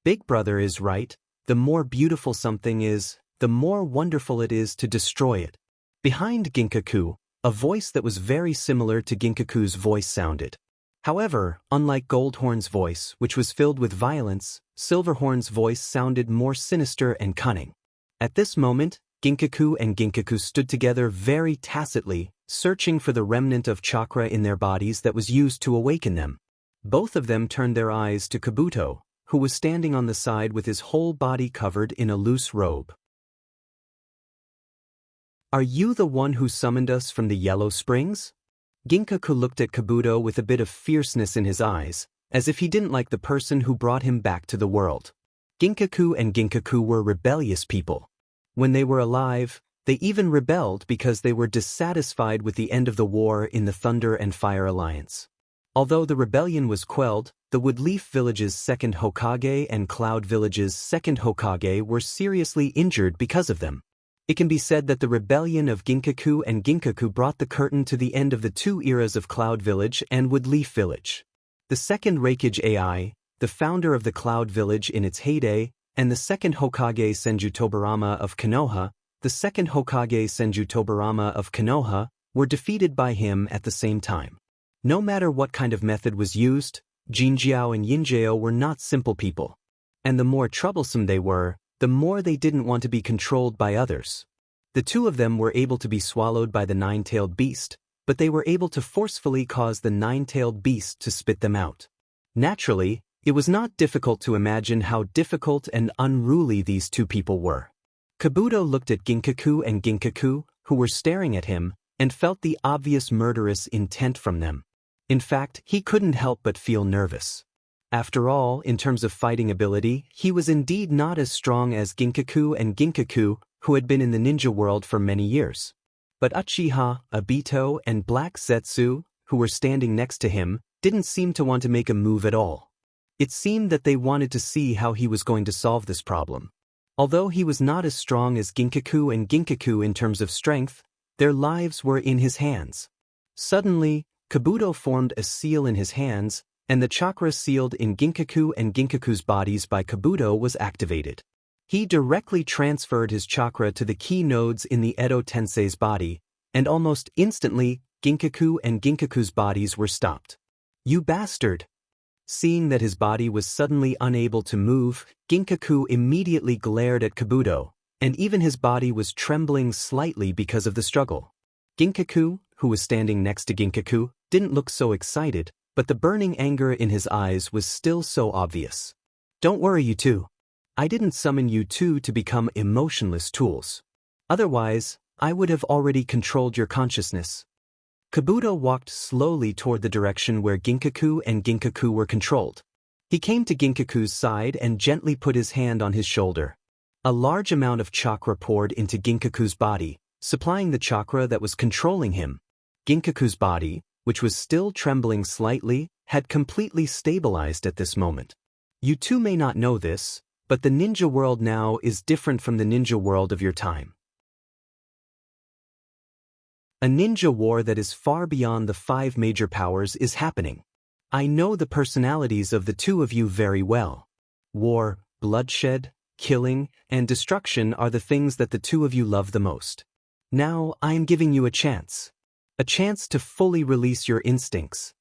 Big brother is right, the more beautiful something is, the more wonderful it is to destroy it. Behind Ginkaku, a voice that was very similar to Ginkaku's voice sounded. However, unlike Goldhorn's voice, which was filled with violence, Silverhorn's voice sounded more sinister and cunning. At this moment, Ginkaku and Ginkaku stood together very tacitly, searching for the remnant of chakra in their bodies that was used to awaken them. Both of them turned their eyes to Kabuto, who was standing on the side with his whole body covered in a loose robe. "Are you the one who summoned us from the Yellow Springs?" Ginkaku looked at Kabuto with a bit of fierceness in his eyes, as if he didn't like the person who brought him back to the world. Ginkaku and Ginkaku were rebellious people. When they were alive, they even rebelled because they were dissatisfied with the end of the war in the Thunder and Fire Alliance. Although the rebellion was quelled, the Woodleaf Village's 2nd Hokage and Cloud Village's 2nd Hokage were seriously injured because of them. It can be said that the rebellion of Ginkaku and Ginkaku brought the curtain to the end of the 2 eras of Cloud Village and Woodleaf Village. The 2nd Reikage AI, the founder of the Cloud Village in its heyday, and the 2nd Hokage Senju Tobarama of Konoha, the 2nd Hokage Senju Tobarama of Konoha, were defeated by him at the same time. No matter what kind of method was used, Jinjiao and Yinjiao were not simple people. And the more troublesome they were, the more they didn't want to be controlled by others. The 2 of them were able to be swallowed by the 9-tailed beast, but they were able to forcefully cause the 9-tailed beast to spit them out. Naturally, it was not difficult to imagine how difficult and unruly these 2 people were. Kabuto looked at Ginkaku and Ginkaku, who were staring at him, and felt the obvious murderous intent from them. In fact, he couldn't help but feel nervous. After all, in terms of fighting ability, he was indeed not as strong as Ginkaku and Ginkaku, who had been in the ninja world for many years. But Uchiha, Obito, and Black Zetsu, who were standing next to him, didn't seem to want to make a move at all. It seemed that they wanted to see how he was going to solve this problem. Although he was not as strong as Ginkaku and Ginkaku in terms of strength, their lives were in his hands. Suddenly, Kabuto formed a seal in his hands, and the chakra sealed in Ginkaku and Ginkaku's bodies by Kabuto was activated. He directly transferred his chakra to the key nodes in the Edo Tensei's body, and almost instantly, Ginkaku and Ginkaku's bodies were stopped. "You bastard!" Seeing that his body was suddenly unable to move, Ginkaku immediately glared at Kabuto, and even his body was trembling slightly because of the struggle. Ginkaku, who was standing next to Ginkaku, didn't look so excited, but the burning anger in his eyes was still so obvious. "Don't worry, you two. I didn't summon you two to become emotionless tools. Otherwise, I would have already controlled your consciousness." Kabuto walked slowly toward the direction where Ginkaku and Ginkaku were controlled. He came to Ginkaku's side and gently put his hand on his shoulder. A large amount of chakra poured into Ginkaku's body, supplying the chakra that was controlling him. Ginkaku's body, which was still trembling slightly, had completely stabilized at this moment. You two may not know this, but the ninja world now is different from the ninja world of your time. A ninja war that is far beyond the 5 major powers is happening. I know the personalities of the two of you very well. War, bloodshed, killing, and destruction are the things that the two of you love the most. Now I am giving you a chance. A chance to fully release your instincts.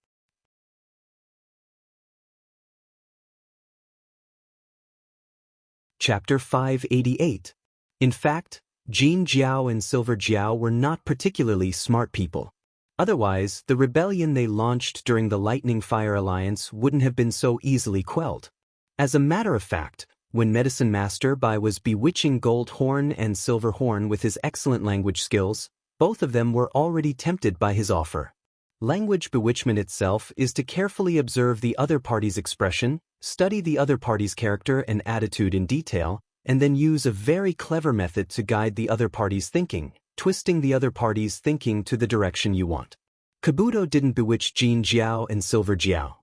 Chapter 588. In fact, Jin Jiao and Silver Jiao were not particularly smart people. Otherwise, the rebellion they launched during the Lightning Fire Alliance wouldn't have been so easily quelled. As a matter of fact, when Medicine Master Bai was bewitching Gold Horn and Silver Horn with his excellent language skills, both of them were already tempted by his offer. Language bewitchment itself is to carefully observe the other party's expression, study the other party's character and attitude in detail, and then use a very clever method to guide the other party's thinking, twisting the other party's thinking to the direction you want. Kabuto didn't bewitch Jin Jiao and Silver Jiao.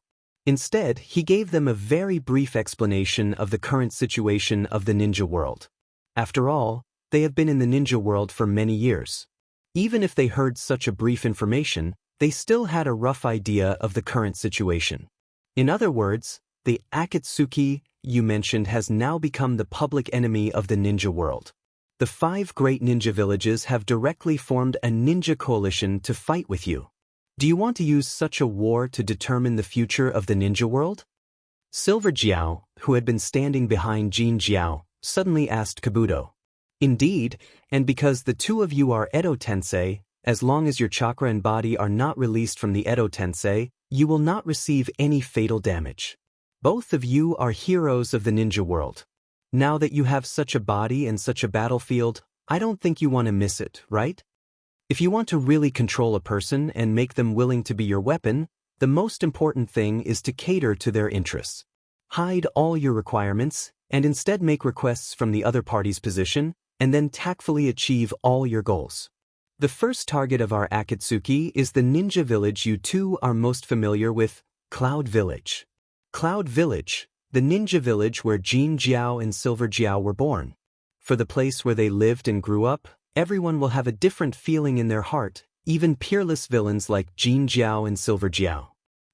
Instead, he gave them a very brief explanation of the current situation of the ninja world. After all, they have been in the ninja world for many years. Even if they heard such a brief information, they still had a rough idea of the current situation. In other words, the Akatsuki you mentioned has now become the public enemy of the ninja world. The 5 great ninja villages have directly formed a ninja coalition to fight with you. Do you want to use such a war to determine the future of the ninja world? Silver Jiao, who had been standing behind Jin Jiao, suddenly asked Kabuto. Indeed, and because the two of you are Edo Tensei, as long as your chakra and body are not released from the Edo Tensei, you will not receive any fatal damage. Both of you are heroes of the ninja world. Now that you have such a body and such a battlefield, I don't think you want to miss it, right? If you want to really control a person and make them willing to be your weapon, the most important thing is to cater to their interests. Hide all your requirements, and instead make requests from the other party's position, and then tactfully achieve all your goals. The first target of our Akatsuki is the ninja village you two are most familiar with, Cloud Village. Cloud Village, the ninja village where Jin Jiao and Silver Jiao were born. For the place where they lived and grew up, everyone will have a different feeling in their heart, even peerless villains like Jin Jiao and Silver Jiao.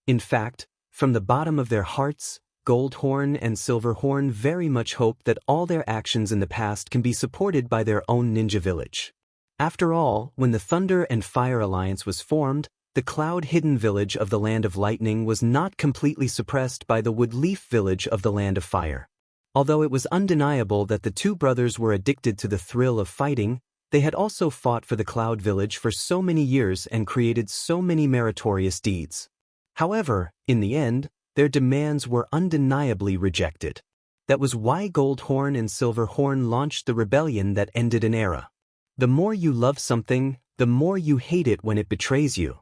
In fact, from the bottom of their hearts, Gold Horn and Silver Horn very much hope that all their actions in the past can be supported by their own ninja village. After all, when the Thunder and Fire Alliance was formed, the cloud-hidden village of the Land of Lightning was not completely suppressed by the Woodleaf village of the Land of Fire. Although it was undeniable that the two brothers were addicted to the thrill of fighting, they had also fought for the Cloud Village for so many years and created so many meritorious deeds. However, in the end, their demands were undeniably rejected. That was why Gold Horn and Silver Horn launched the rebellion that ended an era. The more you love something, the more you hate it when it betrays you.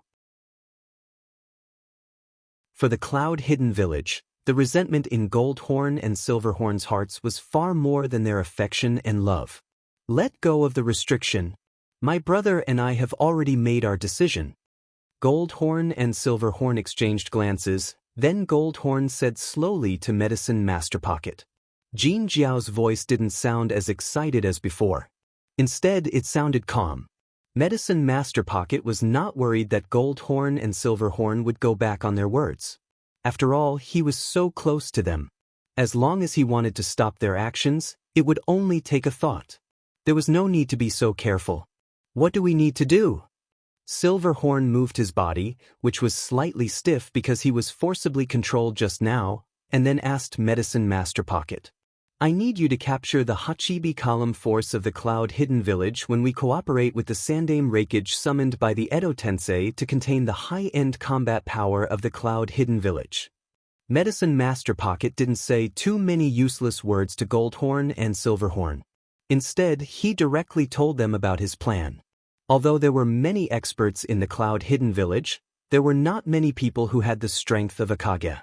For the Cloud Hidden Village, The resentment in Goldhorn and Silverhorn's hearts was far more than their affection and love. Let go of the restriction. My brother and I have already made our decision. Goldhorn and Silverhorn exchanged glances, then Goldhorn said slowly to Medicine Master Pocket. Jin Jiao's voice didn't sound as excited as before. Instead, it sounded calm. Medicine Master Pocket was not worried that Goldhorn and Silverhorn would go back on their words. After all, he was so close to them. As long as he wanted to stop their actions, it would only take a thought. There was no need to be so careful. What do we need to do? Silverhorn moved his body, which was slightly stiff because he was forcibly controlled just now, and then asked Medicine Master Pocket. I need you to capture the Hachibi column force of the Cloud Hidden Village when we cooperate with the Sandaime Reikage summoned by the Edo Tensei to contain the high-end combat power of the Cloud Hidden Village. Medicine Master Pocket didn't say too many useless words to Goldhorn and Silverhorn. Instead, he directly told them about his plan. Although there were many experts in the Cloud Hidden Village, there were not many people who had the strength of a Kage.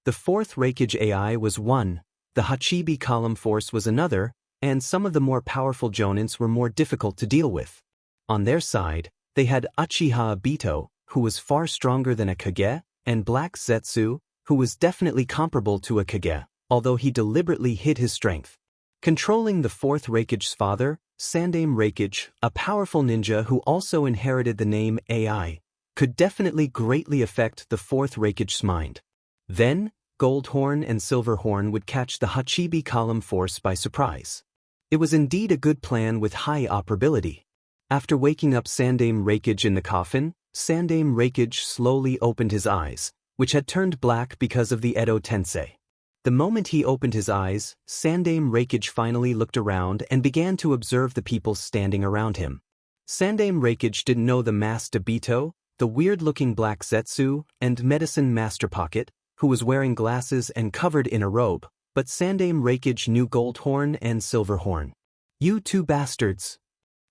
The fourth Reikage AI was one, the Hachibi column force was another, and some of the more powerful Jonins were more difficult to deal with. On their side, they had Uchiha Obito, who was far stronger than a Kage, and Black Zetsu, who was definitely comparable to a Kage, although he deliberately hid his strength. Controlling the fourth Reikage's father, Sandaime Reikage, a powerful ninja who also inherited the name AI, could definitely greatly affect the fourth Reikage's mind. Then, Goldhorn and Silverhorn would catch the Hachibi column force by surprise. It was indeed a good plan with high operability. After waking up Sandaime Reikage in the coffin, Sandaime Reikage slowly opened his eyes, which had turned black because of the Edo Tensei. The moment he opened his eyes, Sandaime Reikage finally looked around and began to observe the people standing around him. Sandaime Reikage didn't know the masked Obito, the weird-looking Black Zetsu, and Medicine Master Pocket, who was wearing glasses and covered in a robe, but Sandaime Reikage knew Goldhorn and Silverhorn. You two bastards!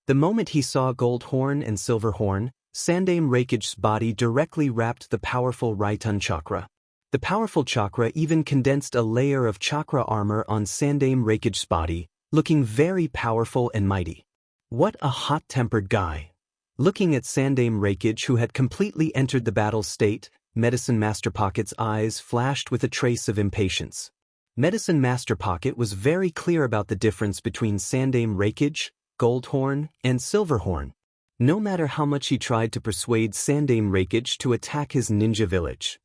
The moment he saw Goldhorn and Silverhorn, Sandaime Reikage's body directly wrapped the powerful Raitun chakra. The powerful chakra even condensed a layer of chakra armor on Sandaime Reikage's body, looking very powerful and mighty. What a hot-tempered guy! Looking at Sandaime Reikage, who had completely entered the battle state, Medicine Master Pocket's eyes flashed with a trace of impatience. Medicine Master Pocket was very clear about the difference between Sandaime Reikage, Goldhorn, and Silverhorn. No matter how much he tried to persuade Sandaime Reikage to attack his ninja village.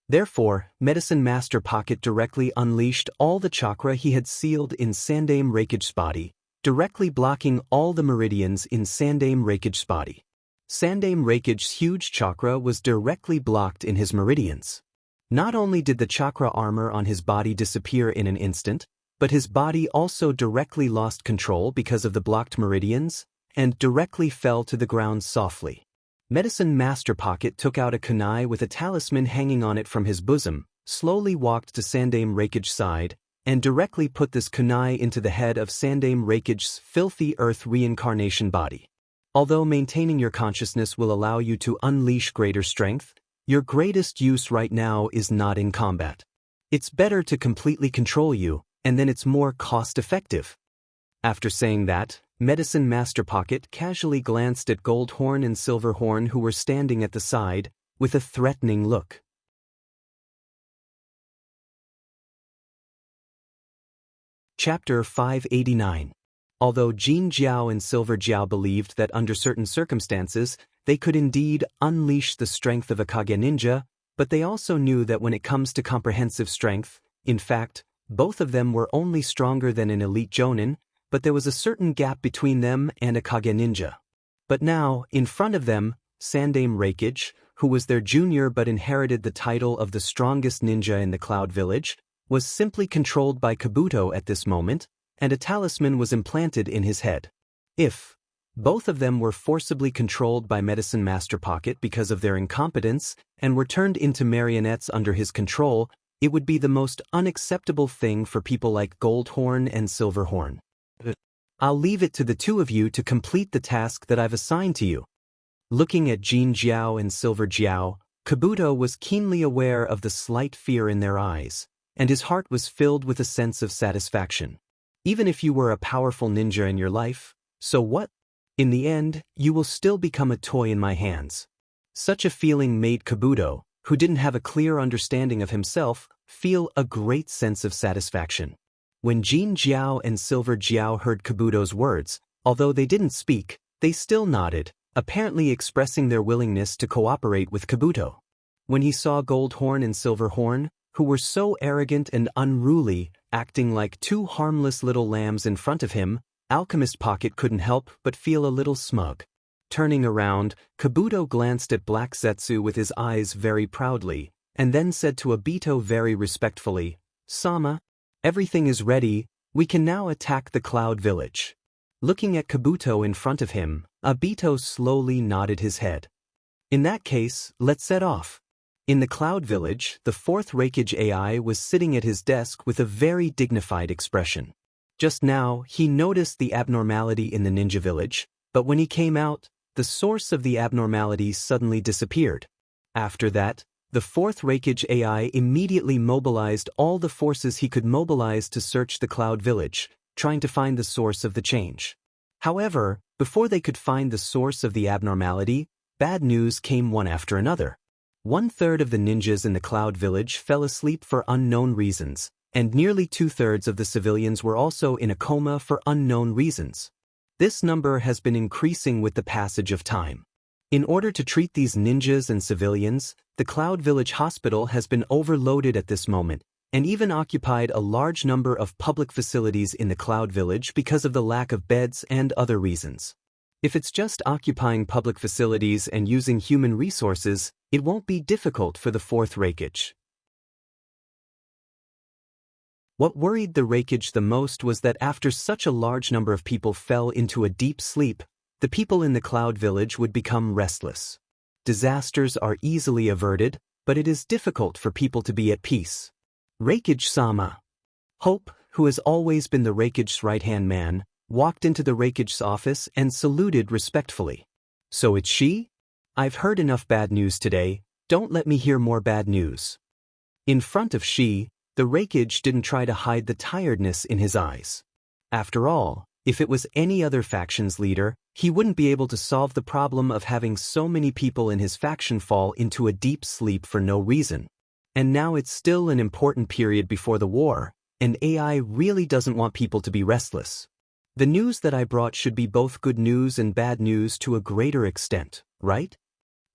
Therefore, Medicine Master Pocket directly unleashed all the chakra he had sealed in Sandaime Reikage's body, directly blocking all the meridians in Sandaime Reikage's body. Sandaime Reikage's huge chakra was directly blocked in his meridians. Not only did the chakra armor on his body disappear in an instant, but his body also directly lost control because of the blocked meridians, and directly fell to the ground softly. Medicine Master Pocket took out a kunai with a talisman hanging on it from his bosom, slowly walked to Sandaime Reikage's side, and directly put this kunai into the head of Sandaime Reikage's filthy earth reincarnation body. Although maintaining your consciousness will allow you to unleash greater strength, your greatest use right now is not in combat. It's better to completely control you, and then it's more cost-effective. After saying that, Medicine Master Pocket casually glanced at Goldhorn and Silverhorn, who were standing at the side, with a threatening look. Chapter 589. Although Jin Jiao and Silver Jiao believed that under certain circumstances, they could indeed unleash the strength of a Kage ninja, but they also knew that when it comes to comprehensive strength, in fact, both of them were only stronger than an elite Jonin, but there was a certain gap between them and a Kage ninja. But now, in front of them, Sandaime Reikage, who was their junior but inherited the title of the strongest ninja in the Cloud Village, was simply controlled by Kabuto at this moment, and a talisman was implanted in his head. If both of them were forcibly controlled by Medicine Master Pocket because of their incompetence and were turned into marionettes under his control, it would be the most unacceptable thing for people like Goldhorn and Silverhorn. I'll leave it to the two of you to complete the task that I've assigned to you. Looking at Jin Jiao and Silver Jiao, Kabuto was keenly aware of the slight fear in their eyes, and his heart was filled with a sense of satisfaction. Even if you were a powerful ninja in your life, so what? In the end, you will still become a toy in my hands. Such a feeling made Kabuto, who didn't have a clear understanding of himself, feel a great sense of satisfaction. When Jin Jiao and Silver Jiao heard Kabuto's words, although they didn't speak, they still nodded, apparently expressing their willingness to cooperate with Kabuto. When he saw Goldhorn and Silverhorn, who were so arrogant and unruly, acting like two harmless little lambs in front of him, Alchemist Pocket couldn't help but feel a little smug. Turning around, Kabuto glanced at Black Zetsu with his eyes very proudly, and then said to Obito very respectfully, "Sama, everything is ready, we can now attack the Cloud Village." Looking at Kabuto in front of him, Obito slowly nodded his head. "In that case, let's set off." In the Cloud Village, the fourth Reikage AI was sitting at his desk with a very dignified expression. Just now, he noticed the abnormality in the ninja village, but when he came out, the source of the abnormality suddenly disappeared. After that, the fourth Reikage AI immediately mobilized all the forces he could mobilize to search the Cloud Village, trying to find the source of the change. However, before they could find the source of the abnormality, bad news came one after another. 1/3 of the ninjas in the Cloud Village fell asleep for unknown reasons, and nearly 2/3 of the civilians were also in a coma for unknown reasons. This number has been increasing with the passage of time. In order to treat these ninjas and civilians, the Cloud Village Hospital has been overloaded at this moment, and even occupied a large number of public facilities in the Cloud Village because of the lack of beds and other reasons. If it's just occupying public facilities and using human resources, it won't be difficult for the fourth Reikage. What worried the Reikage the most was that after such a large number of people fell into a deep sleep, the people in the Cloud Village would become restless. Disasters are easily averted, but it is difficult for people to be at peace. Reikage-sama. Hope, who has always been the Reikage's right-hand man, walked into the Reikage's office and saluted respectfully. "So it's she? I've heard enough bad news today, don't let me hear more bad news." In front of she, the Reikage didn't try to hide the tiredness in his eyes. After all, if it was any other faction's leader, he wouldn't be able to solve the problem of having so many people in his faction fall into a deep sleep for no reason. And now it's still an important period before the war, and AI really doesn't want people to be restless. The news that I brought should be both good news and bad news to a greater extent, right?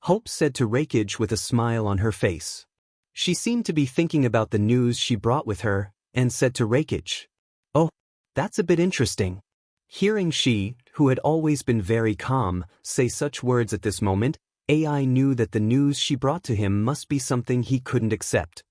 Hope said to Reikage with a smile on her face. She seemed to be thinking about the news she brought with her, and said to Reikage, "Oh, that's a bit interesting." Hearing she, who had always been very calm, say such words at this moment, AI knew that the news she brought to him must be something he couldn't accept.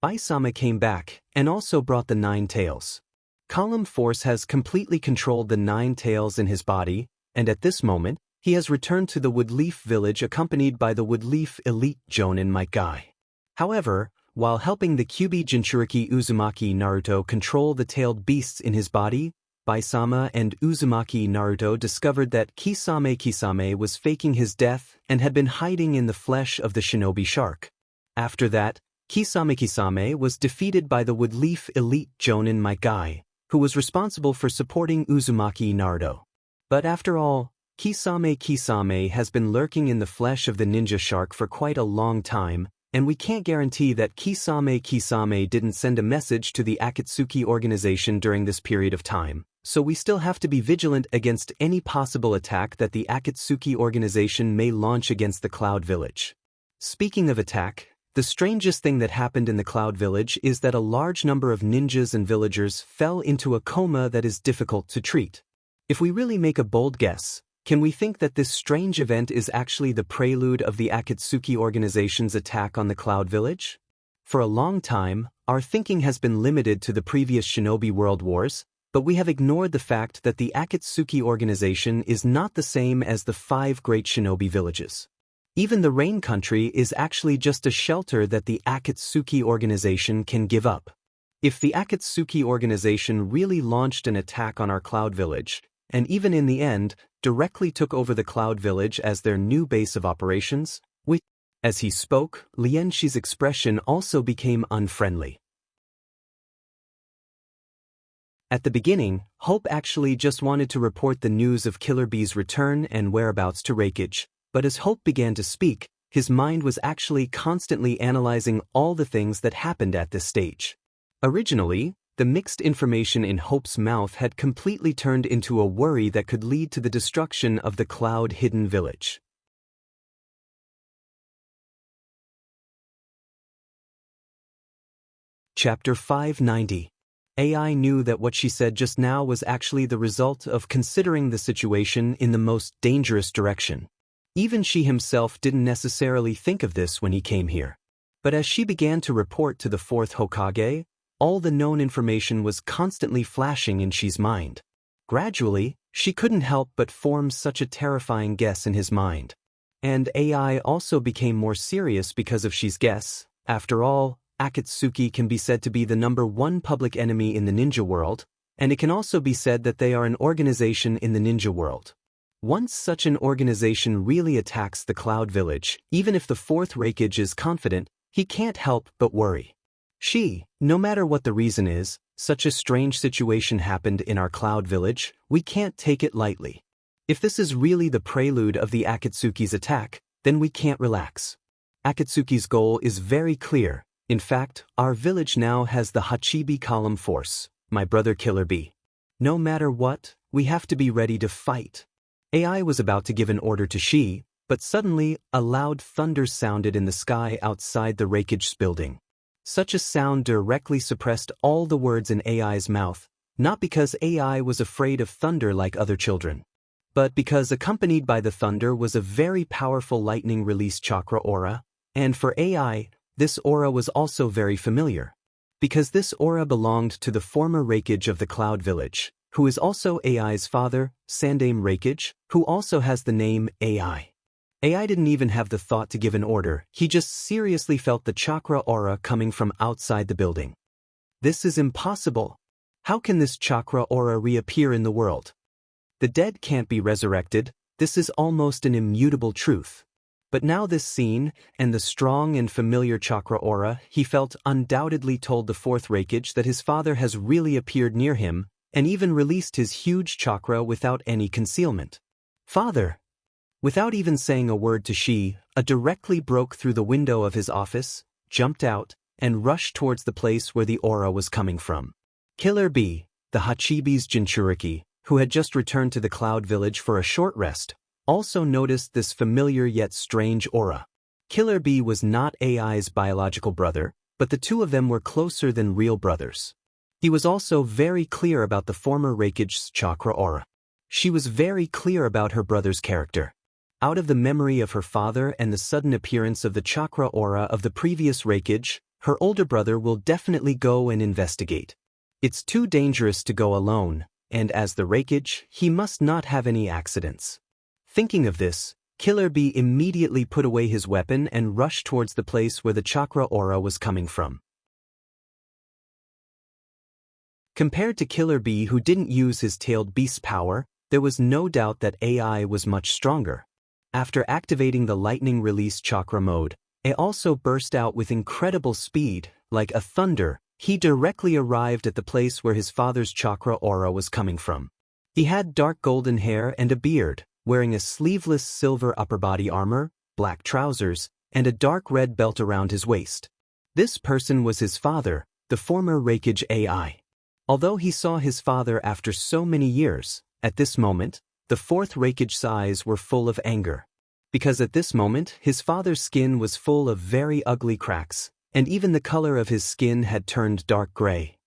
Bai-sama came back, and also brought the 9 tails. Column Force has completely controlled the 9 tails in his body, and at this moment, he has returned to the Woodleaf village accompanied by the Woodleaf elite Jonin Might Guy. However, while helping the Kyuubi Jinchuriki Uzumaki Naruto control the tailed beasts in his body, Bai-sama and Uzumaki Naruto discovered that Kisame was faking his death and had been hiding in the flesh of the shinobi shark. After that, Kisame was defeated by the Woodleaf elite Jonin Might Guy, who was responsible for supporting Uzumaki Naruto. But after all, Kisame has been lurking in the flesh of the ninja shark for quite a long time, and we can't guarantee that Kisame didn't send a message to the Akatsuki organization during this period of time, so we still have to be vigilant against any possible attack that the Akatsuki organization may launch against the Cloud Village. Speaking of attack, the strangest thing that happened in the Cloud Village is that a large number of ninjas and villagers fell into a coma that is difficult to treat. If we really make a bold guess, can we think that this strange event is actually the prelude of the Akatsuki organization's attack on the Cloud Village? For a long time, our thinking has been limited to the previous Shinobi World Wars, but we have ignored the fact that the Akatsuki organization is not the same as the 5 great Shinobi villages. Even the Rain Country is actually just a shelter that the Akatsuki organization can give up. If the Akatsuki organization really launched an attack on our Cloud Village, and even in the end, directly took over the Cloud Village as their new base of operations, As he spoke, Lianxi's expression also became unfriendly. At the beginning, Hope actually just wanted to report the news of Killer Bee's return and whereabouts to Rakeage, but as Hope began to speak, his mind was actually constantly analyzing all the things that happened at this stage. Originally, the mixed information in Hope's mouth had completely turned into a worry that could lead to the destruction of the cloud-hidden village. Chapter 590. AI knew that what she said just now was actually the result of considering the situation in the most dangerous direction. Even she himself didn't necessarily think of this when he came here. But as she began to report to the fourth Hokage, all the known information was constantly flashing in Shi's mind. Gradually, she couldn't help but form such a terrifying guess in his mind. And AI also became more serious because of Shi's guess. After all, Akatsuki can be said to be the #1 public enemy in the ninja world, and it can also be said that they are an organization in the ninja world. Once such an organization really attacks the Cloud Village, even if the fourth Rakeage is confident, he can't help but worry. No matter what the reason is, such a strange situation happened in our Cloud Village, we can't take it lightly. If this is really the prelude of the Akatsuki's attack, then we can't relax. Akatsuki's goal is very clear. In fact, our village now has the Hachibi column force, my brother Killer Bee. No matter what, we have to be ready to fight. AI was about to give an order to Shi, but suddenly, a loud thunder sounded in the sky outside the Rakeage's building. Such a sound directly suppressed all the words in AI's mouth, not because AI was afraid of thunder like other children, but because accompanied by the thunder was a very powerful lightning release chakra aura, and for AI, this aura was also very familiar, because this aura belonged to the former Rakeage of the Cloud Village, who is also AI's father, Sandame Rakeage, who also has the name AI. AI didn't even have the thought to give an order, he just seriously felt the chakra aura coming from outside the building. This is impossible. How can this chakra aura reappear in the world? The dead can't be resurrected, this is almost an immutable truth. But now this scene, and the strong and familiar chakra aura, he felt undoubtedly told the fourth Rakeage that his father has really appeared near him, and even released his huge chakra without any concealment. Father! Without even saying a word to Shi, directly broke through the window of his office, jumped out, and rushed towards the place where the aura was coming from. Killer Bee, the Hachibi's Jinchuriki, who had just returned to the Cloud Village for a short rest, also noticed this familiar yet strange aura. Killer Bee was not AI's biological brother, but the two of them were closer than real brothers. He was also very clear about the former Rakeage's chakra aura. She was very clear about her brother's character. Out of the memory of her father and the sudden appearance of the chakra aura of the previous Rakeage, her older brother will definitely go and investigate. It's too dangerous to go alone, and as the Rakeage, he must not have any accidents. Thinking of this, Killer Bee immediately put away his weapon and rushed towards the place where the chakra aura was coming from. Compared to Killer Bee, who didn't use his tailed beast power, there was no doubt that AI was much stronger. After activating the lightning release chakra mode, it also burst out with incredible speed, like a thunder. He directly arrived at the place where his father's chakra aura was coming from. He had dark golden hair and a beard, wearing a sleeveless silver upper body armor, black trousers, and a dark red belt around his waist. This person was his father, the former Rakeage AI. Although he saw his father after so many years, at this moment, the fourth Rakeage's eyes were full of anger. Because at this moment, his father's skin was full of very ugly cracks, and even the color of his skin had turned dark gray.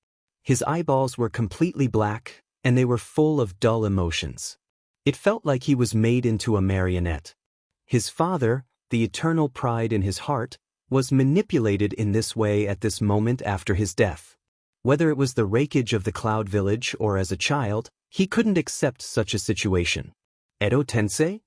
His eyeballs were completely black, and they were full of dull emotions. It felt like he was made into a marionette. His father, the eternal pride in his heart, was manipulated in this way at this moment after his death. Whether it was the Rakeage of the Cloud Village or as a child, he couldn't accept such a situation. Edo Tensei?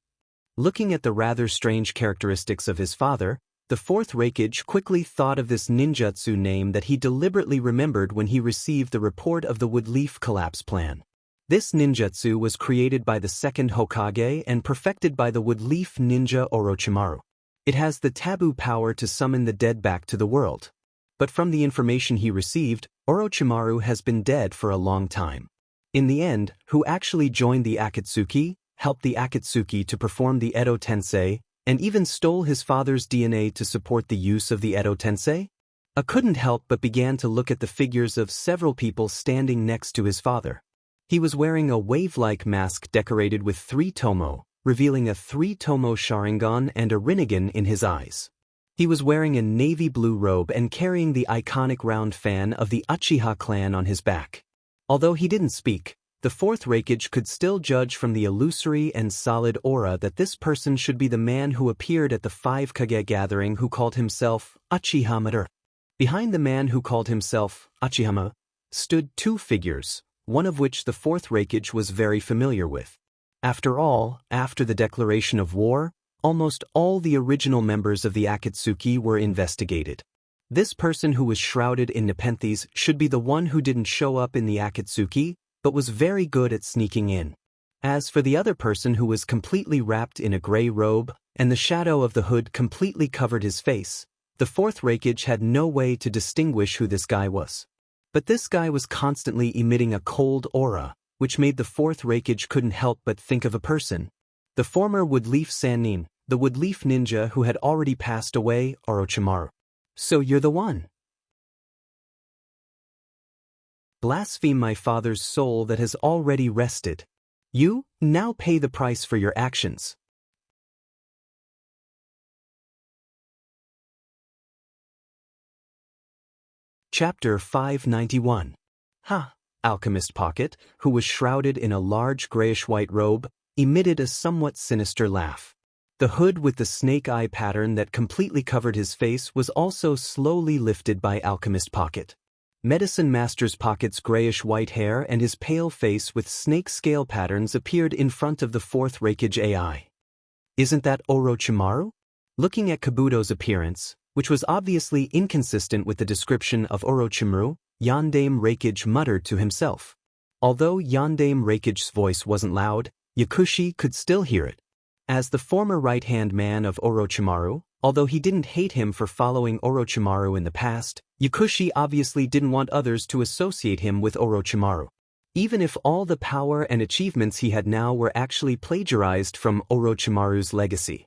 Looking at the rather strange characteristics of his father, the fourth Rakeage quickly thought of this ninjutsu name that he deliberately remembered when he received the report of the Woodleaf Collapse Plan. This ninjutsu was created by the second Hokage and perfected by the Woodleaf ninja Orochimaru. It has the taboo power to summon the dead back to the world. But from the information he received, Orochimaru has been dead for a long time. In the end, who actually joined the Akatsuki, helped the Akatsuki to perform the Edo Tensei, and even stole his father's DNA to support the use of the Edo Tensei? I couldn't help but began to look at the figures of several people standing next to his father. He was wearing a wave-like mask decorated with 3 tomo, revealing a 3-tomo Sharingan and a Rinnegan in his eyes. He was wearing a navy blue robe and carrying the iconic round fan of the Uchiha clan on his back. Although he didn't speak, the 4th Raikage could still judge from the illusory and solid aura that this person should be the man who appeared at the 5 Kage gathering who called himself Uchiha Madara. Behind the man who called himself Uchihama stood 2 figures, one of which the 4th Raikage was very familiar with. After all, after the declaration of war, almost all the original members of the Akatsuki were investigated. This person who was shrouded in nepenthes should be the one who didn't show up in the Akatsuki, but was very good at sneaking in. As for the other person who was completely wrapped in a gray robe, and the shadow of the hood completely covered his face, the 4th Raikage had no way to distinguish who this guy was. But this guy was constantly emitting a cold aura, which made the 4th Raikage couldn't help but think of a person. The former Woodleaf Sannin, the Woodleaf ninja who had already passed away, Orochimaru. So you're the one. Blaspheme my father's soul that has already rested. You, now pay the price for your actions. Chapter 591. Alchemist Pocket, who was shrouded in a large grayish-white robe, emitted a somewhat sinister laugh. The hood with the snake eye pattern that completely covered his face was also slowly lifted by Alchemist Pocket. Medicine Master's Pocket's grayish-white hair and his pale face with snake scale patterns appeared in front of the 4th Raikage AI. Isn't that Orochimaru? Looking at Kabuto's appearance, which was obviously inconsistent with the description of Orochimaru, Yondaime Raikage muttered to himself. Although Yondaime Raikage's voice wasn't loud, Yakushi could still hear it. As the former right-hand man of Orochimaru, although he didn't hate him for following Orochimaru in the past, Yakushi obviously didn't want others to associate him with Orochimaru. Even if all the power and achievements he had now were actually plagiarized from Orochimaru's legacy.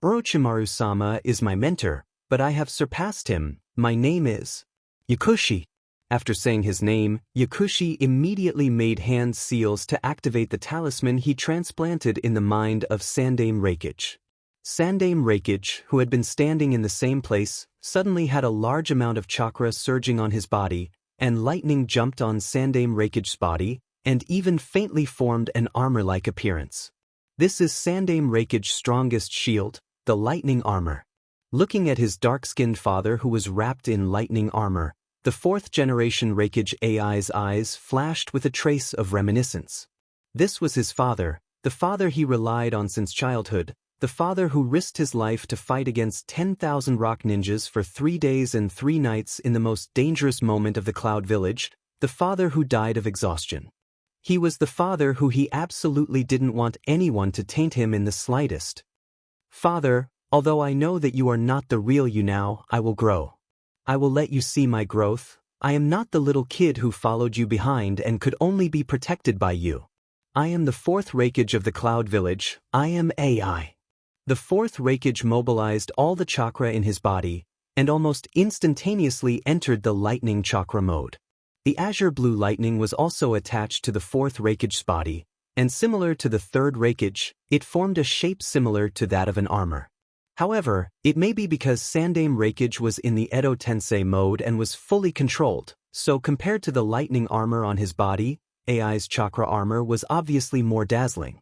Orochimaru-sama is my mentor, but I have surpassed him. My name is Yakushi. After saying his name, Yakushi immediately made hand seals to activate the talisman he transplanted in the mind of Sandaime Raikage. Sandaime Raikage, who had been standing in the same place, suddenly had a large amount of chakra surging on his body, and lightning jumped on Sandaime Raikage's body, and even faintly formed an armor-like appearance. This is Sandaime Raikage's strongest shield, the lightning armor. Looking at his dark-skinned father who was wrapped in lightning armor, the 4th generation Raikage AI's eyes flashed with a trace of reminiscence. This was his father, the father he relied on since childhood, the father who risked his life to fight against 10,000 rock ninjas for 3 days and 3 nights in the most dangerous moment of the Cloud Village, the father who died of exhaustion. He was the father who he absolutely didn't want anyone to taint him in the slightest. Father, although I know that you are not the real you now, I will grow. I will let you see my growth. I am not the little kid who followed you behind and could only be protected by you. I am the 4th Raikage of the Cloud Village. I am AI. The 4th Raikage mobilized all the chakra in his body, and almost instantaneously entered the lightning chakra mode. The azure blue lightning was also attached to the 4th Raikage's body, and similar to the 3rd Raikage, it formed a shape similar to that of an armor. However, it may be because Sandaime Raikage was in the Edo Tensei mode and was fully controlled, so compared to the lightning armor on his body, AI's chakra armor was obviously more dazzling.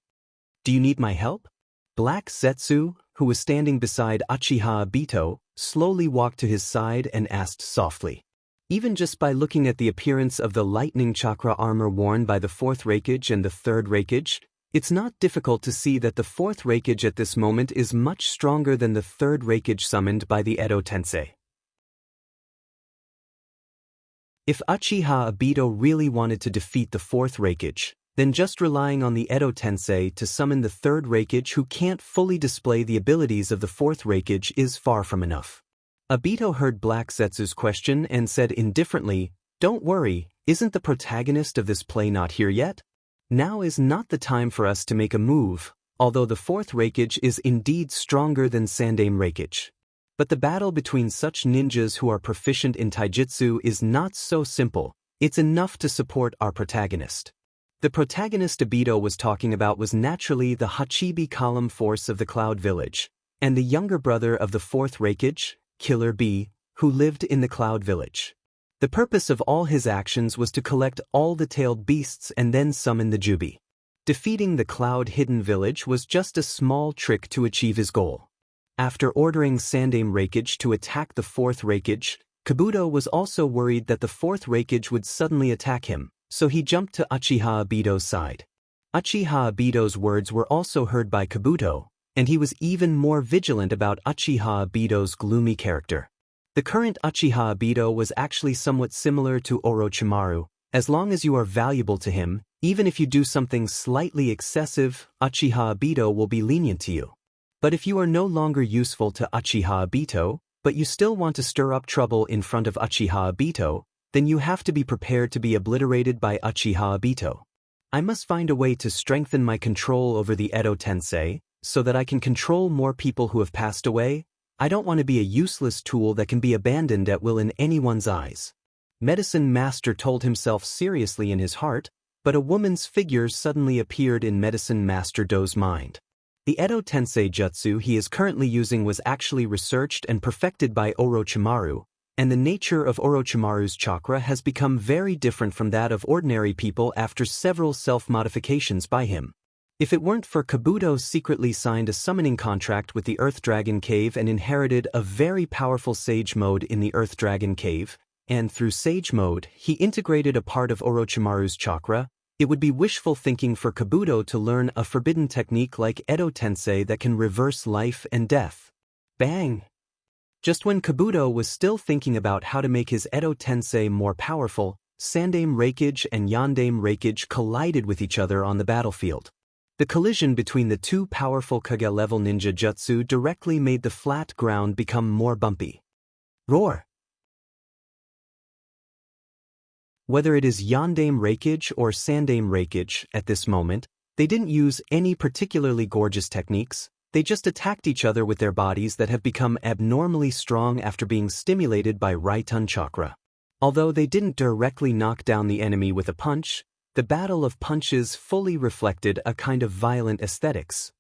Do you need my help? Black Zetsu, who was standing beside Uchiha Obito, slowly walked to his side and asked softly. Even just by looking at the appearance of the lightning chakra armor worn by the 4th Raikage and the 3rd Raikage, it's not difficult to see that the 4th Raikage at this moment is much stronger than the 3rd Raikage summoned by the Edo Tensei. If Uchiha Obito really wanted to defeat the 4th Raikage, then just relying on the Edo Tensei to summon the third Reikage who can't fully display the abilities of the fourth Reikage is far from enough. Obito heard Black Zetsu's question and said indifferently, "Don't worry, isn't the protagonist of this play not here yet? Now is not the time for us to make a move, although the fourth Reikage is indeed stronger than Sandaime Reikage. But the battle between such ninjas who are proficient in taijutsu is not so simple, it's enough to support our protagonist." The protagonist Obito was talking about was naturally the Hachibi column force of the Cloud Village, and the younger brother of the fourth Reikage, Killer Bee, who lived in the Cloud Village. The purpose of all his actions was to collect all the tailed beasts and then summon the Jubi. Defeating the Cloud Hidden Village was just a small trick to achieve his goal. After ordering Sandaime Reikage to attack the fourth Reikage, Kabuto was also worried that the fourth Reikage would suddenly attack him, so he jumped to Uchiha Obito's side. Uchiha Obito's words were also heard by Kabuto, and he was even more vigilant about Uchiha Obito's gloomy character. The current Uchiha Obito was actually somewhat similar to Orochimaru. As long as you are valuable to him, even if you do something slightly excessive, Uchiha Obito will be lenient to you. But if you are no longer useful to Uchiha Obito, but you still want to stir up trouble in front of Uchiha Obito, then you have to be prepared to be obliterated by Uchiha Obito. I must find a way to strengthen my control over the Edo Tensei, so that I can control more people who have passed away. I don't want to be a useless tool that can be abandoned at will in anyone's eyes. Medicine Master told himself seriously in his heart, but a woman's figure suddenly appeared in Medicine Master Do's mind. The Edo Tensei jutsu he is currently using was actually researched and perfected by Orochimaru, and the nature of Orochimaru's chakra has become very different from that of ordinary people after several self-modifications by him. If it weren't for Kabuto secretly signed a summoning contract with the Earth Dragon Cave and inherited a very powerful Sage Mode in the Earth Dragon Cave, and through Sage Mode he integrated a part of Orochimaru's chakra, it would be wishful thinking for Kabuto to learn a forbidden technique like Edo Tensei that can reverse life and death. Bang! Just when Kabuto was still thinking about how to make his Edo Tensei more powerful, Sandaime Reikage and Yandaime Reikage collided with each other on the battlefield. The collision between the two powerful Kage-level ninja jutsu directly made the flat ground become more bumpy. Roar! Whether it is Yandaime Reikage or Sandaime Reikage, at this moment, they didn't use any particularly gorgeous techniques, they just attacked each other with their bodies that have become abnormally strong after being stimulated by Raitun chakra. Although they didn't directly knock down the enemy with a punch, the battle of punches fully reflected a kind of violent aesthetics.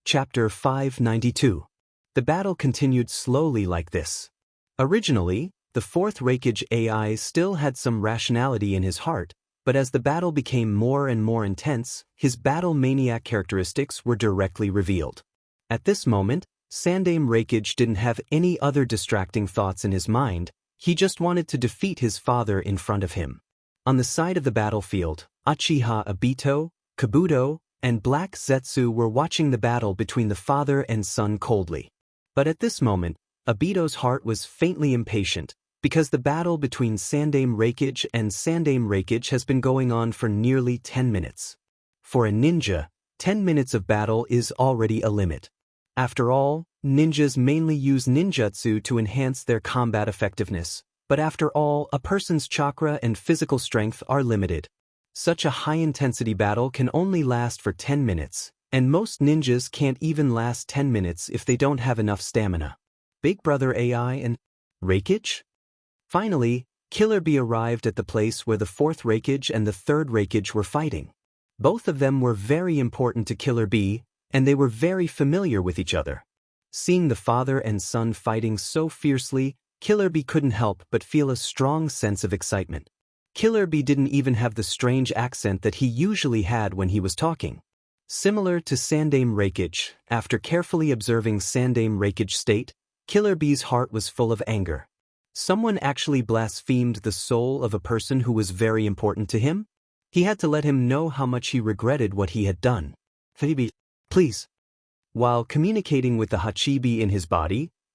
Chapter 592. The battle continued slowly like this. Originally, the fourth Reikage AI still had some rationality in his heart, but as the battle became more and more intense, his battle maniac characteristics were directly revealed. At this moment, Sandaime Reikage didn't have any other distracting thoughts in his mind, he just wanted to defeat his father in front of him. On the side of the battlefield, Uchiha Obito, Kabuto, and Black Zetsu were watching the battle between the father and son coldly. But at this moment, Obito's heart was faintly impatient, because the battle between Sandaime Reikage and Sandaime Reikage has been going on for nearly 10 minutes. For a ninja, 10 minutes of battle is already a limit. After all, ninjas mainly use ninjutsu to enhance their combat effectiveness, but after all, a person's chakra and physical strength are limited. Such a high-intensity battle can only last for 10 minutes, and most ninjas can't even last 10 minutes if they don't have enough stamina. Big Brother AI and Reikage? Finally, Killer Bee arrived at the place where the fourth Reikage and the third Reikage were fighting. Both of them were very important to Killer Bee, and they were very familiar with each other. Seeing the father and son fighting so fiercely, Killer Bee couldn't help but feel a strong sense of excitement. Killer Bee didn't even have the strange accent that he usually had when he was talking. Similar to Sandaime Reikage, after carefully observing Sandaime Reikage's state, Killer Bee's heart was full of anger. Someone actually blasphemed the soul of a person who was very important to him? He had to let him know how much he regretted what he had done. Phoebe, please. While communicating with the Hachibi in his body,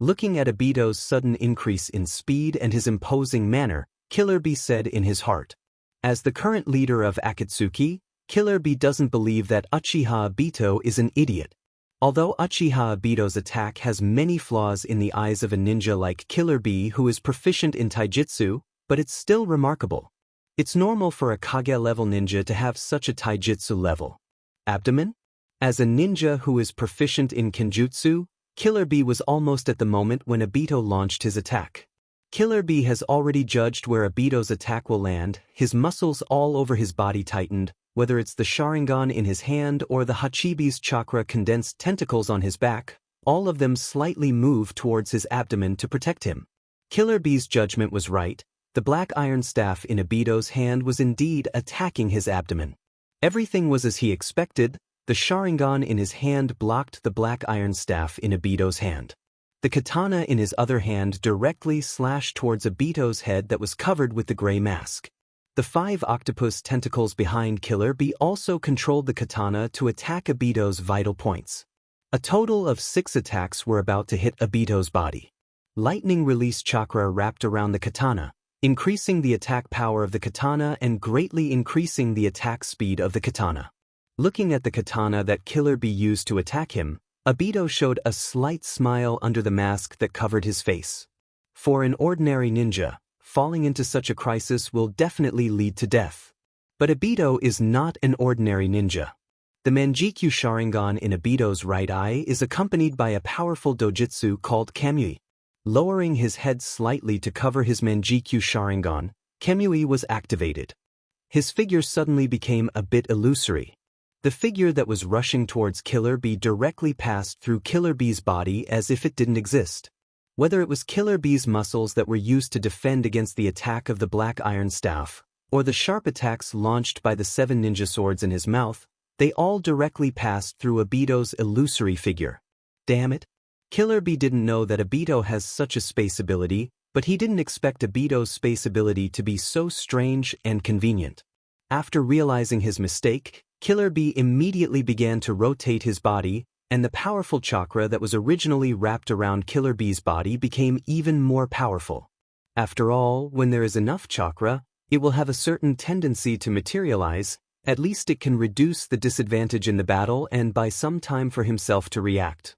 Looking at Obito's sudden increase in speed and his imposing manner, Killer Bee said in his heart. As the current leader of Akatsuki, Killer Bee doesn't believe that Uchiha Obito is an idiot. Although Uchiha Obito's attack has many flaws in the eyes of a ninja like Killer Bee who is proficient in taijutsu, but it's still remarkable. It's normal for a Kage-level ninja to have such a taijutsu level. Abdomen? As a ninja who is proficient in kenjutsu, Killer Bee was almost at the moment when Obito launched his attack. Killer Bee has already judged where Obito's attack will land, his muscles all over his body tightened, whether it's the Sharingan in his hand or the Hachibi's chakra condensed tentacles on his back, all of them slightly moved towards his abdomen to protect him. Killer Bee's judgment was right, the black iron staff in Obito's hand was indeed attacking his abdomen. Everything was as he expected, the Sharingan in his hand blocked the black iron staff in Obito's hand. The katana in his other hand directly slashed towards Obito's head that was covered with the gray mask. The 5 octopus tentacles behind Killer Bee also controlled the katana to attack Obito's vital points. A total of 6 attacks were about to hit Obito's body. Lightning release chakra wrapped around the katana, increasing the attack power of the katana and greatly increasing the attack speed of the katana. Looking at the katana that Killer Bee used to attack him, Obito showed a slight smile under the mask that covered his face. For an ordinary ninja, falling into such a crisis will definitely lead to death. But Obito is not an ordinary ninja. The Manjikyu Sharingan in Obito's right eye is accompanied by a powerful dojutsu called Kamui. Lowering his head slightly to cover his Manjikyu Sharingan, Kamui was activated. His figure suddenly became a bit illusory. The figure that was rushing towards Killer Bee directly passed through Killer Bee's body as if it didn't exist. Whether it was Killer Bee's muscles that were used to defend against the attack of the black iron staff, or the sharp attacks launched by the 7 ninja swords in his mouth, they all directly passed through Obito's illusory figure. Damn it! Killer Bee didn't know that Obito has such a space ability, but he didn't expect Obito's space ability to be so strange and convenient. After realizing his mistake, Killer Bee immediately began to rotate his body, and the powerful chakra that was originally wrapped around Killer Bee's body became even more powerful. After all, when there is enough chakra, it will have a certain tendency to materialize, at least it can reduce the disadvantage in the battle and buy some time for himself to react.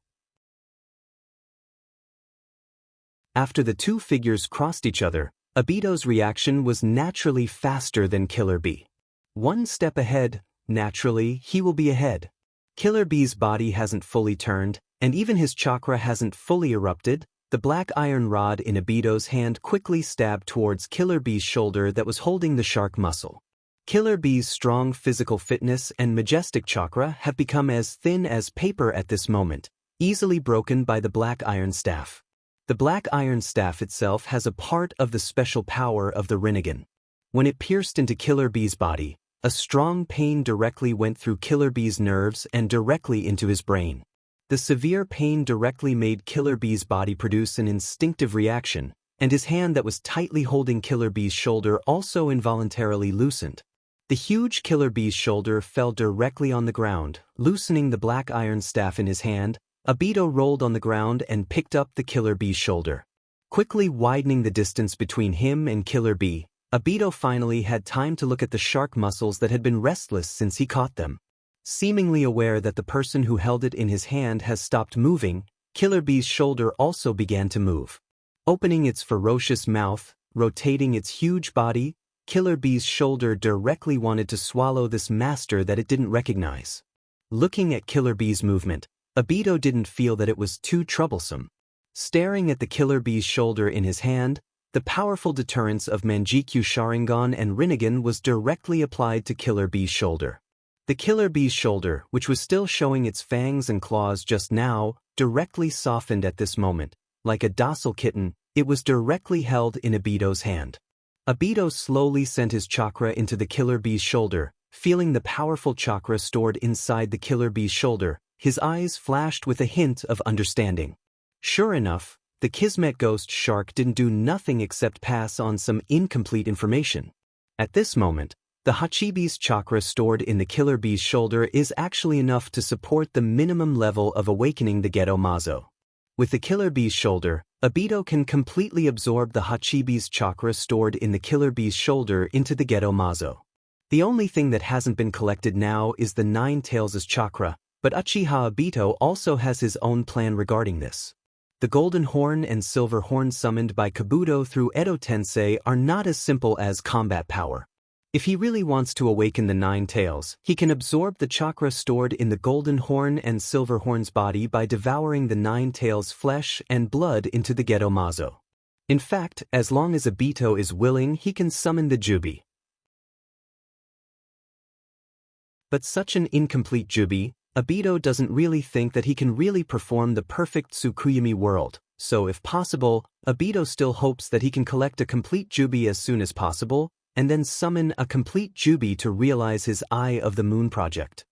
After the 2 figures crossed each other, Obito's reaction was naturally faster than Killer Bee. 1 step ahead, naturally, he will be ahead. Killer Bee's body hasn't fully turned, and even his chakra hasn't fully erupted. The black iron rod in Obito's hand quickly stabbed towards Killer Bee's shoulder that was holding the shark muscle. Killer Bee's strong physical fitness and majestic chakra have become as thin as paper at this moment, easily broken by the black iron staff. The black iron staff itself has a part of the special power of the Rinnegan. When it pierced into Killer Bee's body, a strong pain directly went through Killer Bee's nerves and directly into his brain. The severe pain directly made Killer Bee's body produce an instinctive reaction, and his hand that was tightly holding Killer Bee's shoulder also involuntarily loosened. The huge Killer Bee's shoulder fell directly on the ground, loosening the black iron staff in his hand. Obito rolled on the ground and picked up the Killer Bee's shoulder. Quickly widening the distance between him and Killer Bee, Obito finally had time to look at the shark muscles that had been restless since he caught them. Seemingly aware that the person who held it in his hand has stopped moving, Killer Bee's shoulder also began to move. Opening its ferocious mouth, rotating its huge body, Killer Bee's shoulder directly wanted to swallow this master that it didn't recognize. Looking at Killer Bee's movement, Obito didn't feel that it was too troublesome. Staring at the Killer Bee's shoulder in his hand, the powerful deterrence of Manjikyu Sharingan and Rinnegan was directly applied to Killer Bee's shoulder. The Killer Bee's shoulder, which was still showing its fangs and claws just now, directly softened at this moment. Like a docile kitten, it was directly held in Obito's hand. Obito slowly sent his chakra into the Killer Bee's shoulder, feeling the powerful chakra stored inside the Killer Bee's shoulder. His eyes flashed with a hint of understanding. Sure enough, the Kismet ghost shark didn't do nothing except pass on some incomplete information. At this moment, the Hachibi's chakra stored in the Killer Bee's shoulder is actually enough to support the minimum level of awakening the Geto Mazo. With the Killer Bee's shoulder, Obito can completely absorb the Hachibi's chakra stored in the Killer Bee's shoulder into the Geto Mazo. The only thing that hasn't been collected now is the Nine Tails' chakra, but Uchiha Obito also has his own plan regarding this. The Golden Horn and Silver Horn summoned by Kabuto through Edo Tensei are not as simple as combat power. If he really wants to awaken the Nine Tails, he can absorb the chakra stored in the Golden Horn and Silver Horn's body by devouring the Nine Tails' flesh and blood into the Geto Mazo. In fact, as long as Obito is willing, he can summon the Jubi. But such an incomplete Jubi, Obito doesn't really think that he can really perform the perfect Tsukuyomi world, so if possible, Obito still hopes that he can collect a complete Jubi as soon as possible, and then summon a complete Jubi to realize his Eye of the Moon project.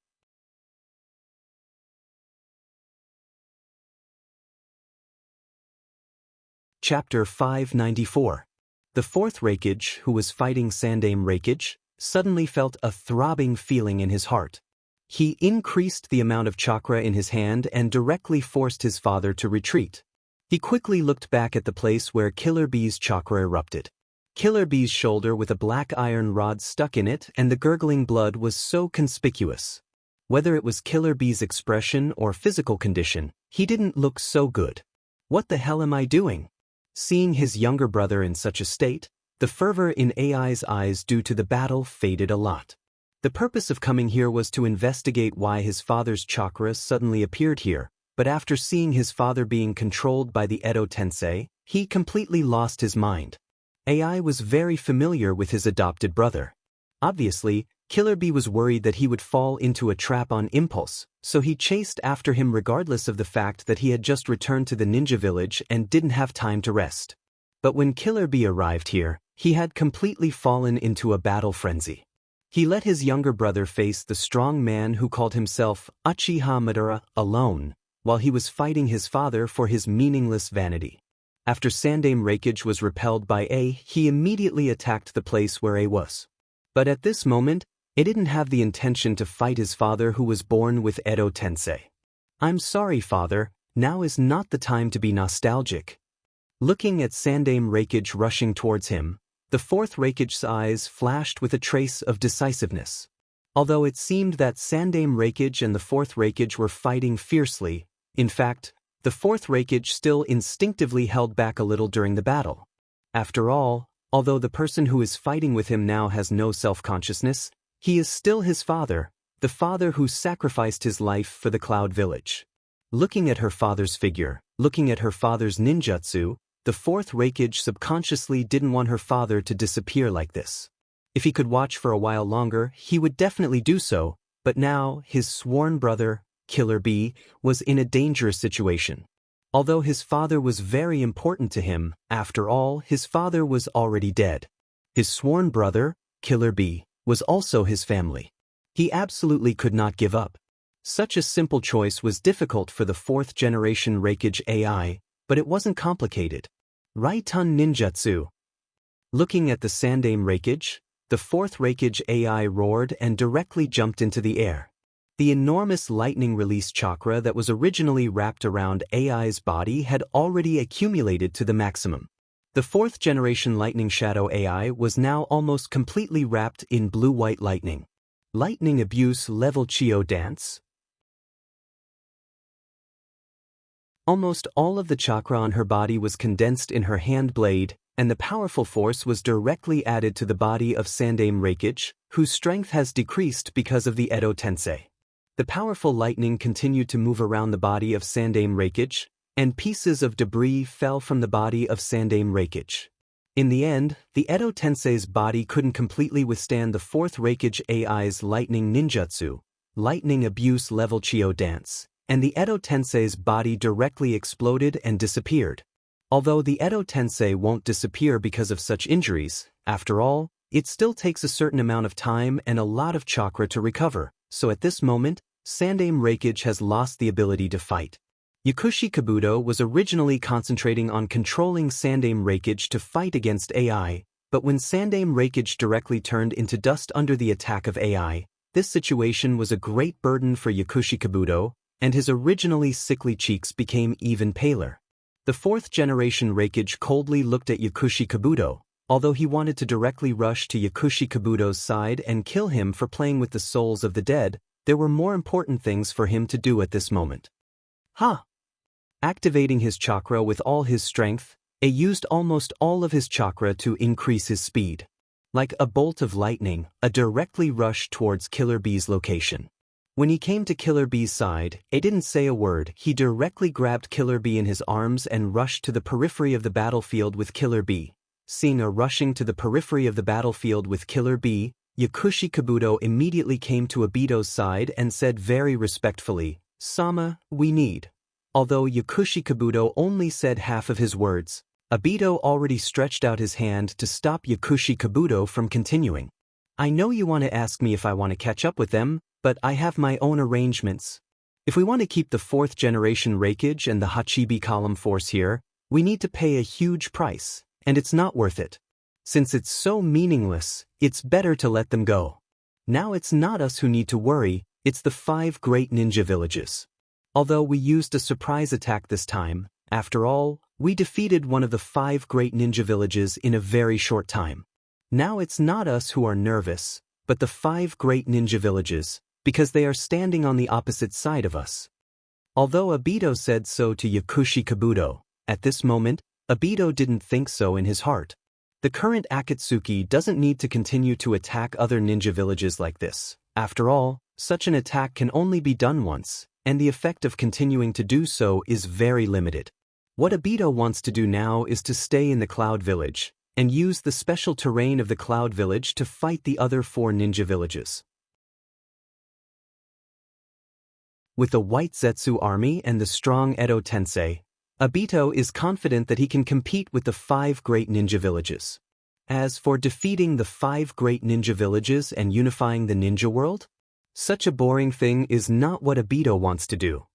Chapter 594. The fourth Raikage, who was fighting Sandaime Raikage, suddenly felt a throbbing feeling in his heart. He increased the amount of chakra in his hand and directly forced his father to retreat. He quickly looked back at the place where Killer Bee's chakra erupted. Killer Bee's shoulder with a black iron rod stuck in it and the gurgling blood was so conspicuous. Whether it was Killer Bee's expression or physical condition, he didn't look so good. What the hell am I doing? Seeing his younger brother in such a state, the fervor in AI's eyes due to the battle faded a lot. The purpose of coming here was to investigate why his father's chakra suddenly appeared here, but after seeing his father being controlled by the Edo Tensei, he completely lost his mind. AI was very familiar with his adopted brother. Obviously, Killer Bee was worried that he would fall into a trap on impulse, so he chased after him regardless of the fact that he had just returned to the ninja village and didn't have time to rest. But when Killer Bee arrived here, he had completely fallen into a battle frenzy. He let his younger brother face the strong man who called himself Uchiha Madara alone, while he was fighting his father for his meaningless vanity. After Sandaime Raikage was repelled by A, he immediately attacked the place where A was. But at this moment, A didn't have the intention to fight his father who was born with Edo Tensei. "I'm sorry, father, now is not the time to be nostalgic." Looking at Sandaime Raikage rushing towards him, the fourth Raikage's eyes flashed with a trace of decisiveness. Although it seemed that Sandaime Raikage and the fourth Raikage were fighting fiercely, in fact, the fourth Raikage still instinctively held back a little during the battle. After all, although the person who is fighting with him now has no self-consciousness, he is still his father, the father who sacrificed his life for the Cloud Village. Looking at her father's figure, looking at her father's ninjutsu, the fourth Raikage subconsciously didn't want her father to disappear like this. If he could watch for a while longer, he would definitely do so, but now his sworn brother, Killer Bee, was in a dangerous situation. Although his father was very important to him, after all, his father was already dead. His sworn brother, Killer Bee, was also his family. He absolutely could not give up. Such a simple choice was difficult for the fourth generation Raikage AI, but it wasn't complicated. Raitun Ninjutsu. Looking at the Sandaime Raikage, the fourth Raikage AI roared and directly jumped into the air. The enormous lightning release chakra that was originally wrapped around AI's body had already accumulated to the maximum. The fourth generation Lightning Shadow AI was now almost completely wrapped in blue-white lightning. Lightning Abuse Level Chio Dance. Almost all of the chakra on her body was condensed in her hand blade, and the powerful force was directly added to the body of Sandaime Raikage, whose strength has decreased because of the Edo Tensei. The powerful lightning continued to move around the body of Sandaime Raikage, and pieces of debris fell from the body of Sandaime Raikage. In the end, the Edo Tensei's body couldn't completely withstand the fourth Raikage AI's lightning ninjutsu, lightning abuse level Chio dance, and the Edo Tensei's body directly exploded and disappeared. Although the Edo Tensei won't disappear because of such injuries, after all, it still takes a certain amount of time and a lot of chakra to recover, so at this moment, Sandaime Raikage has lost the ability to fight. Yakushi Kabuto was originally concentrating on controlling Sandaime Raikage to fight against AI, but when Sandaime Raikage directly turned into dust under the attack of AI, this situation was a great burden for Yakushi Kabuto, and his originally sickly cheeks became even paler. The fourth-generation Reikage coldly looked at Yakushi Kabuto, although he wanted to directly rush to Yakushi Kabuto's side and kill him for playing with the souls of the dead. There were more important things for him to do at this moment. Activating his chakra with all his strength, he used almost all of his chakra to increase his speed. Like a bolt of lightning, he directly rushed towards Killer Bee's location. When he came to Killer Bee's side, he didn't say a word. He directly grabbed Killer Bee in his arms and rushed to the periphery of the battlefield with Killer Bee. Seeing a rushing to the periphery of the battlefield with Killer Bee, Yakushi Kabuto immediately came to Obito's side and said very respectfully, "Sama, we need." Although Yakushi Kabuto only said half of his words, Obito already stretched out his hand to stop Yakushi Kabuto from continuing. "I know you want to ask me if I want to catch up with them, but I have my own arrangements. If we want to keep the fourth-generation Reikage and the Hachibi column force here, we need to pay a huge price, and it's not worth it. Since it's so meaningless, it's better to let them go. Now it's not us who need to worry, it's the 5 great ninja villages. Although we used a surprise attack this time, after all, we defeated one of the 5 great ninja villages in a very short time. Now it's not us who are nervous, but the 5 great ninja villages, because they are standing on the opposite side of us." Although Obito said so to Yakushi Kabuto, at this moment, Obito didn't think so in his heart. The current Akatsuki doesn't need to continue to attack other ninja villages like this. After all, such an attack can only be done once, and the effect of continuing to do so is very limited. What Obito wants to do now is to stay in the Cloud Village, and use the special terrain of the Cloud Village to fight the other 4 ninja villages. With the White Zetsu army and the strong Edo Tensei, Obito is confident that he can compete with the 5 great ninja villages. As for defeating the 5 great ninja villages and unifying the ninja world, such a boring thing is not what Obito wants to do.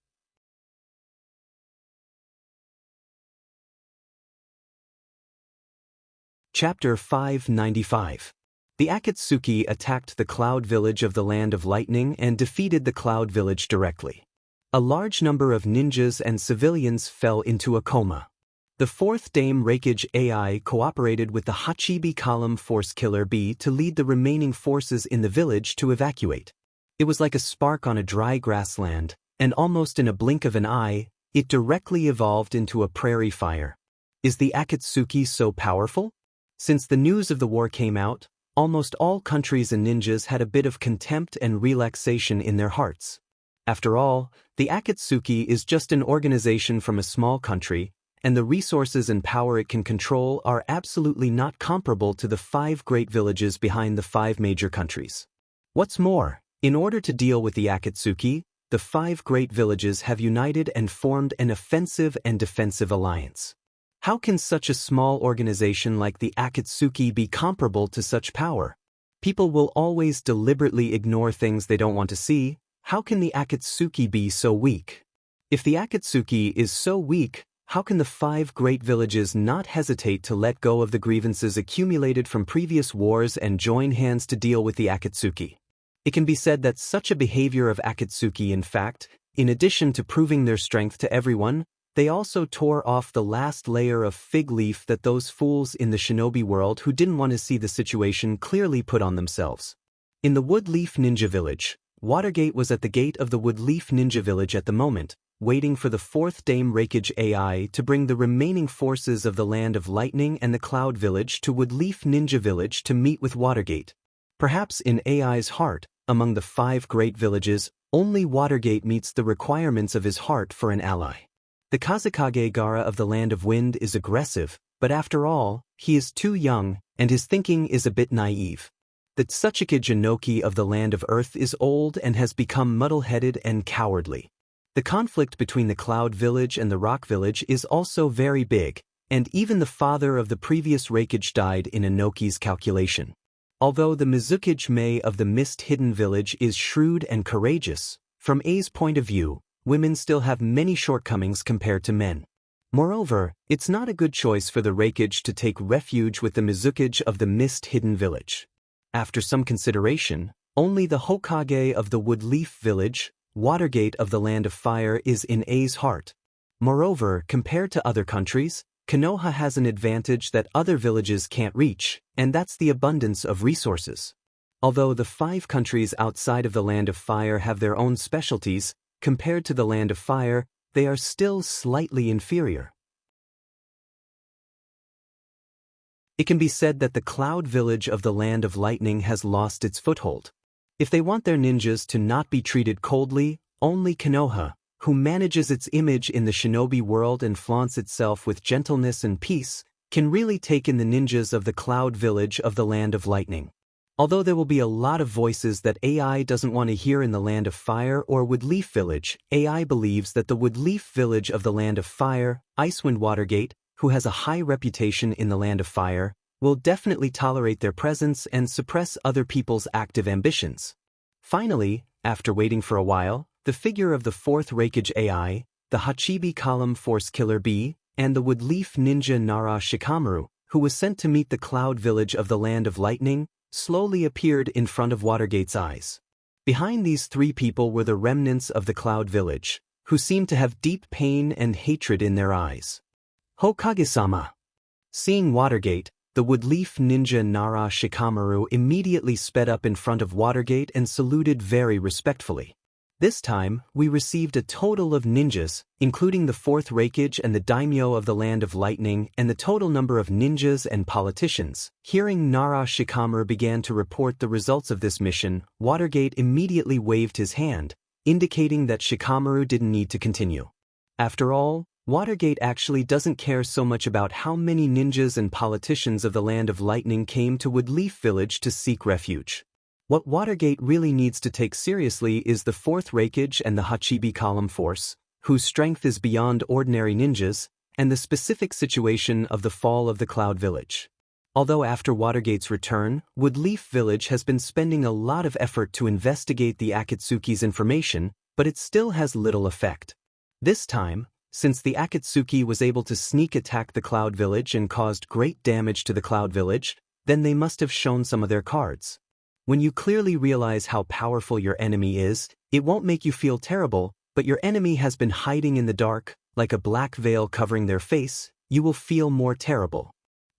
Chapter 595. The Akatsuki attacked the Cloud Village of the Land of Lightning and defeated the Cloud Village directly. A large number of ninjas and civilians fell into a coma. The 4th Dame Reikage AI cooperated with the Hachibi column force Killer Bee to lead the remaining forces in the village to evacuate. It was like a spark on a dry grassland, and almost in a blink of an eye, it directly evolved into a prairie fire. Is the Akatsuki so powerful? Since the news of the war came out, almost all countries and ninjas had a bit of contempt and relaxation in their hearts. After all, the Akatsuki is just an organization from a small country, and the resources and power it can control are absolutely not comparable to the 5 great villages behind the 5 major countries. What's more, in order to deal with the Akatsuki, the 5 great villages have united and formed an offensive and defensive alliance. How can such a small organization like the Akatsuki be comparable to such power? People will always deliberately ignore things they don't want to see. How can the Akatsuki be so weak? If the Akatsuki is so weak, how can the 5 great villages not hesitate to let go of the grievances accumulated from previous wars and join hands to deal with the Akatsuki? It can be said that such a behavior of Akatsuki, in fact, in addition to proving their strength to everyone, they also tore off the last layer of fig leaf that those fools in the shinobi world who didn't want to see the situation clearly put on themselves. In the Woodleaf Ninja Village, Watergate was at the gate of the Woodleaf Ninja Village at the moment, waiting for the 4th Dame Reikage AI to bring the remaining forces of the Land of Lightning and the Cloud Village to Woodleaf Ninja Village to meet with Watergate. Perhaps in AI's heart, among the 5 great villages, only Watergate meets the requirements of his heart for an ally. The Kazekage Gaara of the Land of Wind is aggressive, but after all, he is too young, and his thinking is a bit naive. The Tsuchika Jinoki of the Land of Earth is old and has become muddle-headed and cowardly. The conflict between the Cloud Village and the Rock Village is also very big, and even the father of the previous Reikage died in Inoki's calculation. Although the Mizukage Mei of the Mist-Hidden Village is shrewd and courageous, from A's point of view, women still have many shortcomings compared to men. Moreover, it's not a good choice for the Reikage to take refuge with the Mizukage of the Mist-Hidden Village. After some consideration, only the Hokage of the Woodleaf Village, Watergate of the Land of Fire is in A's heart. Moreover, compared to other countries, Konoha has an advantage that other villages can't reach, and that's the abundance of resources. Although the 5 countries outside of the Land of Fire have their own specialties, compared to the Land of Fire, they are still slightly inferior. It can be said that the Cloud Village of the Land of Lightning has lost its foothold. If they want their ninjas to not be treated coldly, only Konoha, who manages its image in the shinobi world and flaunts itself with gentleness and peace, can really take in the ninjas of the Cloud Village of the Land of Lightning. Although there will be a lot of voices that AI doesn't want to hear in the Land of Fire or Woodleaf Village, AI believes that the Woodleaf Village of the Land of Fire, Icewind Watergate, who has a high reputation in the Land of Fire, will definitely tolerate their presence and suppress other people's active ambitions. Finally, after waiting for a while, the figure of the 4th Reikage AI, the Hachibi Column Force Killer B, and the Woodleaf Ninja Nara Shikamaru, who was sent to meet the Cloud Village of the Land of Lightning, slowly appeared in front of Watergate's eyes. Behind these 3 people were the remnants of the Cloud Village, who seemed to have deep pain and hatred in their eyes. Hokage-sama. Seeing Watergate, the Woodleaf Ninja Nara Shikamaru immediately sped up in front of Watergate and saluted very respectfully. This time, we received a total of ninjas, including the 4th Reikage and the daimyo of the Land of Lightning, and the total number of ninjas and politicians. Hearing Nara Shikamaru began to report the results of this mission, Watergate immediately waved his hand, indicating that Shikamaru didn't need to continue. After all, Watergate actually doesn't care so much about how many ninjas and politicians of the Land of Lightning came to Woodleaf Village to seek refuge. What Watergate really needs to take seriously is the 4th Reikage and the Hachibi Column Force, whose strength is beyond ordinary ninjas, and the specific situation of the fall of the Cloud Village. Although after Watergate's return, Woodleaf Village has been spending a lot of effort to investigate the Akatsuki's information, but it still has little effect. This time, since the Akatsuki was able to sneak attack the Cloud Village and caused great damage to the Cloud Village, then they must have shown some of their cards. When you clearly realize how powerful your enemy is, it won't make you feel terrible, but your enemy has been hiding in the dark, like a black veil covering their face, you will feel more terrible.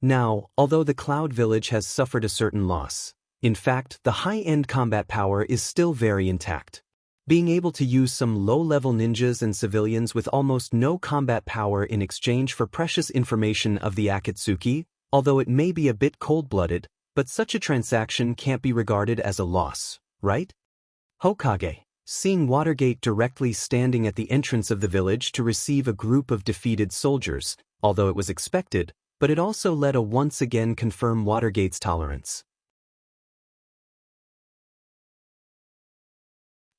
Now, although the Cloud Village has suffered a certain loss, in fact, the high-end combat power is still very intact. Being able to use some low-level ninjas and civilians with almost no combat power in exchange for precious information of the Akatsuki, although it may be a bit cold-blooded, but such a transaction can't be regarded as a loss, right? Hokage, seeing Watergate directly standing at the entrance of the village to receive a group of defeated soldiers, although it was expected, but it also let a once again confirm Watergate's tolerance.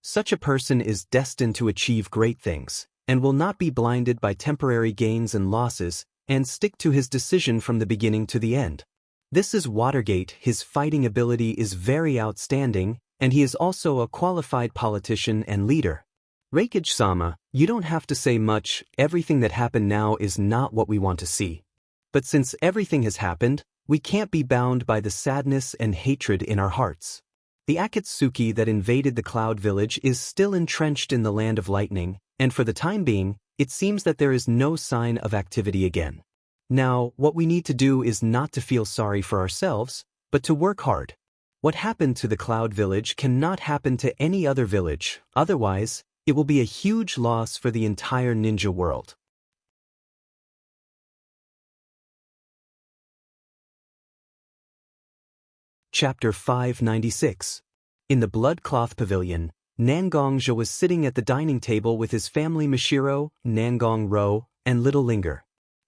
Such a person is destined to achieve great things, and will not be blinded by temporary gains and losses, and stick to his decision from the beginning to the end. This is Watergate. His fighting ability is very outstanding, and he is also a qualified politician and leader. Reikage-sama, you don't have to say much, everything that happened now is not what we want to see. But since everything has happened, we can't be bound by the sadness and hatred in our hearts. The Akatsuki that invaded the Cloud Village is still entrenched in the Land of Lightning, and for the time being, it seems that there is no sign of activity again. Now, what we need to do is not to feel sorry for ourselves, but to work hard. What happened to the Cloud Village cannot happen to any other village, otherwise, it will be a huge loss for the entire ninja world. Chapter 596. In the Bloodcloth Pavilion, Nangongja was sitting at the dining table with his family Mashiro, Nangong-ro, and Little Linger.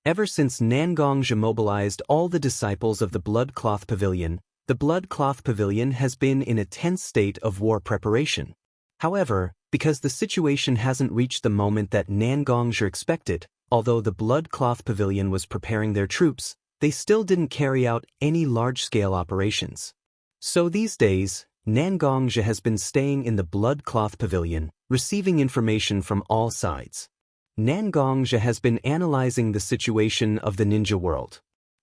Ever since Nangongja mobilized all the disciples of the Bloodcloth Pavilion, the Bloodcloth Pavilion has been in a tense state of war preparation. However, because the situation hasn't reached the moment that Nangongja expected, although the Bloodcloth Pavilion was preparing their troops, they still didn't carry out any large-scale operations. So these days, Nangongja has been staying in the Bloodcloth Pavilion, receiving information from all sides. Nangongja has been analyzing the situation of the ninja world.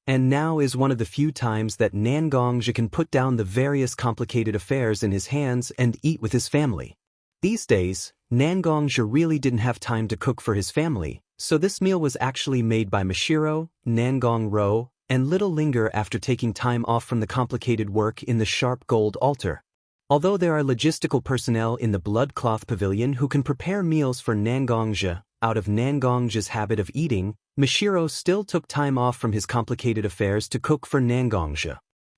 And now is one of the few times that Nangongja can put down the various complicated affairs in his hands and eat with his family. These days, Nangongzhi really didn't have time to cook for his family, so this meal was actually made by Mashiro, Nangong-ro, and Little Linger after taking time off from the complicated work in the sharp gold altar. Although there are logistical personnel in the Blood Cloth Pavilion who can prepare meals for Nangongzhi, out of Nangongzhi's habit of eating, Mashiro still took time off from his complicated affairs to cook for Nangongzhi.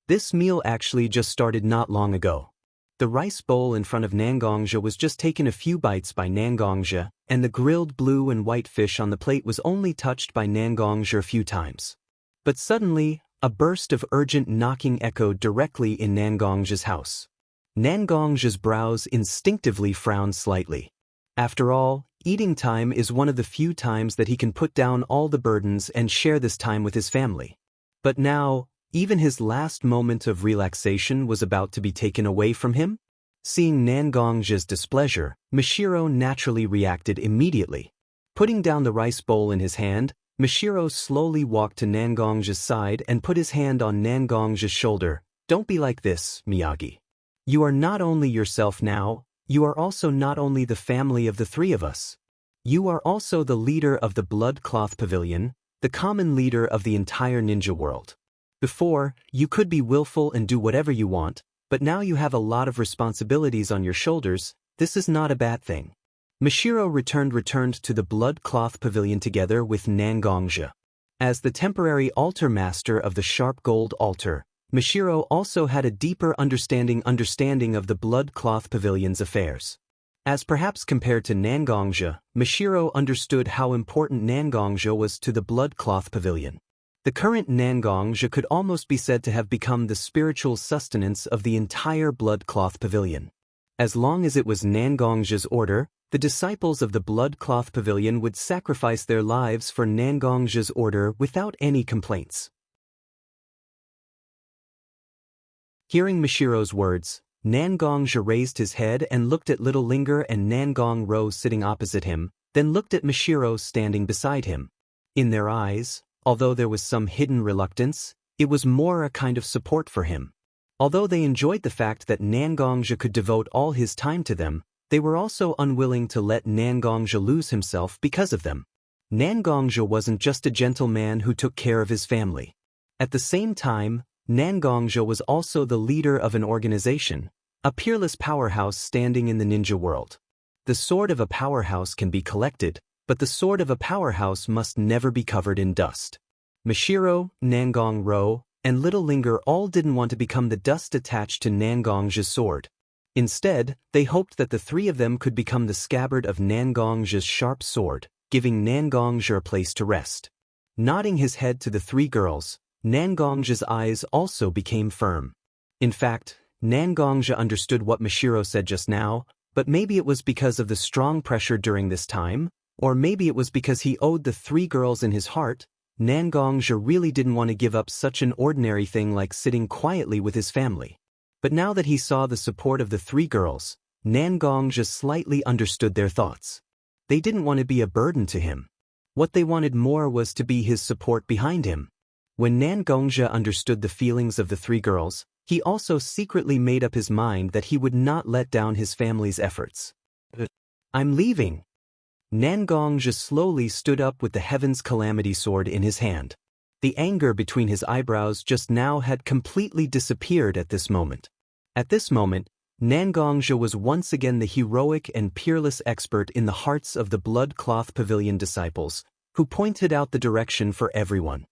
This meal actually just started not long ago. The rice bowl in front of Nangongzhi was just taken a few bites by Nangongzhi, and the grilled blue and white fish on the plate was only touched by Nangongzhi a few times. But suddenly, a burst of urgent knocking echoed directly in Nangongzhi's house. Nangongzhi's brows instinctively frowned slightly. After all, eating time is one of the few times that he can put down all the burdens and share this time with his family. But now, even his last moment of relaxation was about to be taken away from him? Seeing Nangongzhi's displeasure, Mashiro naturally reacted immediately. Putting down the rice bowl in his hand, Mashiro slowly walked to Nangongzhi's side and put his hand on Nangongzhi's shoulder. "Don't be like this, Miyagi. You are not only yourself now, you are also not only the family of the three of us. You are also the leader of the Blood Cloth Pavilion, the common leader of the entire ninja world. Before, you could be willful and do whatever you want, but now you have a lot of responsibilities on your shoulders. This is not a bad thing." Mashiro returned to the Blood Cloth Pavilion together with Nangongzhi. As the temporary altar master of the sharp gold altar, Mashiro also had a deeper understanding of the Blood Cloth Pavilion's affairs. As perhaps compared to Nangongzhi, Mashiro understood how important Nangongzhi was to the Blood Cloth Pavilion. The current Nangongzhi could almost be said to have become the spiritual sustenance of the entire Blood Cloth Pavilion. As long as it was Nangongzhi's order, the disciples of the Blood Cloth Pavilion would sacrifice their lives for Nangongzhi's order without any complaints. Hearing Mashiro's words, Nangongzhi raised his head and looked at Little Linger and Nangong-ro sitting opposite him, then looked at Mashiro standing beside him. In their eyes, although there was some hidden reluctance, it was more a kind of support for him. Although they enjoyed the fact that Nangongzhi could devote all his time to them, they were also unwilling to let Nangongzhi lose himself because of them. Nangongzhi wasn't just a gentleman who took care of his family. At the same time, Nangongzhi was also the leader of an organization, a peerless powerhouse standing in the ninja world. The sword of a powerhouse can be collected, but the sword of a powerhouse must never be covered in dust. Mashiro, Nangong-ro, and Little Linger all didn't want to become the dust attached to Nangongzhi's sword. Instead, they hoped that the three of them could become the scabbard of Nangongzhi's sharp sword, giving Nangongzhi a place to rest. Nodding his head to the three girls, Nangongzhi's eyes also became firm. In fact, Nangongzhi understood what Mashiro said just now, but maybe it was because of the strong pressure during this time, or maybe it was because he owed the three girls in his heart. Nangongzhi really didn't want to give up such an ordinary thing like sitting quietly with his family. But now that he saw the support of the three girls, Nangongzhi slightly understood their thoughts. They didn't want to be a burden to him. What they wanted more was to be his support behind him. When Nangongzhi understood the feelings of the three girls, he also secretly made up his mind that he would not let down his family's efforts. "I'm leaving." Nangongzhi slowly stood up with the Heaven's Calamity Sword in his hand. The anger between his eyebrows just now had completely disappeared at this moment. At this moment, Nangongzhi was once again the heroic and peerless expert in the hearts of the Blood Cloth Pavilion disciples, who pointed out the direction for everyone.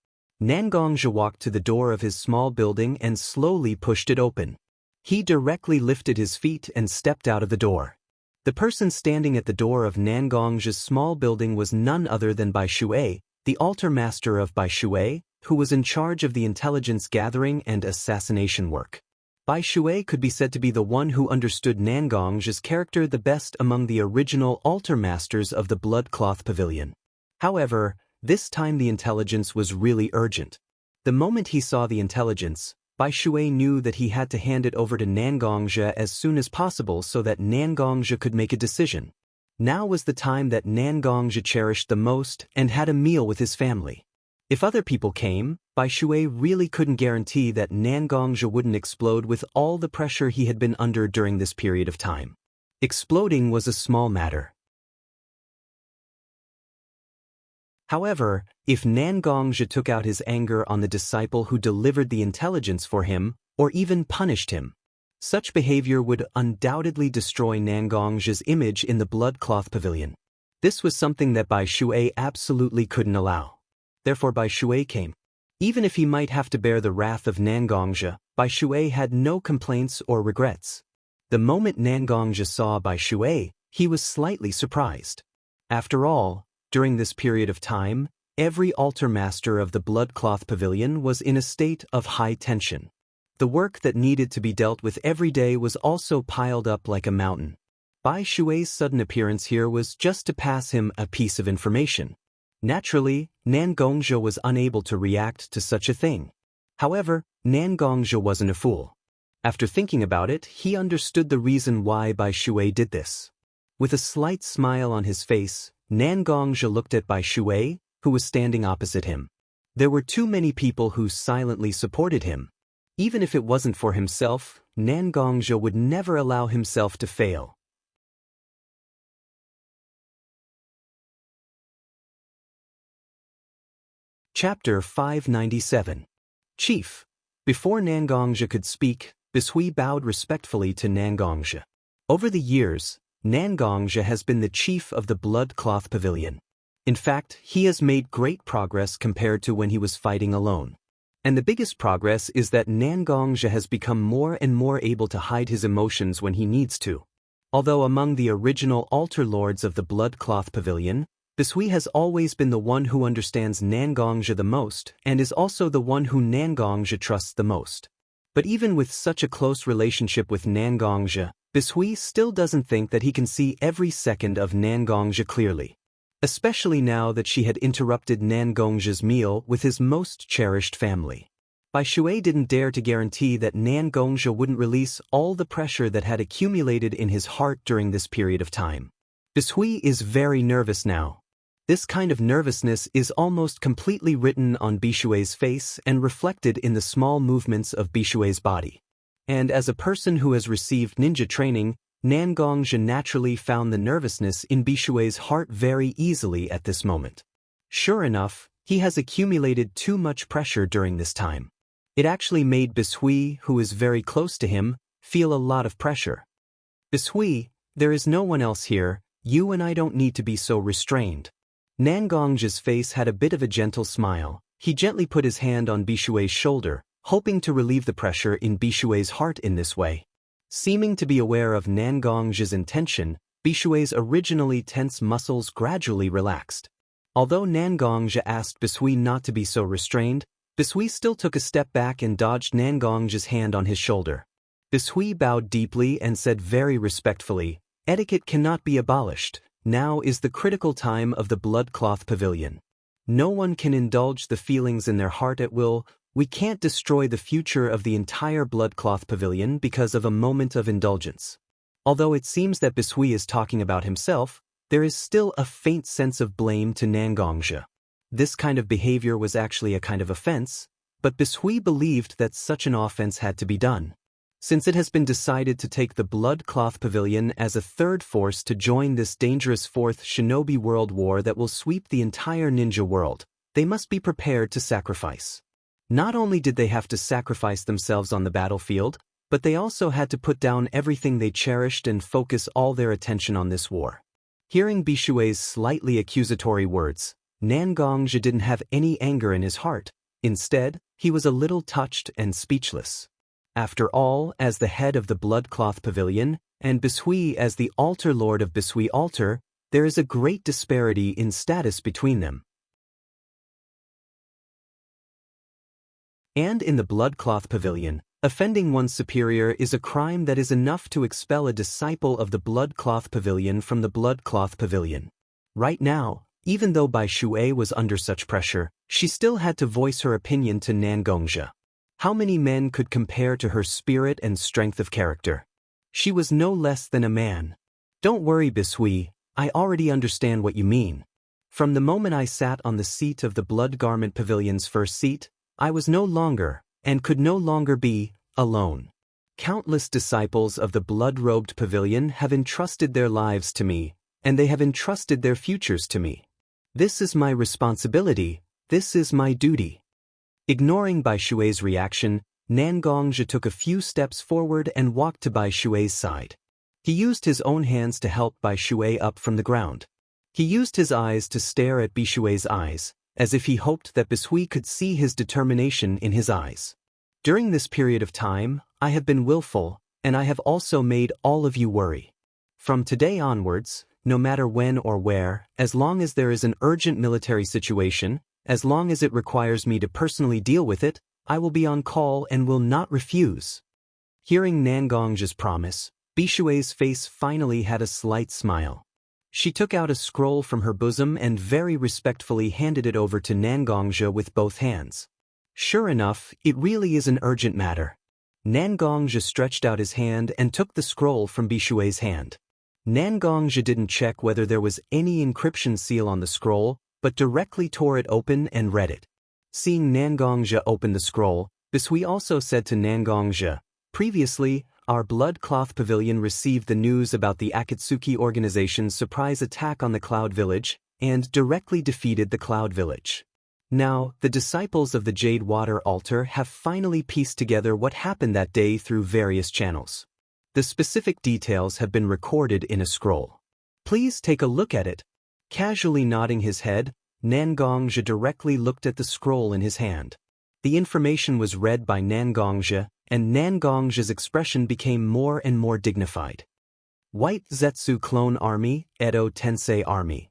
Nangongzhi walked to the door of his small building and slowly pushed it open. He directly lifted his feet and stepped out of the door. The person standing at the door of Nangongzhi's small building was none other than Bai Shui, the altar master of Bai Shui, who was in charge of the intelligence gathering and assassination work. Bai Shui could be said to be the one who understood Nangongzhi's character the best among the original altar masters of the Blood Cloth Pavilion. However, this time the intelligence was really urgent. The moment he saw the intelligence, Bai Shui knew that he had to hand it over to Nangongzhi as soon as possible so that Nangongzhi could make a decision. Now was the time that Nangongzhi cherished the most and had a meal with his family. If other people came, Bai Shui really couldn't guarantee that Nangongzhi wouldn't explode with all the pressure he had been under during this period of time. Exploding was a small matter. However, if Nangongzhi took out his anger on the disciple who delivered the intelligence for him, or even punished him, such behavior would undoubtedly destroy Nangongzhi's image in the blood-cloth pavilion. This was something that Bai Shui absolutely couldn't allow. Therefore Bai Shui came. Even if he might have to bear the wrath of Nangongzhi, Bai Shui had no complaints or regrets. The moment Nangongzhi saw Bai Shui, he was slightly surprised. After all, during this period of time, every altar master of the blood-cloth pavilion was in a state of high tension. The work that needed to be dealt with every day was also piled up like a mountain. Bai Shui's sudden appearance here was just to pass him a piece of information. Naturally, Nangongzhi was unable to react to such a thing. However, Nangongzhi wasn't a fool. After thinking about it, he understood the reason why Bai Shui did this. With a slight smile on his face, Nangongzhi looked at Bai Shui, who was standing opposite him. There were too many people who silently supported him. Even if it wasn't for himself, Nangongzhi would never allow himself to fail. Chapter 597. Chief. Before Nangongzhi could speak, Bishui bowed respectfully to Nangongzhi. Over the years, Nangongzhi has been the chief of the blood-cloth pavilion. In fact, he has made great progress compared to when he was fighting alone. And the biggest progress is that Nangongzhi has become more and more able to hide his emotions when he needs to. Although among the original altar lords of the blood-cloth pavilion, Bishui has always been the one who understands Nangongzhi the most and is also the one who Nangongzhi trusts the most. But even with such a close relationship with Nangongzhi, Bishui still doesn't think that he can see every second of Nangongzhi clearly. Especially now that she had interrupted Nangongzhi's meal with his most cherished family. Bai Shui didn't dare to guarantee that Nangongzhi wouldn't release all the pressure that had accumulated in his heart during this period of time. Bishui is very nervous now. This kind of nervousness is almost completely written on Bishui's face and reflected in the small movements of Bishui's body. And as a person who has received ninja training, Nangongzhi naturally found the nervousness in Bishui's heart very easily at this moment. Sure enough, he has accumulated too much pressure during this time. It actually made Bishui, who is very close to him, feel a lot of pressure. Bishui, there is no one else here, you and I don't need to be so restrained. Nangongzhi's face had a bit of a gentle smile. He gently put his hand on Bishui's shoulder, hoping to relieve the pressure in Bishui's heart in this way. Seeming to be aware of Nangongzhi's intention, Bishui's originally tense muscles gradually relaxed. Although Nangongzhi asked Bishui not to be so restrained, Bishui still took a step back and dodged Nangongzhi's hand on his shoulder. Bishui bowed deeply and said very respectfully, "Etiquette cannot be abolished. Now is the critical time of the blood-cloth pavilion. No one can indulge the feelings in their heart at will. We can't destroy the future of the entire blood-cloth pavilion because of a moment of indulgence." Although it seems that Bishui is talking about himself, there is still a faint sense of blame to Nangongzhi. This kind of behavior was actually a kind of offense, but Bishui believed that such an offense had to be done. Since it has been decided to take the blood-cloth pavilion as a third force to join this dangerous fourth shinobi world war that will sweep the entire ninja world, they must be prepared to sacrifice. Not only did they have to sacrifice themselves on the battlefield, but they also had to put down everything they cherished and focus all their attention on this war. Hearing Bishui's slightly accusatory words, Nangongzhi didn't have any anger in his heart. Instead, he was a little touched and speechless. After all, as the head of the blood-cloth pavilion, and Bishui as the altar lord of Bishui altar, there is a great disparity in status between them. And in the blood-cloth pavilion, offending one's superior is a crime that is enough to expel a disciple of the blood-cloth pavilion from the blood-cloth pavilion. Right now, even though Bai Shui was under such pressure, she still had to voice her opinion to Nangongzhi. How many men could compare to her spirit and strength of character? She was no less than a man. Don't worry, Bishui, I already understand what you mean. From the moment I sat on the seat of the Blood Garment Pavilion's first seat, I was no longer, and could no longer be, alone. Countless disciples of the blood-robed pavilion have entrusted their lives to me, and they have entrusted their futures to me. This is my responsibility, this is my duty. Ignoring Bai Shui's reaction, Nangongzhi took a few steps forward and walked to Bai Shui's side. He used his own hands to help Bai Shui up from the ground. He used his eyes to stare at Bai Shui's eyes, as if he hoped that Bai Shui could see his determination in his eyes. During this period of time, I have been willful, and I have also made all of you worry. From today onwards, no matter when or where, as long as there is an urgent military situation, as long as it requires me to personally deal with it, I will be on call and will not refuse. Hearing Nangongzhi's promise, Bai Shui's face finally had a slight smile. She took out a scroll from her bosom and very respectfully handed it over to Nangongzhi with both hands. Sure enough, it really is an urgent matter. Nangongzhi stretched out his hand and took the scroll from Bai Shui's hand. Nangongzhi didn't check whether there was any encryption seal on the scroll, but directly tore it open and read it. Seeing Nangongzhi open the scroll, Bai Shui also said to Nangongzhi, "Previously, our blood cloth pavilion received the news about the Akatsuki organization's surprise attack on the Cloud Village, and directly defeated the Cloud Village. Now, the disciples of the Jade Water Altar have finally pieced together what happened that day through various channels. The specific details have been recorded in a scroll. Please take a look at it." Casually nodding his head, Nangongzhi directly looked at the scroll in his hand. The information was read by Nangongzhi, and Nangongzhi's expression became more and more dignified. White Zetsu Clone Army, Edo Tensei Army.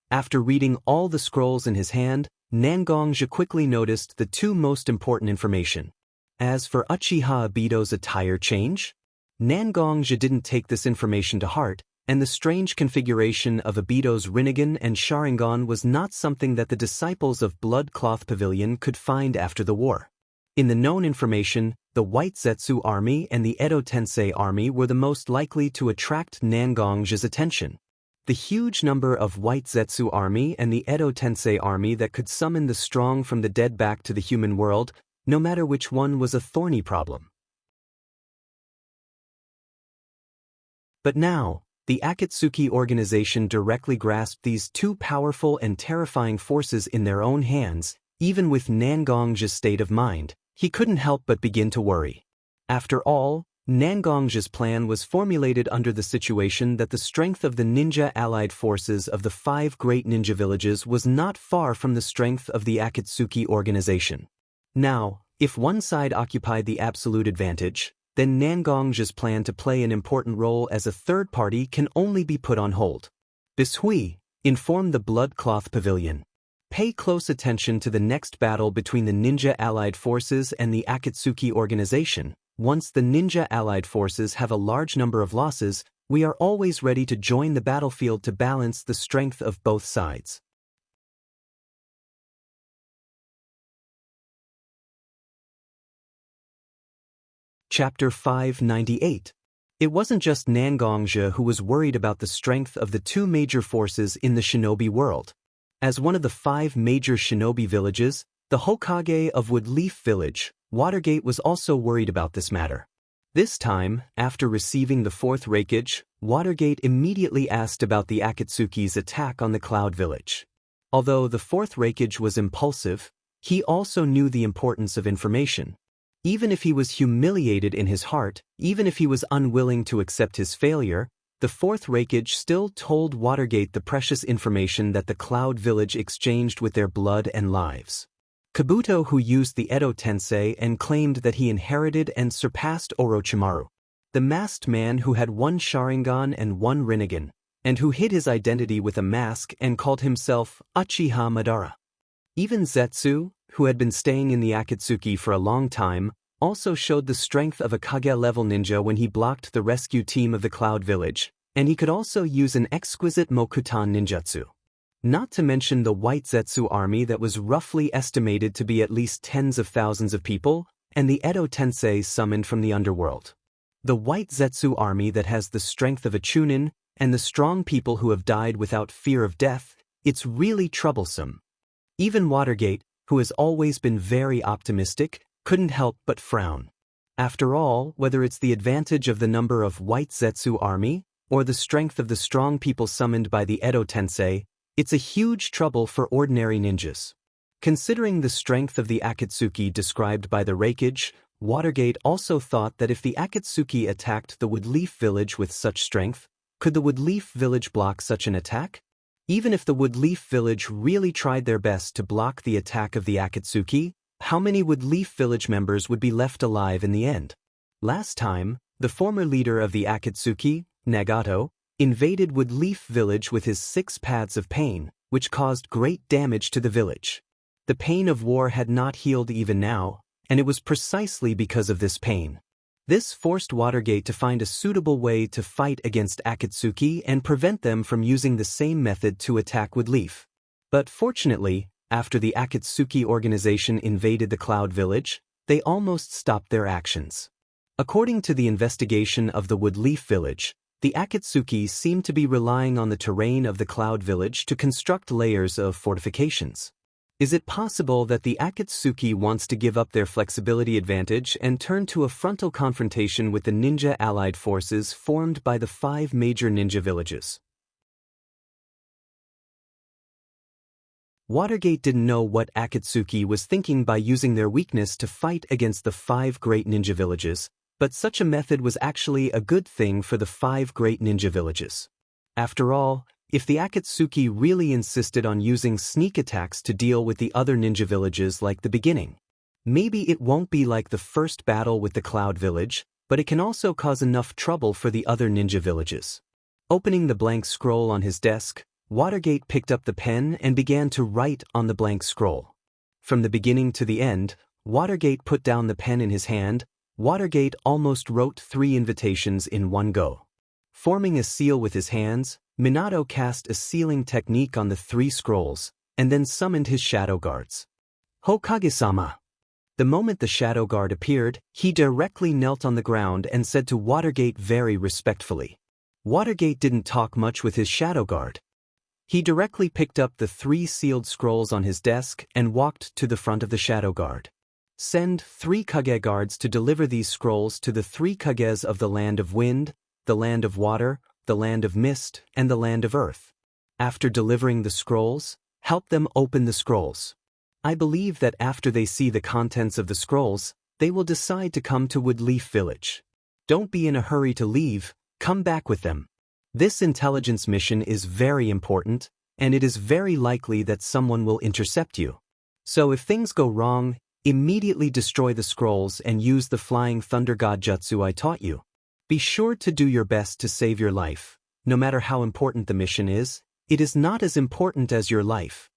After reading all the scrolls in his hand, Nangongzhi quickly noticed the two most important information. As for Uchiha Obito's attire change, Nangongzhi didn't take this information to heart, and the strange configuration of Obito's Rinnegan and Sharingan was not something that the disciples of Blood Cloth Pavilion could find after the war. In the known information, the White Zetsu Army and the Edo Tensei Army were the most likely to attract Nangongzhi's attention. The huge number of White Zetsu Army and the Edo Tensei Army that could summon the strong from the dead back to the human world, no matter which one, was a thorny problem. But now, the Akatsuki organization directly grasped these two powerful and terrifying forces in their own hands. Even with Nangongzhi's state of mind, he couldn't help but begin to worry. After all, Nangongzhi's plan was formulated under the situation that the strength of the ninja allied forces of the 5 great ninja villages was not far from the strength of the Akatsuki organization. Now, if one side occupied the absolute advantage, then Nangongzhi's plan to play an important role as a third party can only be put on hold. Bai Shui informed the Blood Cloth Pavilion. Pay close attention to the next battle between the Ninja Allied Forces and the Akatsuki organization. Once the Ninja Allied Forces have a large number of losses, we are always ready to join the battlefield to balance the strength of both sides. Chapter 598. It wasn't just Nangongzhi who was worried about the strength of the two major forces in the shinobi world. As one of the 5 major shinobi villages, the Hokage of Woodleaf Village, Watergate, was also worried about this matter. This time, after receiving the 4th Reikage, Watergate immediately asked about the Akatsuki's attack on the Cloud Village. Although the 4th Reikage was impulsive, he also knew the importance of information. Even if he was humiliated in his heart, even if he was unwilling to accept his failure, the 4th Reikage still told Watergate the precious information that the Cloud Village exchanged with their blood and lives. Kabuto, who used the Edo Tensei and claimed that he inherited and surpassed Orochimaru. The masked man who had 1 Sharingan and 1 Rinnegan, and who hid his identity with a mask and called himself Uchiha Madara. Even Zetsu, who had been staying in the Akatsuki for a long time, also showed the strength of a Kage-level ninja when he blocked the rescue team of the Cloud Village, and he could also use an exquisite Mokutan ninjutsu. Not to mention the White Zetsu army that was roughly estimated to be at least tens of thousands of people, and the Edo Tensei summoned from the underworld. The White Zetsu army that has the strength of a Chunin, and the strong people who have died without fear of death, it's really troublesome. Even Watergate, who has always been very optimistic, couldn't help but frown. After all, whether it's the advantage of the number of White Zetsu army, or the strength of the strong people summoned by the Edo Tensei, it's a huge trouble for ordinary ninjas. Considering the strength of the Akatsuki described by the Reikage, Watergate also thought that if the Akatsuki attacked the Woodleaf village with such strength, could the Woodleaf village block such an attack? Even if the Woodleaf village really tried their best to block the attack of the Akatsuki, how many Woodleaf village members would be left alive in the end? Last time, the former leader of the Akatsuki, Nagato, invaded Woodleaf village with his 6 paths of pain, which caused great damage to the village. The pain of war had not healed even now, and it was precisely because of this pain. This forced Watergate to find a suitable way to fight against Akatsuki and prevent them from using the same method to attack Woodleaf. But fortunately, after the Akatsuki organization invaded the Cloud Village, they almost stopped their actions. According to the investigation of the Woodleaf village, the Akatsuki seemed to be relying on the terrain of the Cloud Village to construct layers of fortifications. Is it possible that the Akatsuki wants to give up their flexibility advantage and turn to a frontal confrontation with the ninja allied forces formed by the 5 major ninja villages? Watergate didn't know what Akatsuki was thinking by using their weakness to fight against the 5 great ninja villages, but such a method was actually a good thing for the 5 great ninja villages. After all, if the Akatsuki really insisted on using sneak attacks to deal with the other ninja villages like the beginning, maybe it won't be like the first battle with the Cloud Village, but it can also cause enough trouble for the other ninja villages. Opening the blank scroll on his desk, Watergate picked up the pen and began to write on the blank scroll. From the beginning to the end, Watergate put down the pen in his hand. Watergate almost wrote 3 invitations in one go. Forming a seal with his hands, Minato cast a sealing technique on the 3 scrolls, and then summoned his shadow guards. Hokage-sama! The moment the shadow guard appeared, he directly knelt on the ground and said to Watergate very respectfully. Watergate didn't talk much with his shadow guard. He directly picked up the 3 sealed scrolls on his desk and walked to the front of the shadow guard. Send 3 Kage guards to deliver these scrolls to the 3 Kages of the Land of Wind, the Land of Water, the Land of Mist, and the Land of Earth. After delivering the scrolls, help them open the scrolls. I believe that after they see the contents of the scrolls, they will decide to come to Woodleaf Village. Don't be in a hurry to leave, come back with them. This intelligence mission is very important, and it is very likely that someone will intercept you. So if things go wrong, immediately destroy the scrolls and use the Flying Thunder God Jutsu I taught you. Be sure to do your best to save your life. No matter how important the mission is, it is not as important as your life.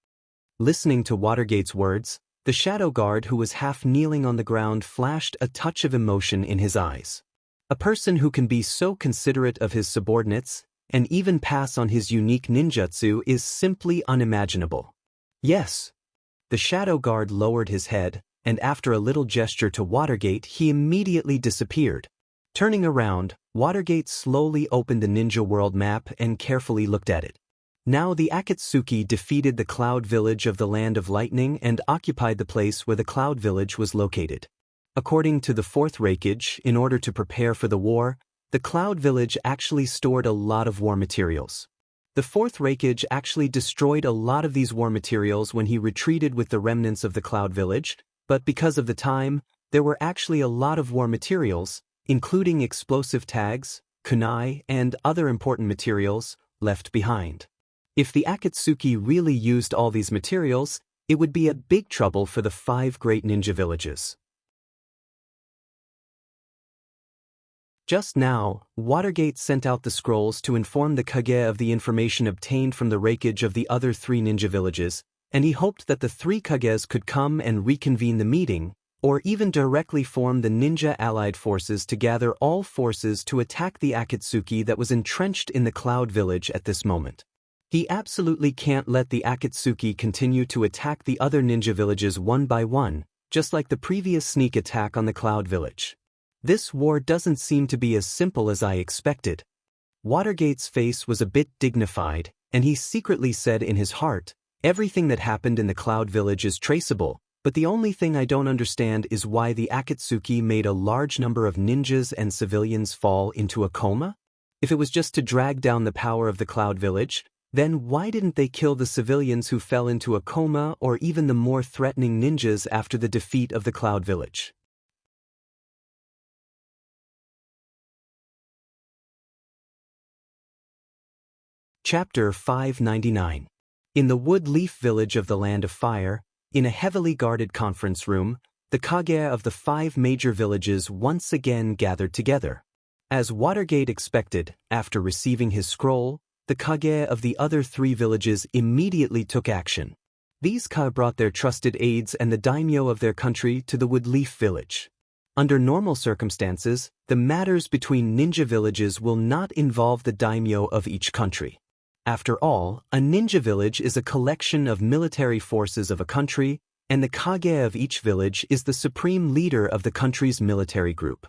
Listening to Watergate's words, the shadow guard who was half kneeling on the ground flashed a touch of emotion in his eyes. A person who can be so considerate of his subordinates, and even pass on his unique ninjutsu is simply unimaginable. Yes. The shadow guard lowered his head, and after a little gesture to Watergate he immediately disappeared. Turning around, Watergate slowly opened the Ninja World map and carefully looked at it. Now the Akatsuki defeated the Cloud Village of the Land of Lightning and occupied the place where the Cloud Village was located. According to the 4th Reikage, in order to prepare for the war, the Cloud Village actually stored a lot of war materials. The 4th Reikage actually destroyed a lot of these war materials when he retreated with the remnants of the Cloud Village, but because of the time, there were actually a lot of war materials, including explosive tags, kunai, and other important materials, left behind. If the Akatsuki really used all these materials, it would be a big trouble for the 5 great ninja villages. Just now, Watergate sent out the scrolls to inform the Kage of the information obtained from the Reikage of the other 3 ninja villages, and he hoped that the 3 Kages could come and reconvene the meeting, or even directly form the ninja allied forces to gather all forces to attack the Akatsuki that was entrenched in the Cloud Village at this moment. He absolutely can't let the Akatsuki continue to attack the other ninja villages one by one, just like the previous sneak attack on the Cloud Village. This war doesn't seem to be as simple as I expected. Watergate's face was a bit dignified, and he secretly said in his heart, everything that happened in the Cloud Village is traceable, But the only thing I don't understand is why the Akatsuki made a large number of ninjas and civilians fall into a coma? If it was just to drag down the power of the Cloud Village, then why didn't they kill the civilians who fell into a coma or even the more threatening ninjas after the defeat of the Cloud Village? Chapter 599. In the wood leaf village of the Land of Fire, in a heavily guarded conference room, the kage of the 5 major villages once again gathered together. As Watergate expected, after receiving his scroll, the kage of the other 3 villages immediately took action. These kage brought their trusted aides and the daimyo of their country to the woodleaf village. Under normal circumstances, the matters between ninja villages will not involve the daimyo of each country. After all, a ninja village is a collection of military forces of a country, and the kage of each village is the supreme leader of the country's military group.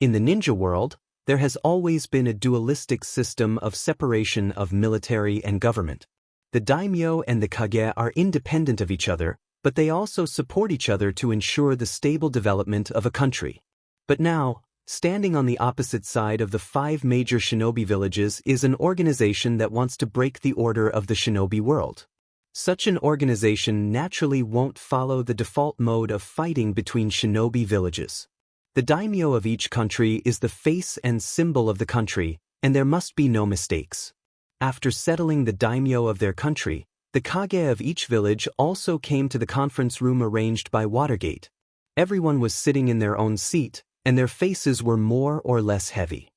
In the ninja world, there has always been a dualistic system of separation of military and government. The daimyo and the kage are independent of each other, but they also support each other to ensure the stable development of a country. But now, standing on the opposite side of the 5 major shinobi villages is an organization that wants to break the order of the shinobi world. Such an organization naturally won't follow the default mode of fighting between shinobi villages. The daimyo of each country is the face and symbol of the country, and there must be no mistakes. After settling the daimyo of their country, the kage of each village also came to the conference room arranged by Watergate. Everyone was sitting in their own seat, and their faces were more or less heavy.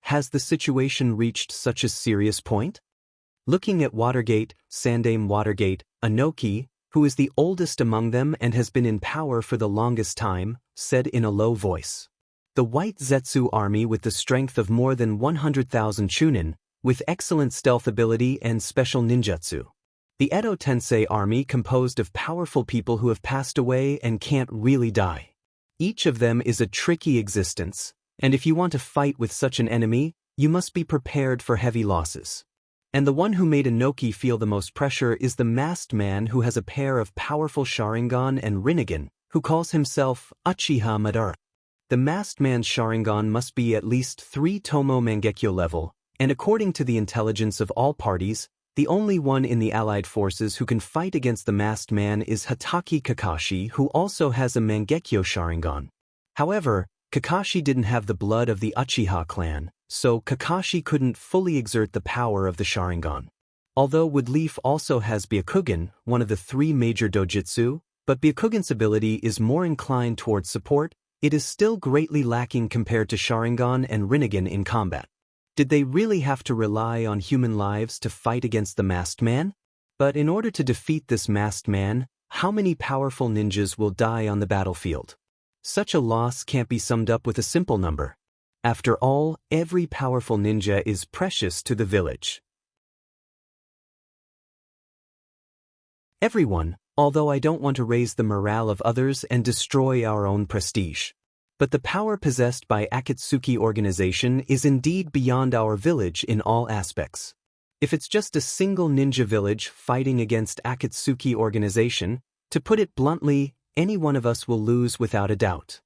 Has the situation reached such a serious point? Looking at Watergate, Sandame Watergate, Anoki, who is the oldest among them and has been in power for the longest time, said in a low voice. The White Zetsu army with the strength of more than 100,000 chunin, with excellent stealth ability and special ninjutsu. The Edo Tensei army composed of powerful people who have passed away and can't really die. Each of them is a tricky existence, and if you want to fight with such an enemy, you must be prepared for heavy losses. And the one who made Inoki feel the most pressure is the masked man who has a pair of powerful Sharingan and Rinnegan, who calls himself Uchiha Madara. The masked man's Sharingan must be at least 3 Tomo Mangekyo level, and according to the intelligence of all parties, the only one in the allied forces who can fight against the masked man is Hatake Kakashi, who also has a Mangekyo Sharingan. However, Kakashi didn't have the blood of the Uchiha clan, so Kakashi couldn't fully exert the power of the Sharingan. Although Woodleaf also has Byakugan, one of the 3 major dojutsu, but Byakugan's ability is more inclined towards support, it is still greatly lacking compared to Sharingan and Rinnegan in combat. Did they really have to rely on human lives to fight against the masked man? But in order to defeat this masked man, how many powerful ninjas will die on the battlefield? Such a loss can't be summed up with a simple number. After all, every powerful ninja is precious to the village. Everyone, although I don't want to raise the morale of others and destroy our own prestige. But the power possessed by Akatsuki organization is indeed beyond our village in all aspects. If it's just a single ninja village fighting against Akatsuki organization, to put it bluntly, any one of us will lose without a doubt.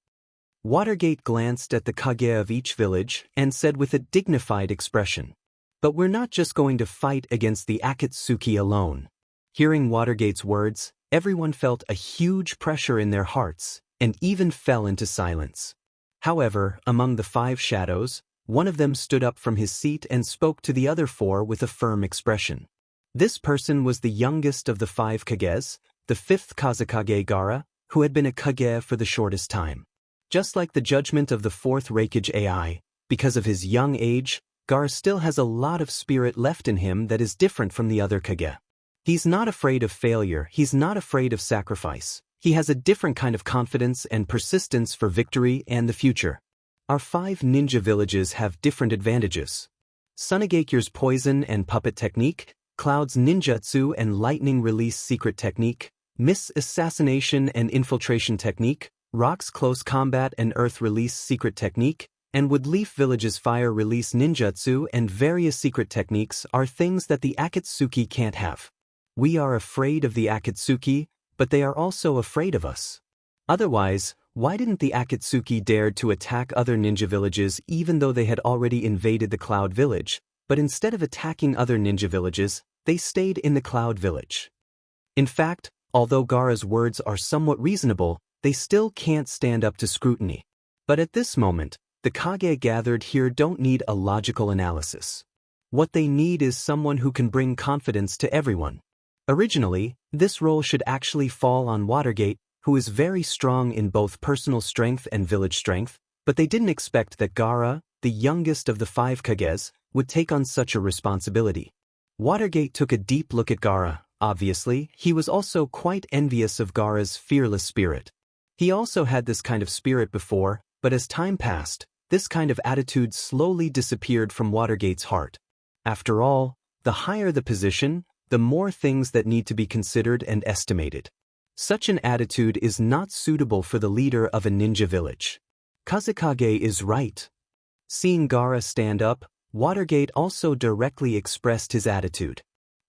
Watergate glanced at the kage of each village and said with a dignified expression, "But we're not just going to fight against the Akatsuki alone." Hearing Watergate's words, everyone felt a huge pressure in their hearts, and even fell into silence. However, among the 5 shadows, one of them stood up from his seat and spoke to the other 4 with a firm expression. This person was the youngest of the 5 kages, the 5th Kazekage Gara, who had been a kage for the shortest time. Just like the judgment of the 4th Reikage AI, because of his young age, Gara still has a lot of spirit left in him that is different from the other kage. He's not afraid of failure, he's not afraid of sacrifice. He has a different kind of confidence and persistence for victory and the future. Our 5 ninja villages have different advantages. Sunegakure's poison and puppet technique, Cloud's ninjutsu and lightning release secret technique, Mist's assassination and infiltration technique, Rock's close combat and earth release secret technique, and Woodleaf Village's fire release ninjutsu and various secret techniques are things that the Akatsuki can't have. We are afraid of the Akatsuki, but they are also afraid of us. Otherwise, why didn't the Akatsuki dare to attack other ninja villages even though they had already invaded the Cloud Village, but instead of attacking other ninja villages, they stayed in the Cloud Village? In fact, although Gaara's words are somewhat reasonable, they still can't stand up to scrutiny. But at this moment, the Kage gathered here don't need a logical analysis. What they need is someone who can bring confidence to everyone. Originally, this role should actually fall on Watergate, who is very strong in both personal strength and village strength, but they didn't expect that Gaara, the youngest of the 5 Kages, would take on such a responsibility. Watergate took a deep look at Gaara. Obviously, he was also quite envious of Gaara's fearless spirit. He also had this kind of spirit before, but as time passed, this kind of attitude slowly disappeared from Watergate's heart. After all, the higher the position, the more things that need to be considered and estimated. Such an attitude is not suitable for the leader of a ninja village. Kazekage is right. Seeing Gaara stand up, Watergate also directly expressed his attitude.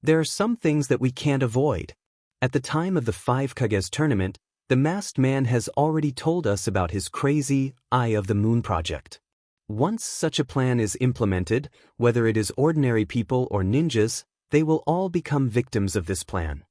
There are some things that we can't avoid. At the time of the 5 Kages tournament, the masked man has already told us about his crazy Eye of the Moon project. Once such a plan is implemented, whether it is ordinary people or ninjas, they will all become victims of this plan.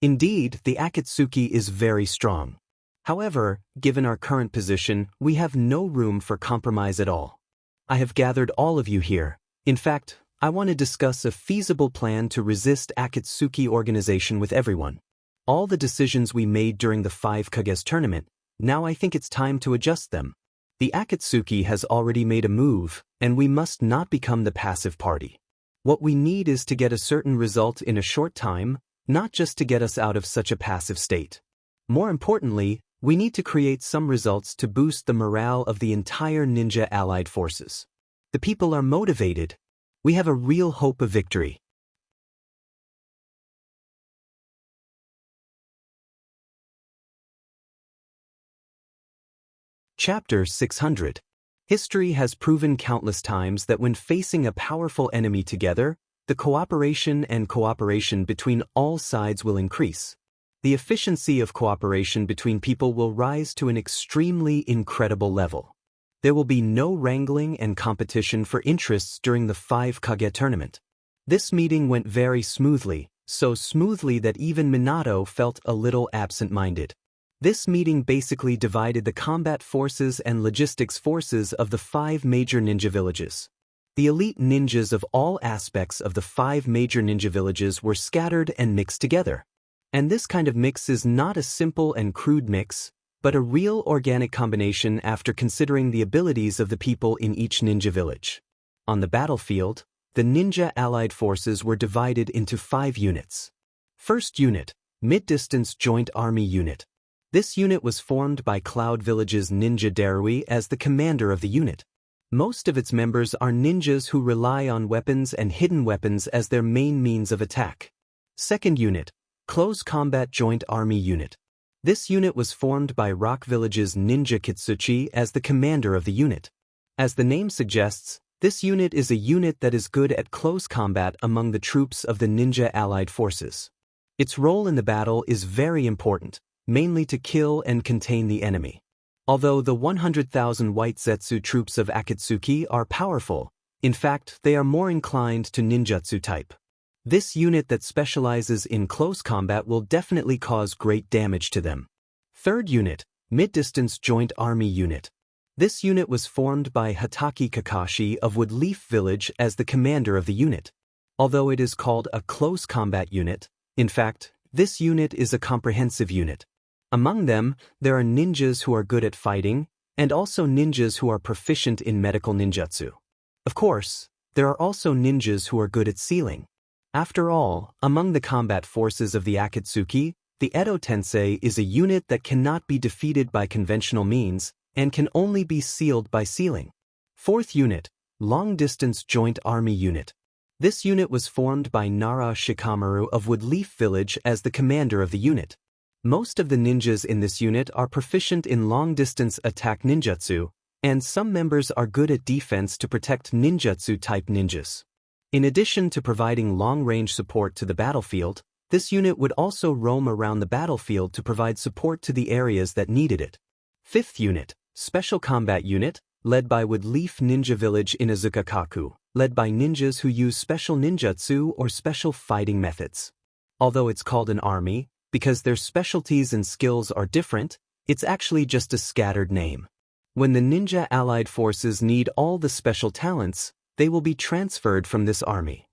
Indeed, the Akatsuki is very strong. However, given our current position, we have no room for compromise at all. I have gathered all of you here. In fact, I want to discuss a feasible plan to resist Akatsuki organization with everyone. All the decisions we made during the 5 Kages tournament, now I think it's time to adjust them. The Akatsuki has already made a move, and we must not become the passive party. What we need is to get a certain result in a short time, not just to get us out of such a passive state. More importantly, we need to create some results to boost the morale of the entire ninja allied forces. The people are motivated. We have a real hope of victory. Chapter 600. History has proven countless times that when facing a powerful enemy together, the cooperation and cooperation between all sides will increase. The efficiency of cooperation between people will rise to an extremely incredible level. There will be no wrangling and competition for interests during the 5 Kage tournament. This meeting went very smoothly, so smoothly that even Minato felt a little absent-minded. This meeting basically divided the combat forces and logistics forces of the 5 major ninja villages. The elite ninjas of all aspects of the 5 major ninja villages were scattered and mixed together. And this kind of mix is not a simple and crude mix, but a real organic combination after considering the abilities of the people in each ninja village. On the battlefield, the ninja allied forces were divided into 5 units. First unit, Mid-Distance Joint Army Unit. This unit was formed by Cloud Village's Ninja Darui as the commander of the unit. Most of its members are ninjas who rely on weapons and hidden weapons as their main means of attack. Second unit, Close Combat Joint Army Unit. This unit was formed by Rock Village's Ninja Kitsuchi as the commander of the unit. As the name suggests, this unit is a unit that is good at close combat among the troops of the ninja allied forces. Its role in the battle is very important, mainly to kill and contain the enemy. Although the 100,000 White Zetsu troops of Akatsuki are powerful, in fact, they are more inclined to ninjutsu type. This unit that specializes in close combat will definitely cause great damage to them. Third unit, Mid-Distance Joint Army Unit. This unit was formed by Hataki Kakashi of Woodleaf Village as the commander of the unit. Although it is called a close combat unit, in fact, this unit is a comprehensive unit. Among them, there are ninjas who are good at fighting, and also ninjas who are proficient in medical ninjutsu. Of course, there are also ninjas who are good at sealing. After all, among the combat forces of the Akatsuki, the Edo Tensei is a unit that cannot be defeated by conventional means and can only be sealed by sealing. Fourth unit, Long Distance Joint Army Unit. This unit was formed by Nara Shikamaru of Woodleaf Village as the commander of the unit. Most of the ninjas in this unit are proficient in long-distance attack ninjutsu, and some members are good at defense to protect ninjutsu-type ninjas. In addition to providing long-range support to the battlefield, this unit would also roam around the battlefield to provide support to the areas that needed it. 5th Unit, Special Combat Unit, led by Woodleaf Ninja Village in Azukakaku, led by ninjas who use special ninjutsu or special fighting methods. Although it's called an army, because their specialties and skills are different, it's actually just a scattered name. When the ninja allied forces need all the special talents, they will be transferred from this army.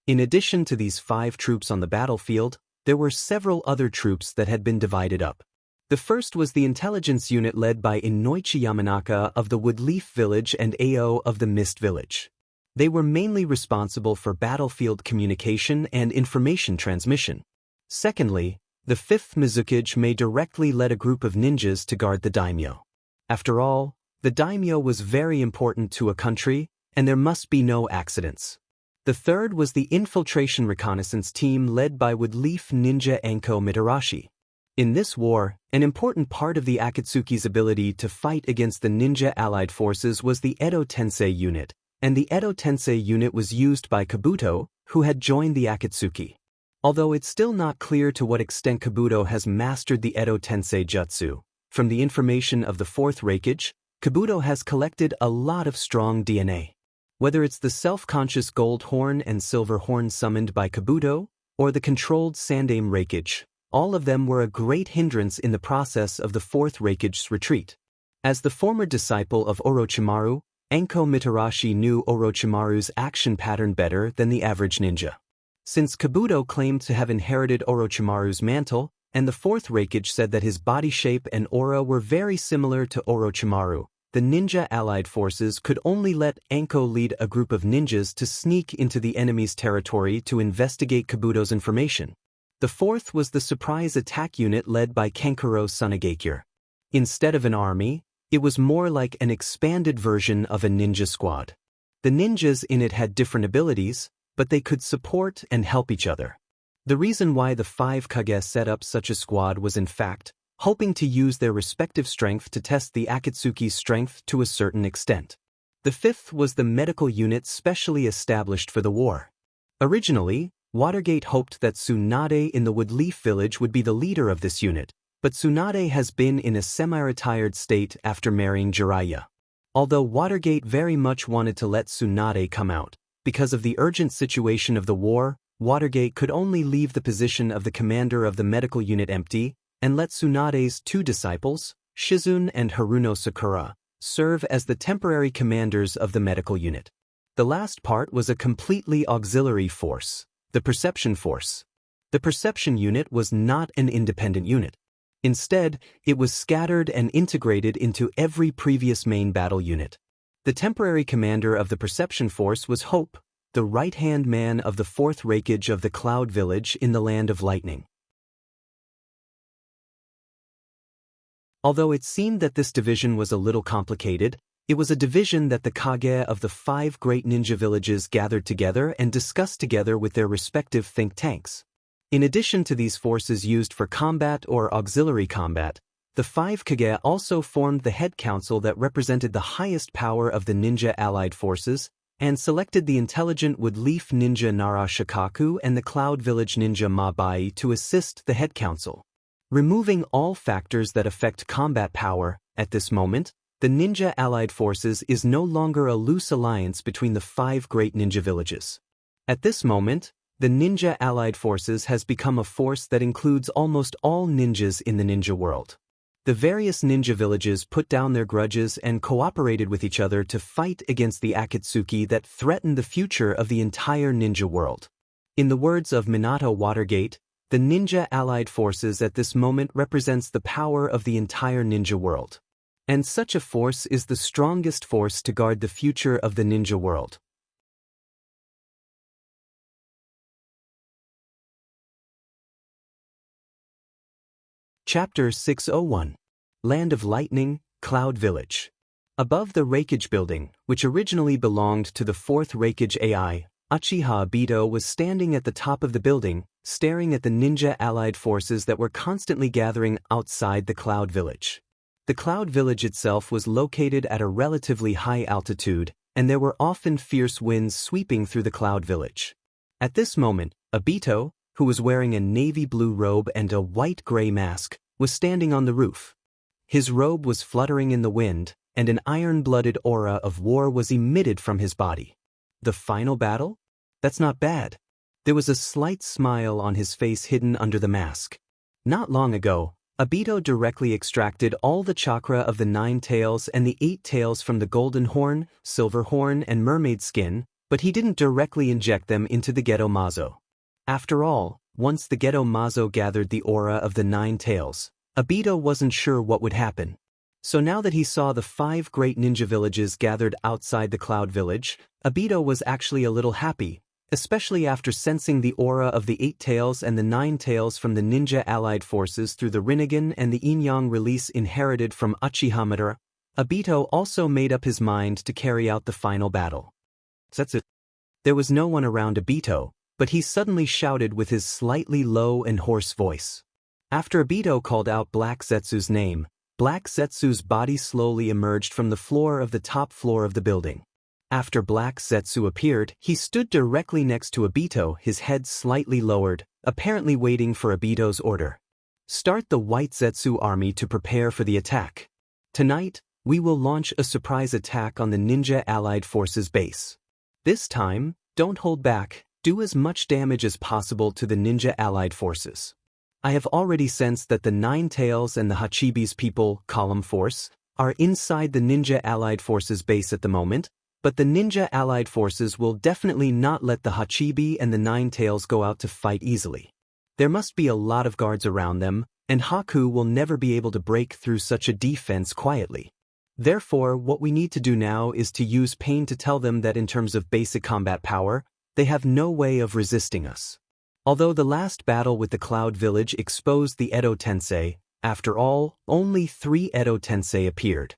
In addition to these 5 troops on the battlefield, there were several other troops that had been divided up. The first was the intelligence unit led by Inoichi Yamanaka of the Woodleaf Village and Ao of the Mist Village. They were mainly responsible for battlefield communication and information transmission. Secondly, the 5th Mizukage may directly led a group of ninjas to guard the daimyo. After all, the daimyo was very important to a country, and there must be no accidents. The third was the infiltration reconnaissance team led by Woodleaf Ninja Anko Mitarashi. In this war, an important part of the Akatsuki's ability to fight against the ninja allied forces was the Edo Tensei unit, and the Edo Tensei unit was used by Kabuto, who had joined the Akatsuki. Although it's still not clear to what extent Kabuto has mastered the Edo Tensei jutsu, from the information of the 4th Reikage, Kabuto has collected a lot of strong DNA. Whether it's the self-conscious gold horn and silver horn summoned by Kabuto, or the controlled Sandaime Reikage, all of them were a great hindrance in the process of the 4th Reikage's retreat. As the former disciple of Orochimaru, Anko Mitarashi knew Orochimaru's action pattern better than the average ninja. Since Kabuto claimed to have inherited Orochimaru's mantle, and the 4th Reikage said that his body shape and aura were very similar to Orochimaru, the ninja allied forces could only let Anko lead a group of ninjas to sneak into the enemy's territory to investigate Kabuto's information. The 4th was the surprise attack unit led by Kankuro Sunagakure. Instead of an army, it was more like an expanded version of a ninja squad. The ninjas in it had different abilities, but they could support and help each other. The reason why the 5 Kage set up such a squad was in fact, hoping to use their respective strength to test the Akatsuki's strength to a certain extent. The 5th was the medical unit specially established for the war. Originally, Watergate hoped that Tsunade in the Woodleaf Village would be the leader of this unit, but Tsunade has been in a semi-retired state after marrying Jiraiya. Although Watergate very much wanted to let Tsunade come out, because of the urgent situation of the war, Watergate could only leave the position of the commander of the medical unit empty, and let Tsunade's 2 disciples, Shizune and Haruno Sakura, serve as the temporary commanders of the medical unit. The last part was a completely auxiliary force, the Perception Force. The Perception Unit was not an independent unit. Instead, it was scattered and integrated into every previous main battle unit. The temporary commander of the Perception Force was Hope, the right-hand man of the 4th Reikage of the Cloud Village in the Land of Lightning. Although it seemed that this division was a little complicated, it was a division that the Kage of the 5 great ninja villages gathered together and discussed together with their respective think tanks. In addition to these forces used for combat or auxiliary combat, the 5 Kage also formed the head council that represented the highest power of the ninja allied forces, and selected the intelligent Woodleaf ninja Nara Shikaku and the Cloud Village ninja Mabai to assist the head council. Removing all factors that affect combat power, at this moment, the ninja allied forces is no longer a loose alliance between the 5 great ninja villages. At this moment, the ninja allied forces has become a force that includes almost all ninjas in the ninja world. The various ninja villages put down their grudges and cooperated with each other to fight against the Akatsuki that threatened the future of the entire ninja world. In the words of Minato Watergate, the ninja allied forces at this moment represents the power of the entire ninja world. And such a force is the strongest force to guard the future of the ninja world. Chapter 601. Land of Lightning, Cloud Village. Above the Reikage building, which originally belonged to the 4th Reikage AI, Uchiha Obito was standing at the top of the building, staring at the ninja allied forces that were constantly gathering outside the Cloud Village. The cloud village itself was located at a relatively high altitude, and there were often fierce winds sweeping through the cloud village. At this moment, Obito, who was wearing a navy blue robe and a white-gray mask, was standing on the roof. His robe was fluttering in the wind, and an iron-blooded aura of war was emitted from his body. The final battle? That's not bad. There was a slight smile on his face hidden under the mask. Not long ago, Obito directly extracted all the chakra of the 9 tails and the 8 tails from the golden horn, silver horn, and mermaid skin, but he didn't directly inject them into the Geto Mazo. After all, once the Geto Mazo gathered the aura of the 9 tails, Obito wasn't sure what would happen. So now that he saw the 5 great ninja villages gathered outside the cloud village, Obito was actually a little happy, especially after sensing the aura of the 8 tails and the 9 tails from the ninja allied forces through the Rinnegan and the Yin-Yang release inherited from Uchiha Madara. Obito also made up his mind to carry out the final battle. That's it. There was no one around Obito, but he suddenly shouted with his slightly low and hoarse voice. After Obito called out Black Zetsu's name, Black Zetsu's body slowly emerged from the floor of the top floor of the building. After Black Zetsu appeared, he stood directly next to Obito, his head slightly lowered, apparently waiting for Obito's order. Start the White Zetsu army to prepare for the attack. Tonight, we will launch a surprise attack on the Ninja Allied Forces base. This time, don't hold back, do as much damage as possible to the Ninja Allied Forces. I have already sensed that the 9 Tails and the Hachibi's people, Column Force, are inside the Ninja Allied Forces base at the moment, but the Ninja Allied Forces will definitely not let the Hachibi and the 9 Tails go out to fight easily. There must be a lot of guards around them, and Haku will never be able to break through such a defense quietly. Therefore, what we need to do now is to use pain to tell them that in terms of basic combat power, they have no way of resisting us. Although the last battle with the Cloud Village exposed the Edo Tensei, after all, only 3 Edo Tensei appeared.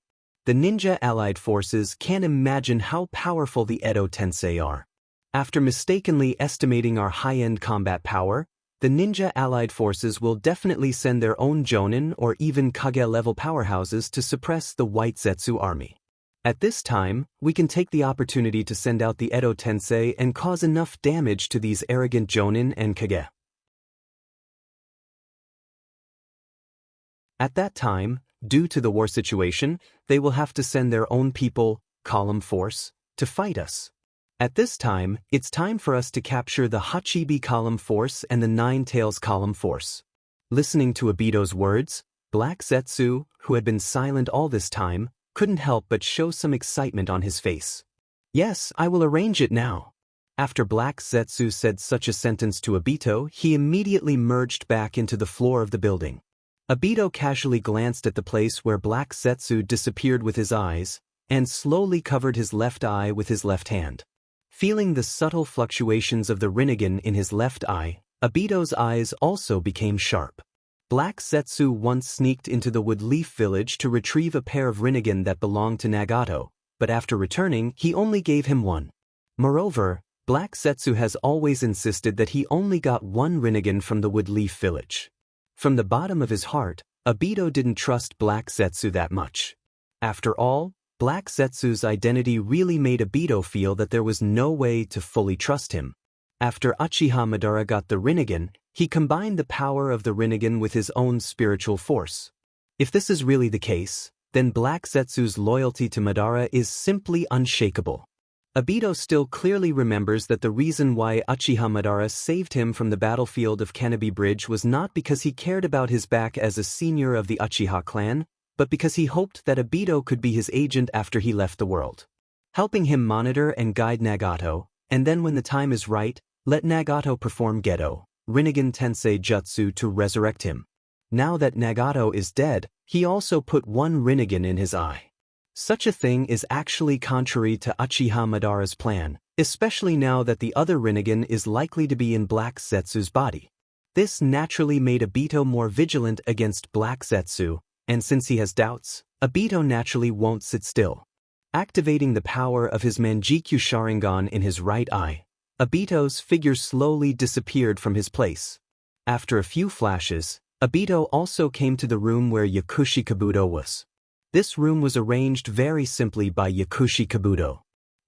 The Ninja Allied Forces can't imagine how powerful the Edo Tensei are. After mistakenly estimating our high-end combat power, the Ninja Allied Forces will definitely send their own Jonin or even Kage-level powerhouses to suppress the White Zetsu army. At this time, we can take the opportunity to send out the Edo Tensei and cause enough damage to these arrogant Jonin and Kage. At that time, due to the war situation, they will have to send their own people, Column Force, to fight us. At this time, it's time for us to capture the Hachibi Column Force and the 9 Tails Column Force. Listening to Obito's words, Black Zetsu, who had been silent all this time, couldn't help but show some excitement on his face. Yes, I will arrange it now. After Black Zetsu said such a sentence to Obito, he immediately merged back into the floor of the building. Obito casually glanced at the place where Black Zetsu disappeared with his eyes, and slowly covered his left eye with his left hand. Feeling the subtle fluctuations of the Rinnegan in his left eye, Obito's eyes also became sharp. Black Zetsu once sneaked into the Woodleaf village to retrieve a pair of Rinnegan that belonged to Nagato, but after returning, he only gave him one. Moreover, Black Zetsu has always insisted that he only got one Rinnegan from the Woodleaf village. From the bottom of his heart, Obito didn't trust Black Zetsu that much. After all, Black Zetsu's identity really made Obito feel that there was no way to fully trust him. After Uchiha Madara got the Rinnegan, he combined the power of the Rinnegan with his own spiritual force. If this is really the case, then Black Zetsu's loyalty to Madara is simply unshakable. Obito still clearly remembers that the reason why Uchiha Madara saved him from the battlefield of Kenobi Bridge was not because he cared about his back as a senior of the Uchiha clan, but because he hoped that Obito could be his agent after he left the world. Helping him monitor and guide Nagato, and then when the time is right, let Nagato perform Geto, Rinnegan Tensei Jutsu to resurrect him. Now that Nagato is dead, he also put one Rinnegan in his eye. Such a thing is actually contrary to Uchiha Madara's plan, especially now that the other Rinnegan is likely to be in Black Zetsu's body. This naturally made Obito more vigilant against Black Zetsu, and since he has doubts, Obito naturally won't sit still. Activating the power of his Manjikyu Sharingan in his right eye, Obito's figure slowly disappeared from his place. After a few flashes, Obito also came to the room where Yakushi Kabuto was. This room was arranged very simply by Yakushi Kabuto.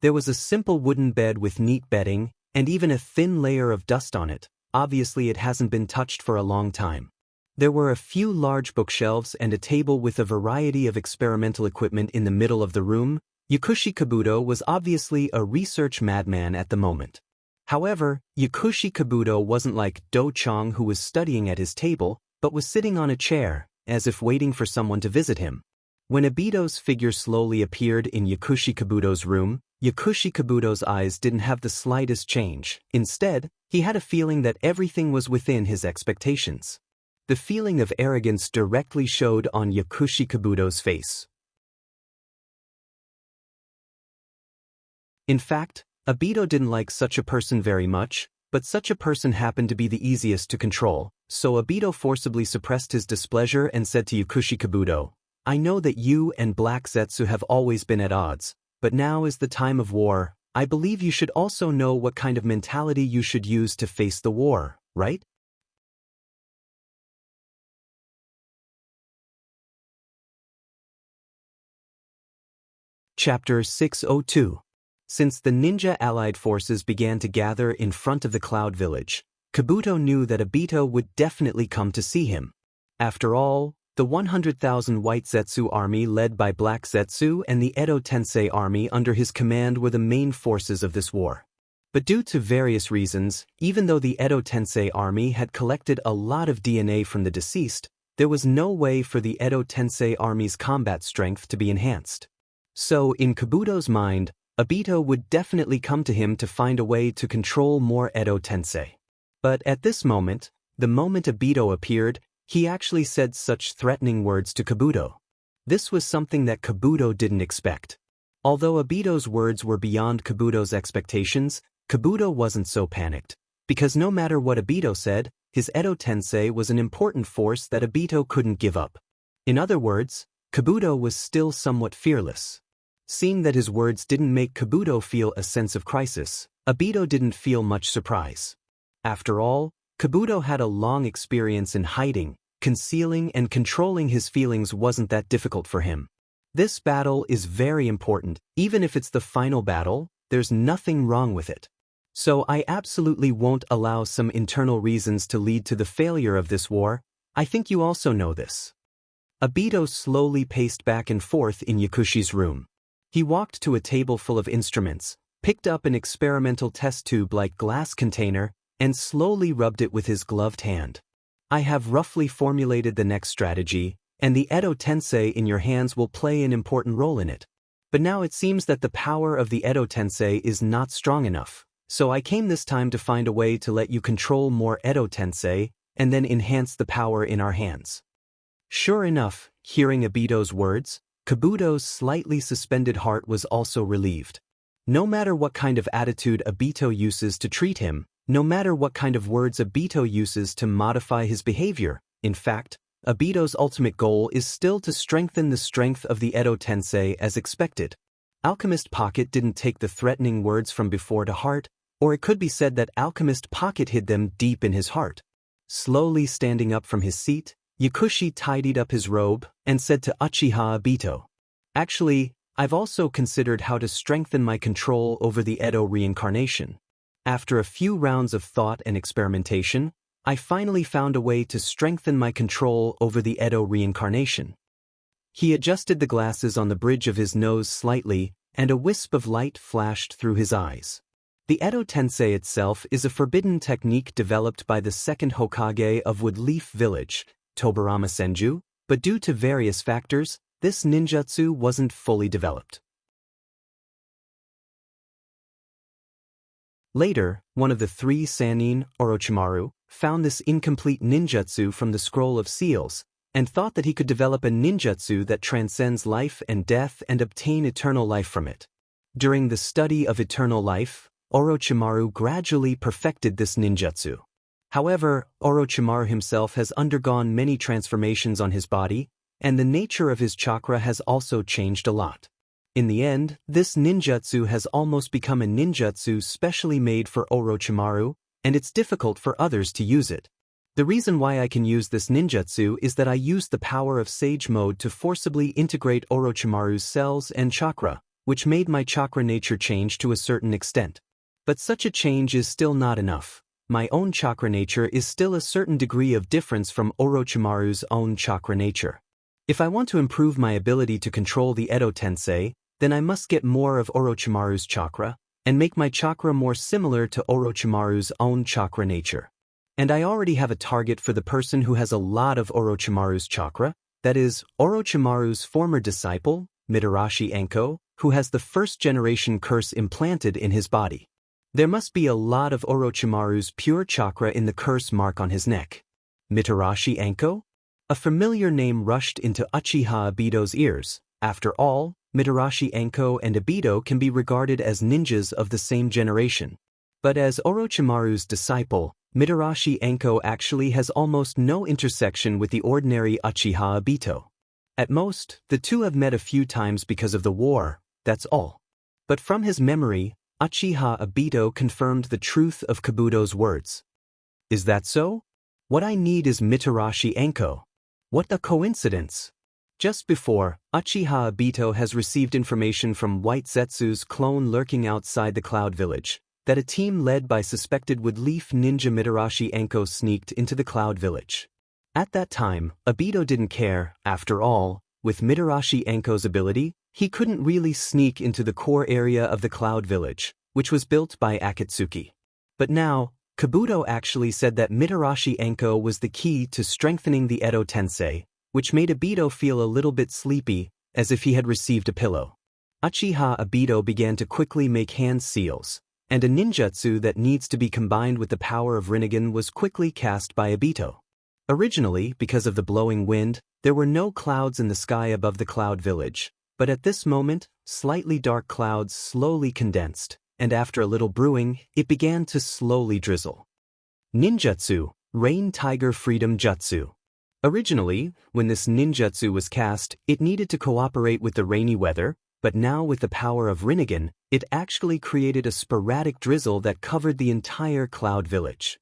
There was a simple wooden bed with neat bedding, and even a thin layer of dust on it. Obviously it hasn't been touched for a long time. There were a few large bookshelves and a table with a variety of experimental equipment in the middle of the room. Yakushi Kabuto was obviously a research madman at the moment. However, Yakushi Kabuto wasn't like Do-chang, who was studying at his table, but was sitting on a chair, as if waiting for someone to visit him. When Obito's figure slowly appeared in Yakushi Kabuto's room, Yakushi Kabuto's eyes didn't have the slightest change. Instead, he had a feeling that everything was within his expectations. The feeling of arrogance directly showed on Yakushi Kabuto's face. In fact, Obito didn't like such a person very much, but such a person happened to be the easiest to control, so Obito forcibly suppressed his displeasure and said to Yakushi Kabuto, "I know that you and Black Zetsu have always been at odds, but now is the time of war. I believe you should also know what kind of mentality you should use to face the war, right?" Chapter 602. Since the ninja allied forces began to gather in front of the Cloud Village, Kabuto knew that Obito would definitely come to see him. After all, the 100,000 White Zetsu army led by Black Zetsu and the Edo Tensei army under his command were the main forces of this war. But due to various reasons, even though the Edo Tensei army had collected a lot of DNA from the deceased, there was no way for the Edo Tensei army's combat strength to be enhanced. So, in Kabuto's mind, Obito would definitely come to him to find a way to control more Edo Tensei. But at this moment, the moment Obito appeared, he actually said such threatening words to Kabuto. This was something that Kabuto didn't expect. Although Obito's words were beyond Kabuto's expectations, Kabuto wasn't so panicked, because no matter what Obito said, his Edo Tensei was an important force that Obito couldn't give up. In other words, Kabuto was still somewhat fearless. Seeing that his words didn't make Kabuto feel a sense of crisis, Obito didn't feel much surprise. After all, Kabuto had a long experience in hiding, concealing and controlling his feelings wasn't that difficult for him. This battle is very important. Even if it's the final battle, there's nothing wrong with it. So I absolutely won't allow some internal reasons to lead to the failure of this war. I think you also know this. Obito slowly paced back and forth in Yakushi's room. He walked to a table full of instruments, picked up an experimental test tube-like glass container, and slowly rubbed it with his gloved hand. "I have roughly formulated the next strategy, and the Edo Tensei in your hands will play an important role in it. But now it seems that the power of the Edo Tensei is not strong enough, so I came this time to find a way to let you control more Edo Tensei, and then enhance the power in our hands." Sure enough, hearing Obito's words, Kabuto's slightly suspended heart was also relieved. No matter what kind of attitude Obito uses to treat him, no matter what kind of words Obito uses to modify his behavior, in fact, Obito's ultimate goal is still to strengthen the strength of the Edo Tensei as expected. Alchemist Pocket didn't take the threatening words from before to heart, or it could be said that Alchemist Pocket hid them deep in his heart. Slowly standing up from his seat, Yakushi tidied up his robe and said to Uchiha Obito, "Actually, I've also considered how to strengthen my control over the Edo reincarnation. After a few rounds of thought and experimentation, I finally found a way to strengthen my control over the Edo reincarnation." He adjusted the glasses on the bridge of his nose slightly, and a wisp of light flashed through his eyes. The Edo Tensei itself is a forbidden technique developed by the second Hokage of Woodleaf Village, Tobarama Senju, but due to various factors, this ninjutsu wasn't fully developed. Later, one of the three Sannin, Orochimaru, found this incomplete ninjutsu from the Scroll of Seals, and thought that he could develop a ninjutsu that transcends life and death and obtain eternal life from it. During the study of eternal life, Orochimaru gradually perfected this ninjutsu. However, Orochimaru himself has undergone many transformations on his body, and the nature of his chakra has also changed a lot. In the end, this ninjutsu has almost become a ninjutsu specially made for Orochimaru, and it's difficult for others to use it. The reason why I can use this ninjutsu is that I used the power of Sage Mode to forcibly integrate Orochimaru's cells and chakra, which made my chakra nature change to a certain extent. But such a change is still not enough. My own chakra nature is still a certain degree of difference from Orochimaru's own chakra nature. If I want to improve my ability to control the Edo Tensei, then I must get more of Orochimaru's chakra, and make my chakra more similar to Orochimaru's own chakra nature. And I already have a target for the person who has a lot of Orochimaru's chakra, that is, Orochimaru's former disciple, Mitarashi Enko, who has the first-generation curse implanted in his body. There must be a lot of Orochimaru's pure chakra in the curse mark on his neck. Mitarashi Enko? A familiar name rushed into Uchiha Obito's ears. After all, Mitarashi Enko and Obito can be regarded as ninjas of the same generation. But as Orochimaru's disciple, Mitarashi Enko actually has almost no intersection with the ordinary Uchiha Obito. At most, the two have met a few times because of the war, that's all. But from his memory, Uchiha Obito confirmed the truth of Kabuto's words. Is that so? What I need is Mitarashi Enko. What a coincidence! Just before, Uchiha Obito has received information from White Zetsu's clone lurking outside the Cloud Village, that a team led by suspected Woodleaf ninja Mitarashi Enko sneaked into the Cloud Village. At that time, Obito didn't care. After all, with Mitarashi Enko's ability, he couldn't really sneak into the core area of the Cloud Village, which was built by Akatsuki. But now, Kabuto actually said that Mitarashi Enko was the key to strengthening the Edo Tensei, which made Obito feel a little bit sleepy, as if he had received a pillow. Uchiha Obito began to quickly make hand seals, and a ninjutsu that needs to be combined with the power of Rinnegan was quickly cast by Obito. Originally, because of the blowing wind, there were no clouds in the sky above the Cloud Village, but at this moment, slightly dark clouds slowly condensed, and after a little brewing, it began to slowly drizzle. Ninjutsu, Rain Tiger Freedom Jutsu. Originally, when this ninjutsu was cast, it needed to cooperate with the rainy weather, but now with the power of Rinnegan, it actually created a sporadic drizzle that covered the entire Cloud Village.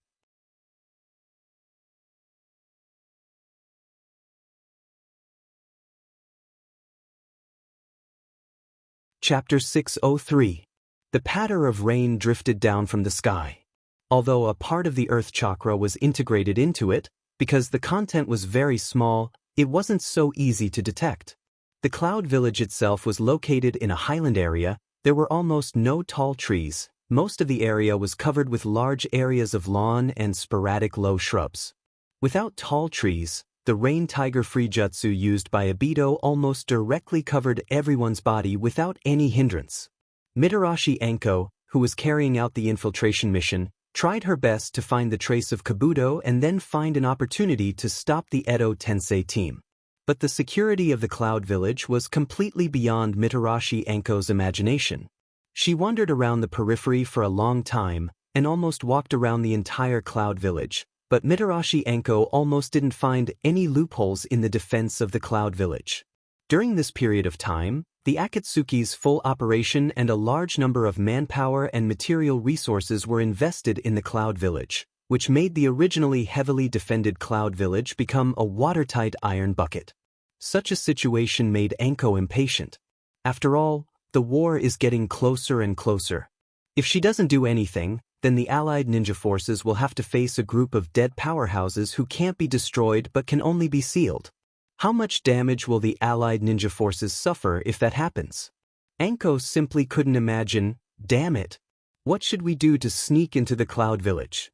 Chapter 603. The patter of rain drifted down from the sky. Although a part of the Earth chakra was integrated into it, because the content was very small, it wasn't so easy to detect. The Cloud Village itself was located in a highland area. There were almost no tall trees. Most of the area was covered with large areas of lawn and sporadic low shrubs. Without tall trees, the Rain Tiger Free Jutsu used by Obito almost directly covered everyone's body without any hindrance. Mitarashi Enko, who was carrying out the infiltration mission, tried her best to find the trace of Kabuto and then find an opportunity to stop the Edo Tensei team. But the security of the Cloud Village was completely beyond Mitarashi Enko's imagination. She wandered around the periphery for a long time and almost walked around the entire Cloud Village, but Mitarashi Enko almost didn't find any loopholes in the defense of the Cloud Village. During this period of time, the Akatsuki's full operation and a large number of manpower and material resources were invested in the Cloud Village, which made the originally heavily defended Cloud Village become a watertight iron bucket. Such a situation made Enko impatient. After all, the war is getting closer and closer. If she doesn't do anything, then the Allied ninja forces will have to face a group of dead powerhouses who can't be destroyed but can only be sealed. How much damage will the Allied ninja forces suffer if that happens? Enko simply couldn't imagine. Damn it! What should we do to sneak into the Cloud Village?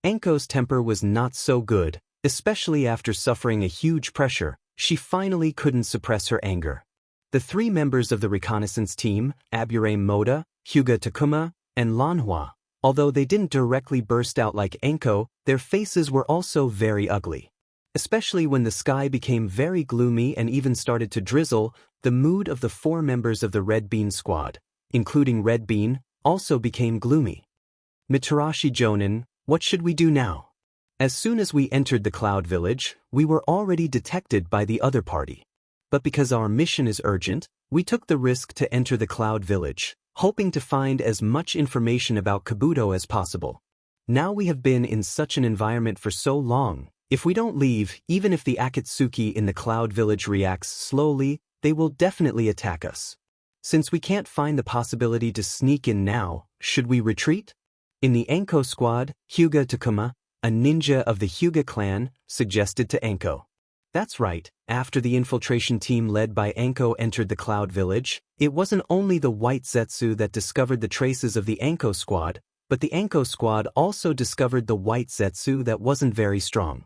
Enko's temper was not so good, especially after suffering a huge pressure. She finally couldn't suppress her anger. The three members of the reconnaissance team, Abure Moda, Hyuga Takuma, and Lanhua, although they didn't directly burst out like Enko, their faces were also very ugly. Especially when the sky became very gloomy and even started to drizzle, the mood of the four members of the Red Bean squad, including Red Bean, also became gloomy. Mitarashi Jonin, what should we do now? As soon as we entered the Cloud Village, we were already detected by the other party. But because our mission is urgent, we took the risk to enter the Cloud Village, hoping to find as much information about Kabuto as possible. Now we have been in such an environment for so long. If we don't leave, even if the Akatsuki in the Cloud Village reacts slowly, they will definitely attack us. Since we can't find the possibility to sneak in now, should we retreat? In the Anko squad, Hyuga Takuma, a ninja of the Hyuga clan, suggested to Anko. That's right, after the infiltration team led by Anko entered the Cloud Village, it wasn't only the White Zetsu that discovered the traces of the Anko squad, but the Anko squad also discovered the White Zetsu that wasn't very strong.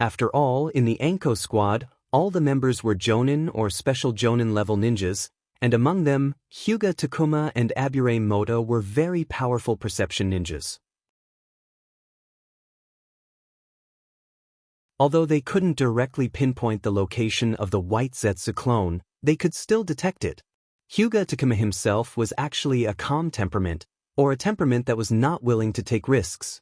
After all, in the Anko squad, all the members were Jonin or special Jonin level ninjas, and among them, Hyuga Takuma and Abure Moto were very powerful perception ninjas. Although they couldn't directly pinpoint the location of the White Zetsu clone, they could still detect it. Hyuga Takuma himself was actually a calm temperament, or a temperament that was not willing to take risks.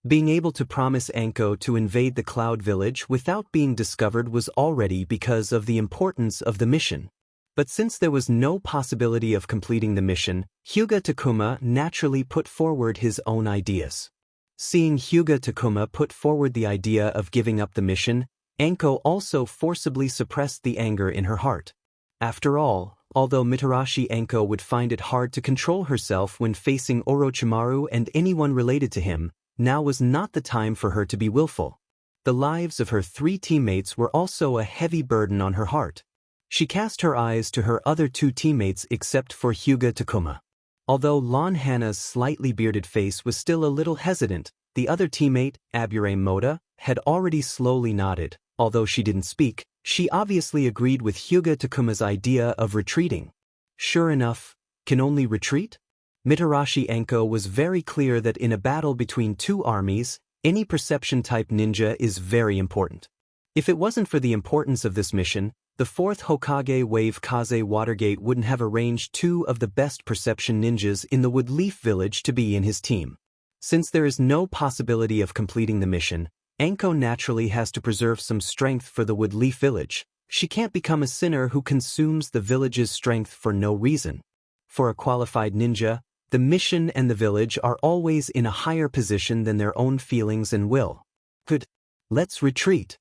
Being able to promise Anko to invade the Cloud Village without being discovered was already because of the importance of the mission. But since there was no possibility of completing the mission, Hyuga Takuma naturally put forward his own ideas. Seeing Hyuga Takuma put forward the idea of giving up the mission, Anko also forcibly suppressed the anger in her heart. After all, although Mitarashi Anko would find it hard to control herself when facing Orochimaru and anyone related to him, now was not the time for her to be willful. The lives of her 3 teammates were also a heavy burden on her heart. She cast her eyes to her other 2 teammates except for Hyuga Takuma. Although Lon Hana's slightly bearded face was still a little hesitant, the other teammate, Abure Moda, had already slowly nodded. Although she didn't speak, she obviously agreed with Hyuga Takuma's idea of retreating. Sure enough, can only retreat? Mitarashi Anko was very clear that in a battle between 2 armies, any perception-type ninja is very important. If it wasn't for the importance of this mission, the 4th Hokage Wave Kaze Watergate wouldn't have arranged 2 of the best perception ninjas in the Woodleaf Village to be in his team. Since there is no possibility of completing the mission, Anko naturally has to preserve some strength for the Woodleaf Village. She can't become a sinner who consumes the village's strength for no reason. For a qualified ninja, the mission and the village are always in a higher position than their own feelings and will. Good. Let's retreat.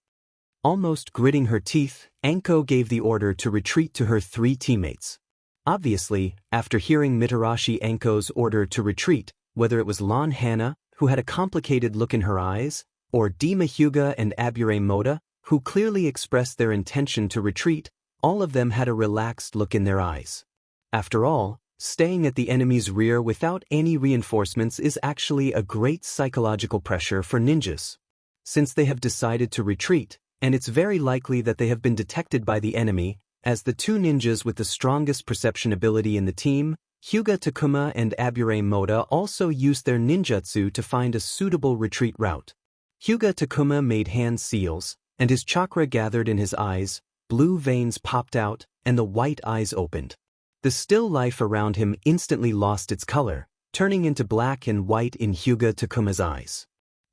Almost gritting her teeth, Anko gave the order to retreat to her 3 teammates. Obviously, after hearing Mitarashi Anko's order to retreat, whether it was Lon Hana, who had a complicated look in her eyes, or Dima Hyuga and Abure Moda, who clearly expressed their intention to retreat, all of them had a relaxed look in their eyes. After all, staying at the enemy's rear without any reinforcements is actually a great psychological pressure for ninjas. Since they have decided to retreat, and it's very likely that they have been detected by the enemy, as the 2 ninjas with the strongest perception ability in the team, Hyuga Takuma and Abure Moda also used their ninjutsu to find a suitable retreat route. Hyuga Takuma made hand seals, and his chakra gathered in his eyes, blue veins popped out, and the white eyes opened. The still life around him instantly lost its color, turning into black and white in Hyuga Takuma's eyes.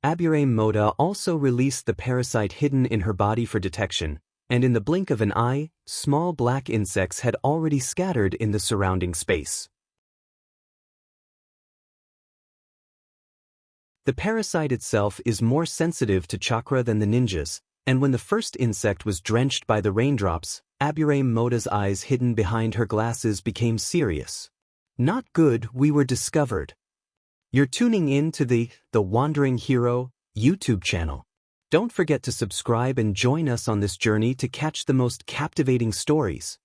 Abure Moda also released the parasite hidden in her body for detection, and in the blink of an eye, small black insects had already scattered in the surrounding space. The parasite itself is more sensitive to chakra than the ninjas, and when the first insect was drenched by the raindrops, Abure Moda's eyes hidden behind her glasses became serious. Not good, we were discovered. You're tuning in to the Wandering Hero YouTube channel. Don't forget to subscribe and join us on this journey to catch the most captivating stories.